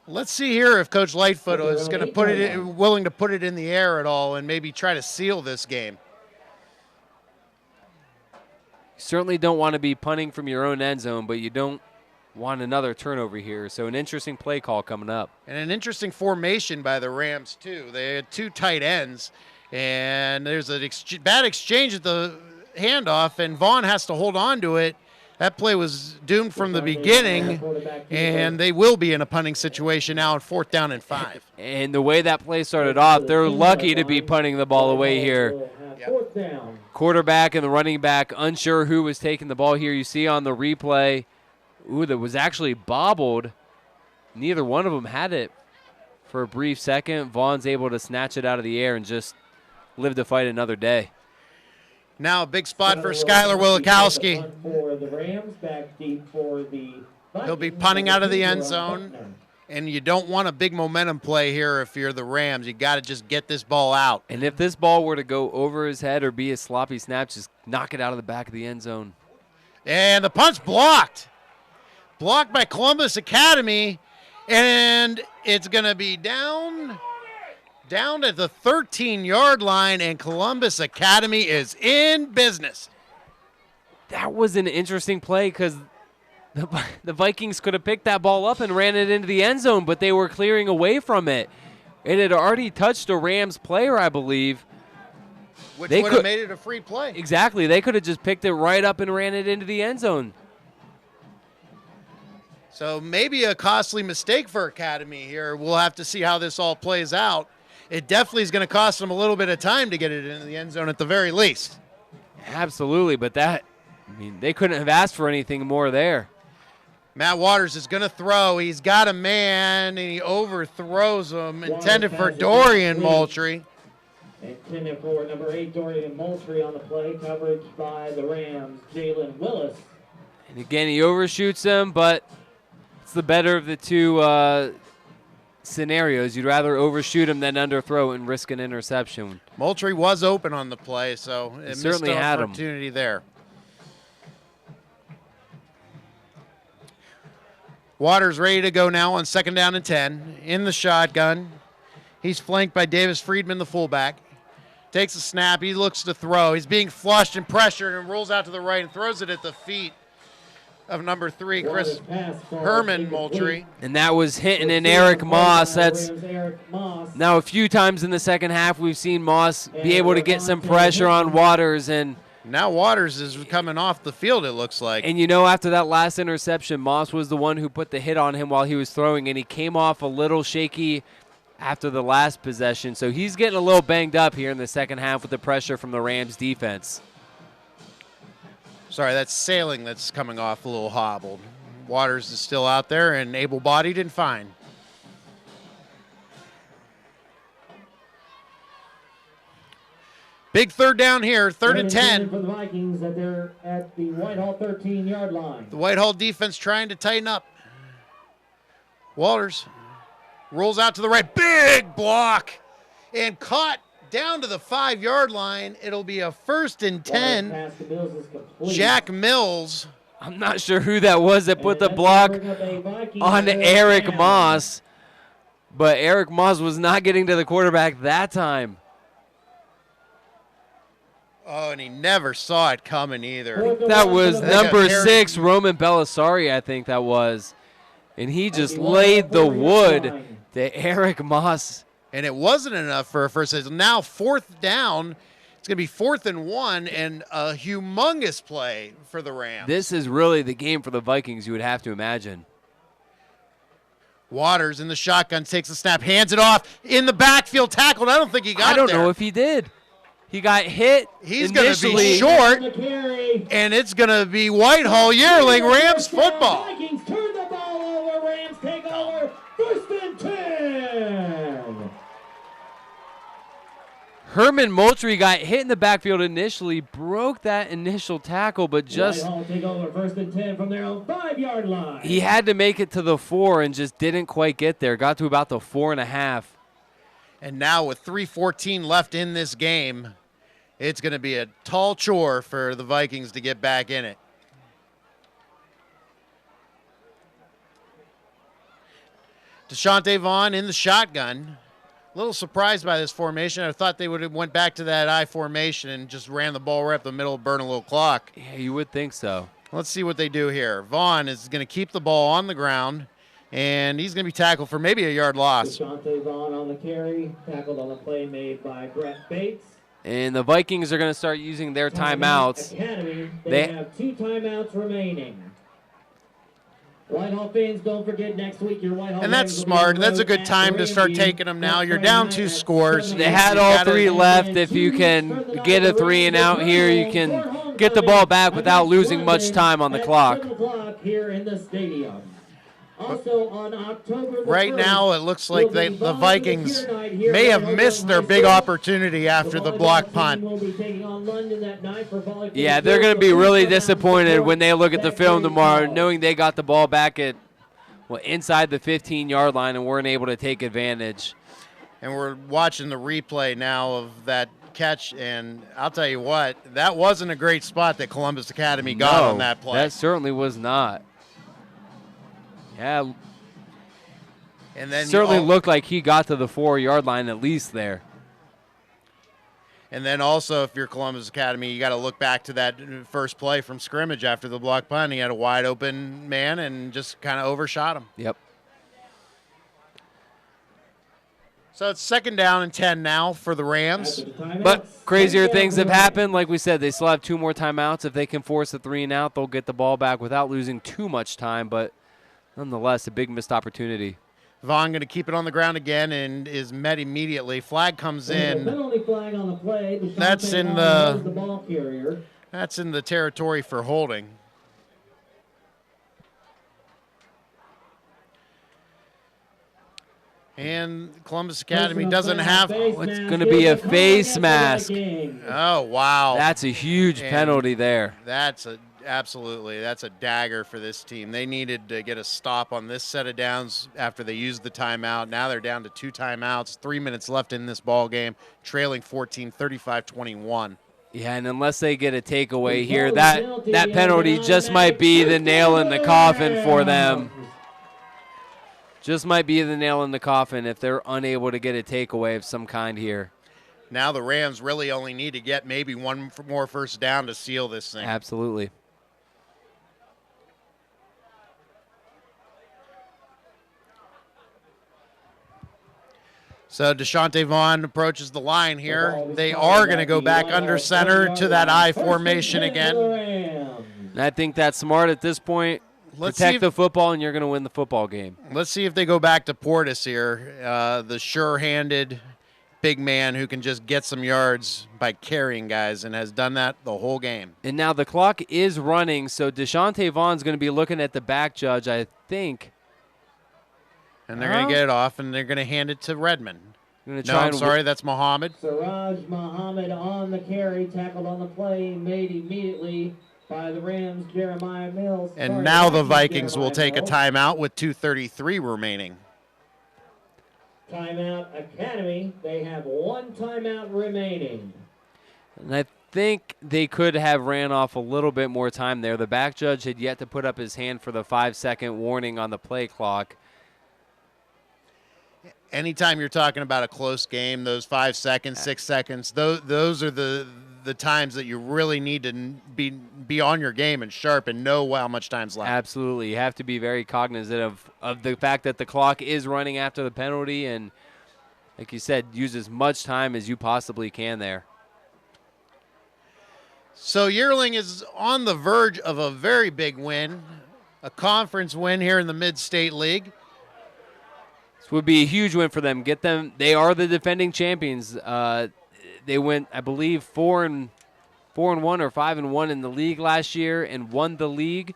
Let's see here if Coach Lightfoot is going to put it willing to put it in the air at all and maybe try to seal this game. You certainly don't want to be punting from your own end zone, but you don't want another turnover here. So an interesting play call coming up. And an interesting formation by the Rams, too. They had 2 tight ends, and there's a bad exchange at the handoff, and Vaughn has to hold on to it. That play was doomed from the beginning, and they will be in a punting situation now on 4th down and 5. And the way that play started off, they're lucky to be punting the ball away here. Yep. Quarterback and the running back unsure who was taking the ball here. You see on the replay, that was actually bobbled. Neither one of them had it for a brief second. Vaughn's able to snatch it out of the air and just live to fight another day. Now a big spot for Skylar Wilikowski. For the Rams, back deep for the Vikings. He'll be punting out of the end zone, and you don't want a big momentum play here if you're the Rams. You got to just get this ball out. And if this ball were to go over his head or be a sloppy snap, just knock it out of the back of the end zone. And the punt's blocked. Blocked by Columbus Academy, and it's going to be down at the 13-yard line, and Columbus Academy is in business. That was an interesting play because the Vikings could have picked that ball up and ran it into the end zone, but they were clearing away from it. It had already touched a Rams player, I believe. Which would have made it a free play. Exactly. They could have just picked it right up and ran it into the end zone. So maybe a costly mistake for Academy here. We'll have to see how this all plays out. It definitely is going to cost them a little bit of time to get it into the end zone at the very least. Absolutely, but they couldn't have asked for anything more there. Matt Waters is going to throw. He's got a man, and he overthrows him, intended for Dorian Moultrie. Intended for number 8, Dorian Moultrie on the play. Coverage by the Rams, Jalen Willis. And again, he overshoots him, but it's the better of the two scenarios. You'd rather overshoot him than underthrow and risk an interception. Moultrie was open on the play, so it certainly missed an had him. opportunity there. Waters ready to go now on 2nd down and 10. In the shotgun. He's flanked by Davis Friedman, the fullback. Takes a snap. He looks to throw. He's being flushed and pressured and rolls out to the right and throws it at the feet of number 3, Chris Herman Moultrie. And that was hitting in Eric Moss. That's now a few times in the second half we've seen Moss be able to get some pressure on Waters, and now Waters is coming off the field, it looks like. And you know, after that last interception, Moss was the one who put the hit on him while he was throwing, and he came off a little shaky after the last possession. So he's getting a little banged up here in the second half with the pressure from the Rams defense. Sorry, that's Sailing that's coming off a little hobbled. Waters is still out there and able-bodied and fine. Big 3rd down here, 3rd and 10. For the Vikings, that they're at the Whitehall 13-yard line. The Whitehall defense trying to tighten up. Waters rolls out to the right, big block, and caught down to the 5-yard line. It'll be a 1st and 10. Jack Mills. I'm not sure who that was that put the block on Eric Moss, but Eric Moss was not getting to the quarterback that time. Oh, and he never saw it coming either. That was number 6, Roman Belisari, I think that was. And he just laid the wood to Eric Moss. And it wasn't enough for a first. Now 4th down. It's going to be 4th and 1 and a humongous play for the Rams. This is really the game for the Vikings, you would have to imagine. Waters in the shotgun, takes a snap, hands it off, in the backfield, tackled. I don't think he got I don't there. know if he did. He got hit. He's going to be short, and it's going to be Whitehall Yearling Rams football. Vikings turn the ball over. Rams take over. 1st and 10. Herman Moultrie got hit in the backfield initially, broke that initial tackle, but just Whitehall take over 1st and 10 from their own 5-yard line. he had to make it to the 4 and just didn't quite get there. Got to about the 4.5. And now with 3:14 left in this game, it's going to be a tall chore for the Vikings to get back in it. Deshaunte Vaughn in the shotgun. A little surprised by this formation. I thought they would have went back to that I formation and just ran the ball right up the middle, burn a little clock. Yeah, you would think so. Let's see what they do here. Vaughn is going to keep the ball on the ground, and he's going to be tackled for maybe a yard loss. Deshaunte Vaughn on the carry, tackled on the play made by Brett Bates. And the Vikings are going to start using their timeouts. Academy, they have 2 timeouts remaining. Whitehall fans, don't forget next week your Whitehall. And that's smart. That's a good time to start taking them now. You're down 2 scores. They had all 3 left. If you can get a 3 and out here, you can get the ball back without losing much time on the clock. Here in the stadium. Also on October right now, it looks like the Vikings may have missed their big opportunity after the block punt. Yeah, they're going to be really disappointed when they look at the film tomorrow, knowing they got the ball back at inside the 15-yard line and weren't able to take advantage. And we're watching the replay now of that catch, and I'll tell you what, that wasn't a great spot that Columbus Academy got on that play. That certainly was not. Yeah, and then certainly looked like he got to the 4-yard line at least there. And then also, if you're Columbus Academy, you got to look back to that first play from scrimmage after the block punt. He had a wide open man and just kind of overshot him. Yep. So it's 2nd down and 10 now for the Rams. But crazier things have happened. Like we said, they still have 2 more timeouts. If they can force a 3 and out, they'll get the ball back without losing too much time. But nonetheless, a big missed opportunity. Vaughn going to keep it on the ground again and is met immediately. Flag comes in. Flag on the play. That's in the ball carrier. That's in the territory for holding. And Columbus Academy doesn't have. It's going to be a face mask. Oh, wow. That's a huge penalty there. That's a dagger for this team. They needed to get a stop on this set of downs after they used the timeout. Now they're down to 2 timeouts, 3 minutes left in this ball game, trailing 14, 35-21. Yeah, and unless they get a takeaway here, that penalty just might be the nail in the coffin for them. Just might be the nail in the coffin if they're unable to get a takeaway of some kind here. Now the Rams really only need to get maybe one more first down to seal this thing. Absolutely. So DeShante Vaughn approaches the line here. They are going to go back under center to that I formation again. And I think that's smart at this point. Protect the football, and you're going to win the football game. Let's see if they go back to Portis here, the sure-handed big man who can just get some yards by carrying guys and has done that the whole game. And now the clock is running, so DeShante Vaughn's going to be looking at the back judge, I think. And they're going to get it off, and they're going to hand it to Redmond. I'm sorry, that's Muhammad. Siraj Muhammad on the carry, tackled on the play, made immediately by the Rams, Jeremiah Mills. And now the Vikings will take a timeout with 2:33 remaining. Timeout Academy. They have 1 timeout remaining. And I think they could have ran off a little bit more time there. The back judge had yet to put up his hand for the 5-second warning on the play clock. Anytime you're talking about a close game, those 5 seconds, 6 seconds, those are the times that you really need to be on your game and sharp and know how much time's left. Absolutely. You have to be very cognizant of the fact that the clock is running after the penalty, and like you said, use as much time as you possibly can there. So Yearling is on the verge of a very big win, a conference win here in the Mid-State League. This would be a huge win for them. They are the defending champions. They went, I believe, 4-1 or 5-1 in the league last year and won the league.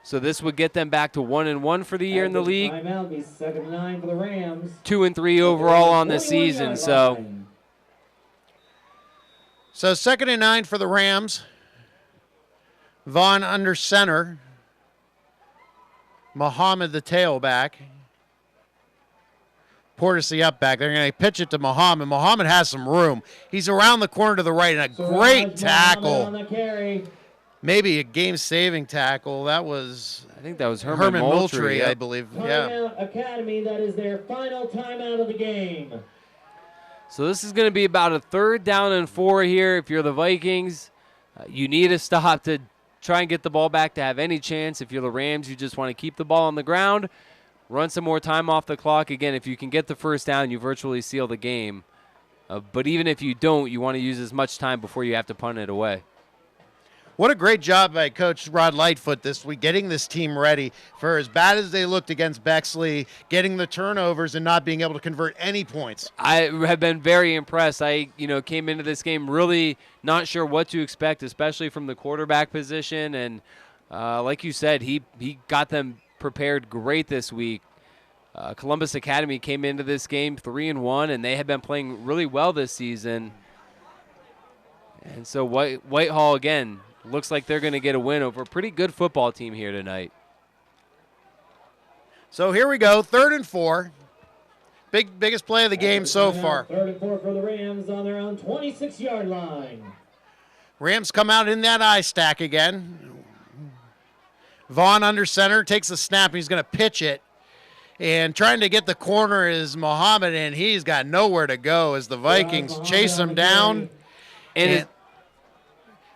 So this would get them back to 1-1 for the year in the league. 2-9 for the Rams. 2-3 overall on the season. So 2nd and 9 for the Rams. Vaughn under center. Muhammad the tailback. Portis the up back. They're going to pitch it to Muhammad. Muhammad has some room. He's around the corner to the right, and a great tackle. Maybe a game-saving tackle. That was, I think that was Herman Moultrie, I believe. Timeout Academy. That is their final timeout of the game. So this is going to be about a 3rd down and 4 here. If you're the Vikings, you need a stop to try and get the ball back to have any chance. If you're the Rams, you just want to keep the ball on the ground. Run some more time off the clock. Again, if you can get the first down, you virtually seal the game. But even if you don't, you want to use as much time before you have to punt it away. What a great job by Coach Rod Lightfoot this week, getting this team ready for as bad as they looked against Bexley, getting the turnovers and not being able to convert any points. I have been very impressed. I came into this game really not sure what to expect, especially from the quarterback position. And like you said, he got them prepared great this week. Columbus Academy came into this game 3-1, and they have been playing really well this season. And so Whitehall, again, looks like they're going to get a win over a pretty good football team here tonight. So here we go, 3rd and 4. Biggest play of the game so far. 3rd and 4 for the Rams on their own 26-yard line. Rams come out in that I stack again. Vaughn under center, takes the snap, and he's going to pitch it. And trying to get the corner is Muhammad, and he's got nowhere to go as the Vikings chase him down. And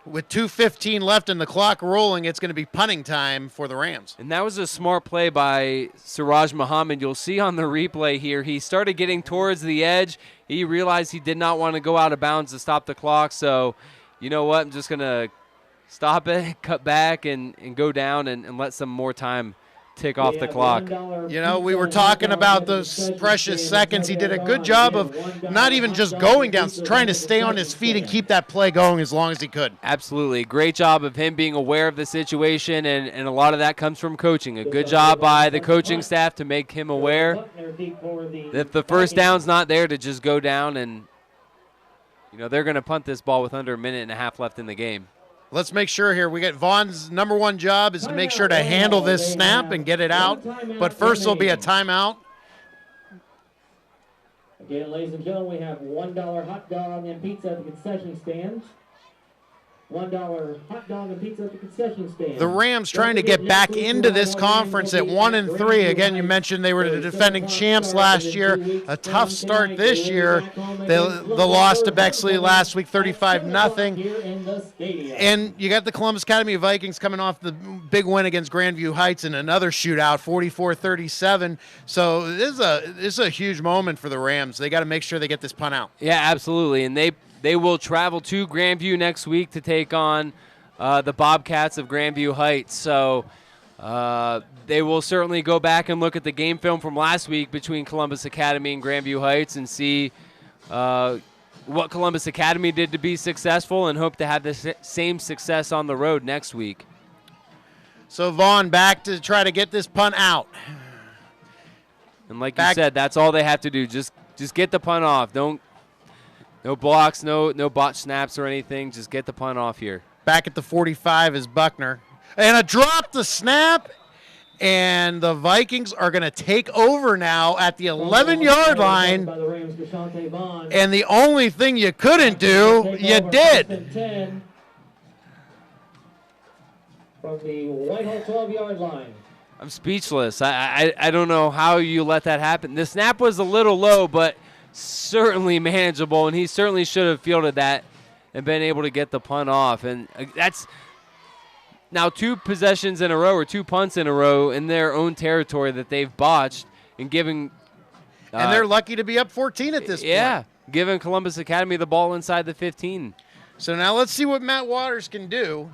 with 2:15 left in the clock rolling, it's going to be punting time for the Rams. And that was a smart play by Siraj Muhammad. You'll see on the replay here, he started getting towards the edge. He realized he did not want to go out of bounds to stop the clock. So, you know what, I'm just going to stop it, cut back, and go down and let some more time tick off the clock. You know, we were talking about those precious seconds. He did a good job of not even just going down, trying to stay on his feet and keep that play going as long as he could. Absolutely. Great job of him being aware of the situation, and a lot of that comes from coaching. A good job by the coaching staff to make him aware that if the first down's not there, to just go down, and they're going to punt this ball with under a minute and a half left in the game. Let's make sure here. We get Vaughn's number one job is to make sure to handle this snap and get it out. But first there'll be a timeout. Again, ladies and gentlemen, we have $1 hot dog and pizza at the concession stands. $1 hot dog and pizza at the concession stand. The Rams trying to get back into this conference at 1-3. Again, you mentioned they were the defending champs last year. A tough start this year. They lost to Bexley last week, 35-0. And you got the Columbus Academy Vikings coming off the big win against Grandview Heights in another shootout, 44-37. So this is a huge moment for the Rams. They got to make sure they get this punt out. Yeah, absolutely. And they will travel to Grandview next week to take on the Bobcats of Grandview Heights. So they will certainly go back and look at the game film from last week between Columbus Academy and Grandview Heights and see what Columbus Academy did to be successful, and hope to have the same success on the road next week. So Vaughn back to try to get this punt out. And like you said, that's all they have to do. Just get the punt off. No blocks, no botch snaps or anything. Just get the punt off here. Back at the 45 is Buckner. And a drop the snap, and the Vikings are going to take over now at the 11-yard line. And the only thing you couldn't do, you did. From the Whitehall 12-yard line. I'm speechless. I don't know how you let that happen. The snap was a little low, but certainly manageable, and he certainly should have fielded that and been able to get the punt off. And that's now 2 possessions in a row, or 2 punts in a row in their own territory that they've botched and giving. And they're lucky to be up 14 at this point. Yeah, giving Columbus Academy the ball inside the 15. So now let's see what Matt Waters can do.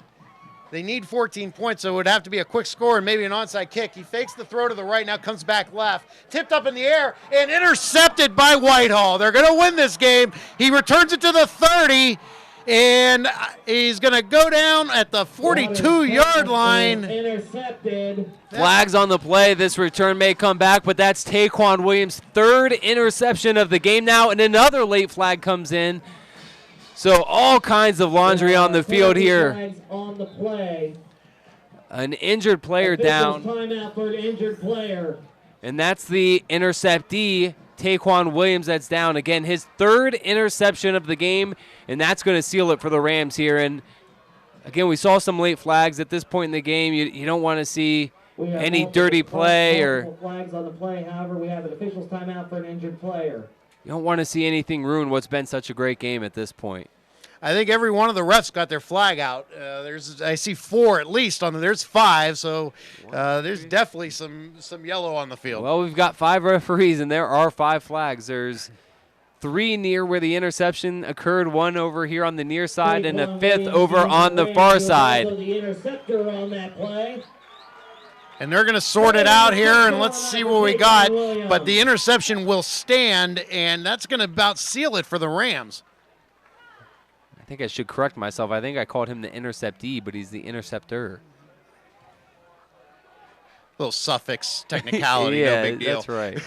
They need 14 points, so it would have to be a quick score and maybe an onside kick. He fakes the throw to the right, now comes back left. Tipped up in the air and intercepted by Whitehall. They're going to win this game. He returns it to the 30, and he's going to go down at the 42-yard line. Intercepted. Flags on the play. This return may come back, but that's Taquan Williams' 3rd interception of the game now, and another late flag comes in. So all kinds of laundry on the field here. On the play. An injured player down. Timeout for an injured player. And that's the interceptee, Taquan Williams, that's down. Again, his 3rd interception of the game, and that's going to seal it for the Rams here. And again, we saw some late flags at this point in the game. You don't want to see any dirty play or flags on the play. However, we have an official's timeout for an injured player. You don't want to see anything ruin what's been such a great game at this point. I think every one of the refs got their flag out. I see 4 at least there's 5, so there's definitely some yellow on the field. Well, we've got 5 referees, and there are 5 flags. There's 3 near where the interception occurred, 1 over here on the near side, and a 5th over on the far side. The interceptor on that play. And they're going to sort it out here, and let's see what we got. But the interception will stand, and that's going to about seal it for the Rams. I think I should correct myself. I think I called him the interceptee, but he's the interceptor. Little suffix technicality, yeah, no big deal. That's right.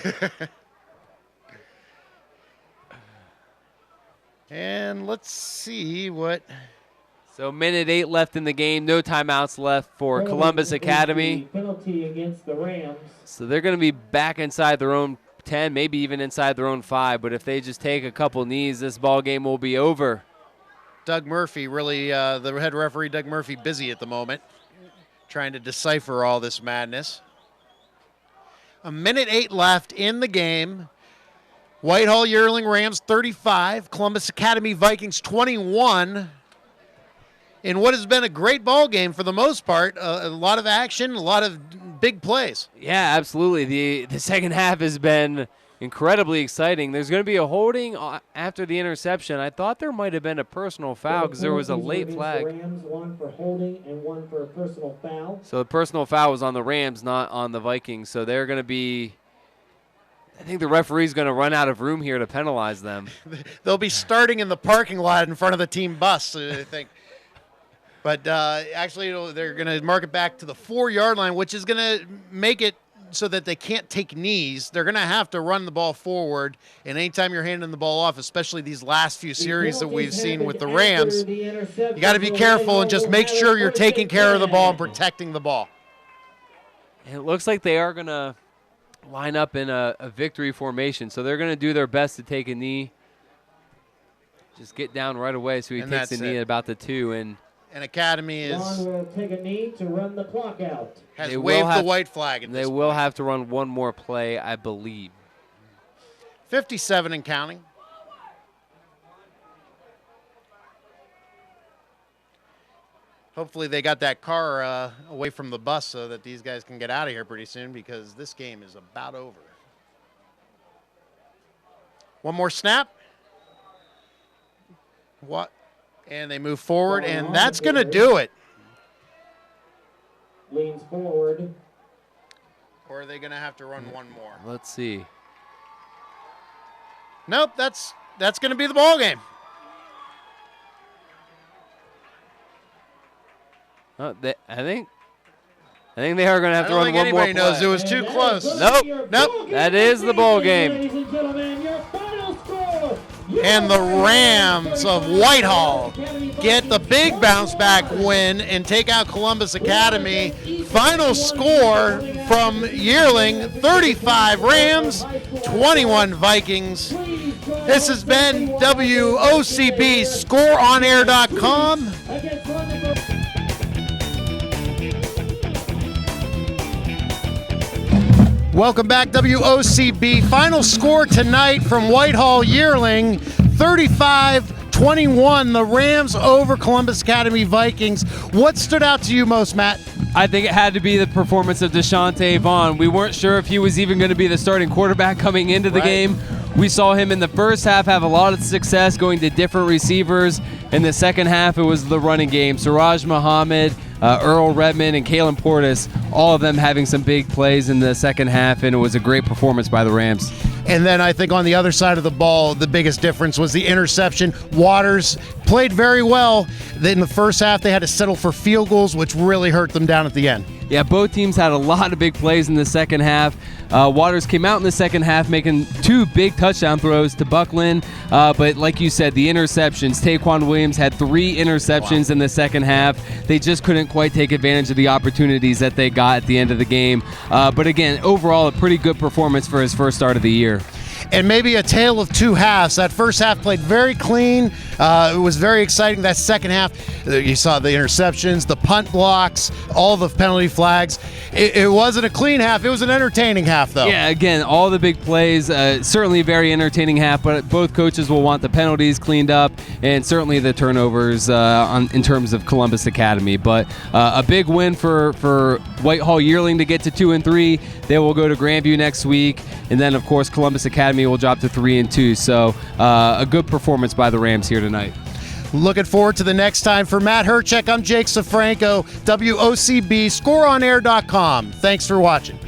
And let's see what. So minute 8 left in the game. No timeouts left for Columbus Academy. Penalty against the Rams. So they're going to be back inside their own 10, maybe even inside their own 5. But if they just take a couple knees, this ball game will be over. Doug Murphy, really, the head referee, Doug Murphy, busy at the moment, trying to decipher all this madness. A minute 8 left in the game. Whitehall Yearling Rams 35, Columbus Academy Vikings 21. In what has been a great ball game for the most part, a lot of action, a lot of big plays. Yeah, absolutely. The second half has been, incredibly exciting. There's going to be a holding after the interception. I thought there might have been a personal foul because there was a late flag. Rams, one for holding and one for a personal foul. So the personal foul was on the Rams, not on the Vikings. So they're going to be, I think the referee's going to run out of room here to penalize them. They'll be starting in the parking lot in front of the team bus, I think. But actually, they're going to mark it back to the 4-yard line, which is going to make it so that they can't take knees. They're going to have to run the ball forward. And anytime you're handing the ball off, especially these last few series that we've seen with the Rams, you got to be careful and just make sure you're taking care of the ball and protecting the ball. And it looks like they are going to line up in a victory formation. So they're going to do their best to take a knee. Just get down right away so he takes a knee at about the 2. And Academy Vaughn will take a knee to run the clock out. has waved the white flag. They will have to run one more play, I believe. 57 and counting. Hopefully they got that car away from the bus so that these guys can get out of here pretty soon, because this game is about over. One more snap. What? And they move forward, and that's going to do it. Leans forward. Or are they going to have to run one more? Let's see. Nope, that's going to be the ball game. I think they are going to have to run one more play. I don't think anybody knows. It was too close. Nope. That is the ball game. Ladies and gentlemen, your final score. And the Rams of Whitehall get the big bounce back win and take out Columbus Academy. Final score from Yearling, 35 Rams, 21 Vikings. This has been WOCB, ScoreOnAir.com. Welcome back, WOCB. Final score tonight from Whitehall Yearling, 35-21, the Rams over Columbus Academy Vikings. What stood out to you most, Matt? I think it had to be the performance of Deshaunte Vaughn. We weren't sure if he was even going to be the starting quarterback coming into the game. We saw him in the first half have a lot of success going to different receivers. In the second half, it was the running game. Siraj Muhammad, Earl Redmond, and Kalen Portis, all of them having some big plays in the second half, and it was a great performance by the Rams. And then I think on the other side of the ball, the biggest difference was the interception. Waters played very well. In the first half, they had to settle for field goals, which really hurt them down at the end. Yeah, both teams had a lot of big plays in the second half. Waters came out in the second half making 2 big touchdown throws to Buckland. But like you said, the interceptions. Taquan Williams had 3 interceptions in the second half. They just couldn't quite take advantage of the opportunities that they got at the end of the game. But again, overall, a pretty good performance for his first start of the year. And maybe a tale of 2 halves. That first half played very clean. It was very exciting. That second half, you saw the interceptions, the punt blocks, all the penalty flags. It wasn't a clean half. It was an entertaining half, though. Yeah, again, all the big plays. Certainly a very entertaining half, but both coaches will want the penalties cleaned up and certainly the turnovers in terms of Columbus Academy. But a big win for Whitehall Yearling to get to 2-3. They will go to Grandview next week. And then, of course, Columbus Academy will drop to 3-2. So a good performance by the Rams here tonight. Looking forward to the next time. For Matt Herchek, I'm Jake Safranco, WOCB, ScoreOnAir.com. Thanks for watching.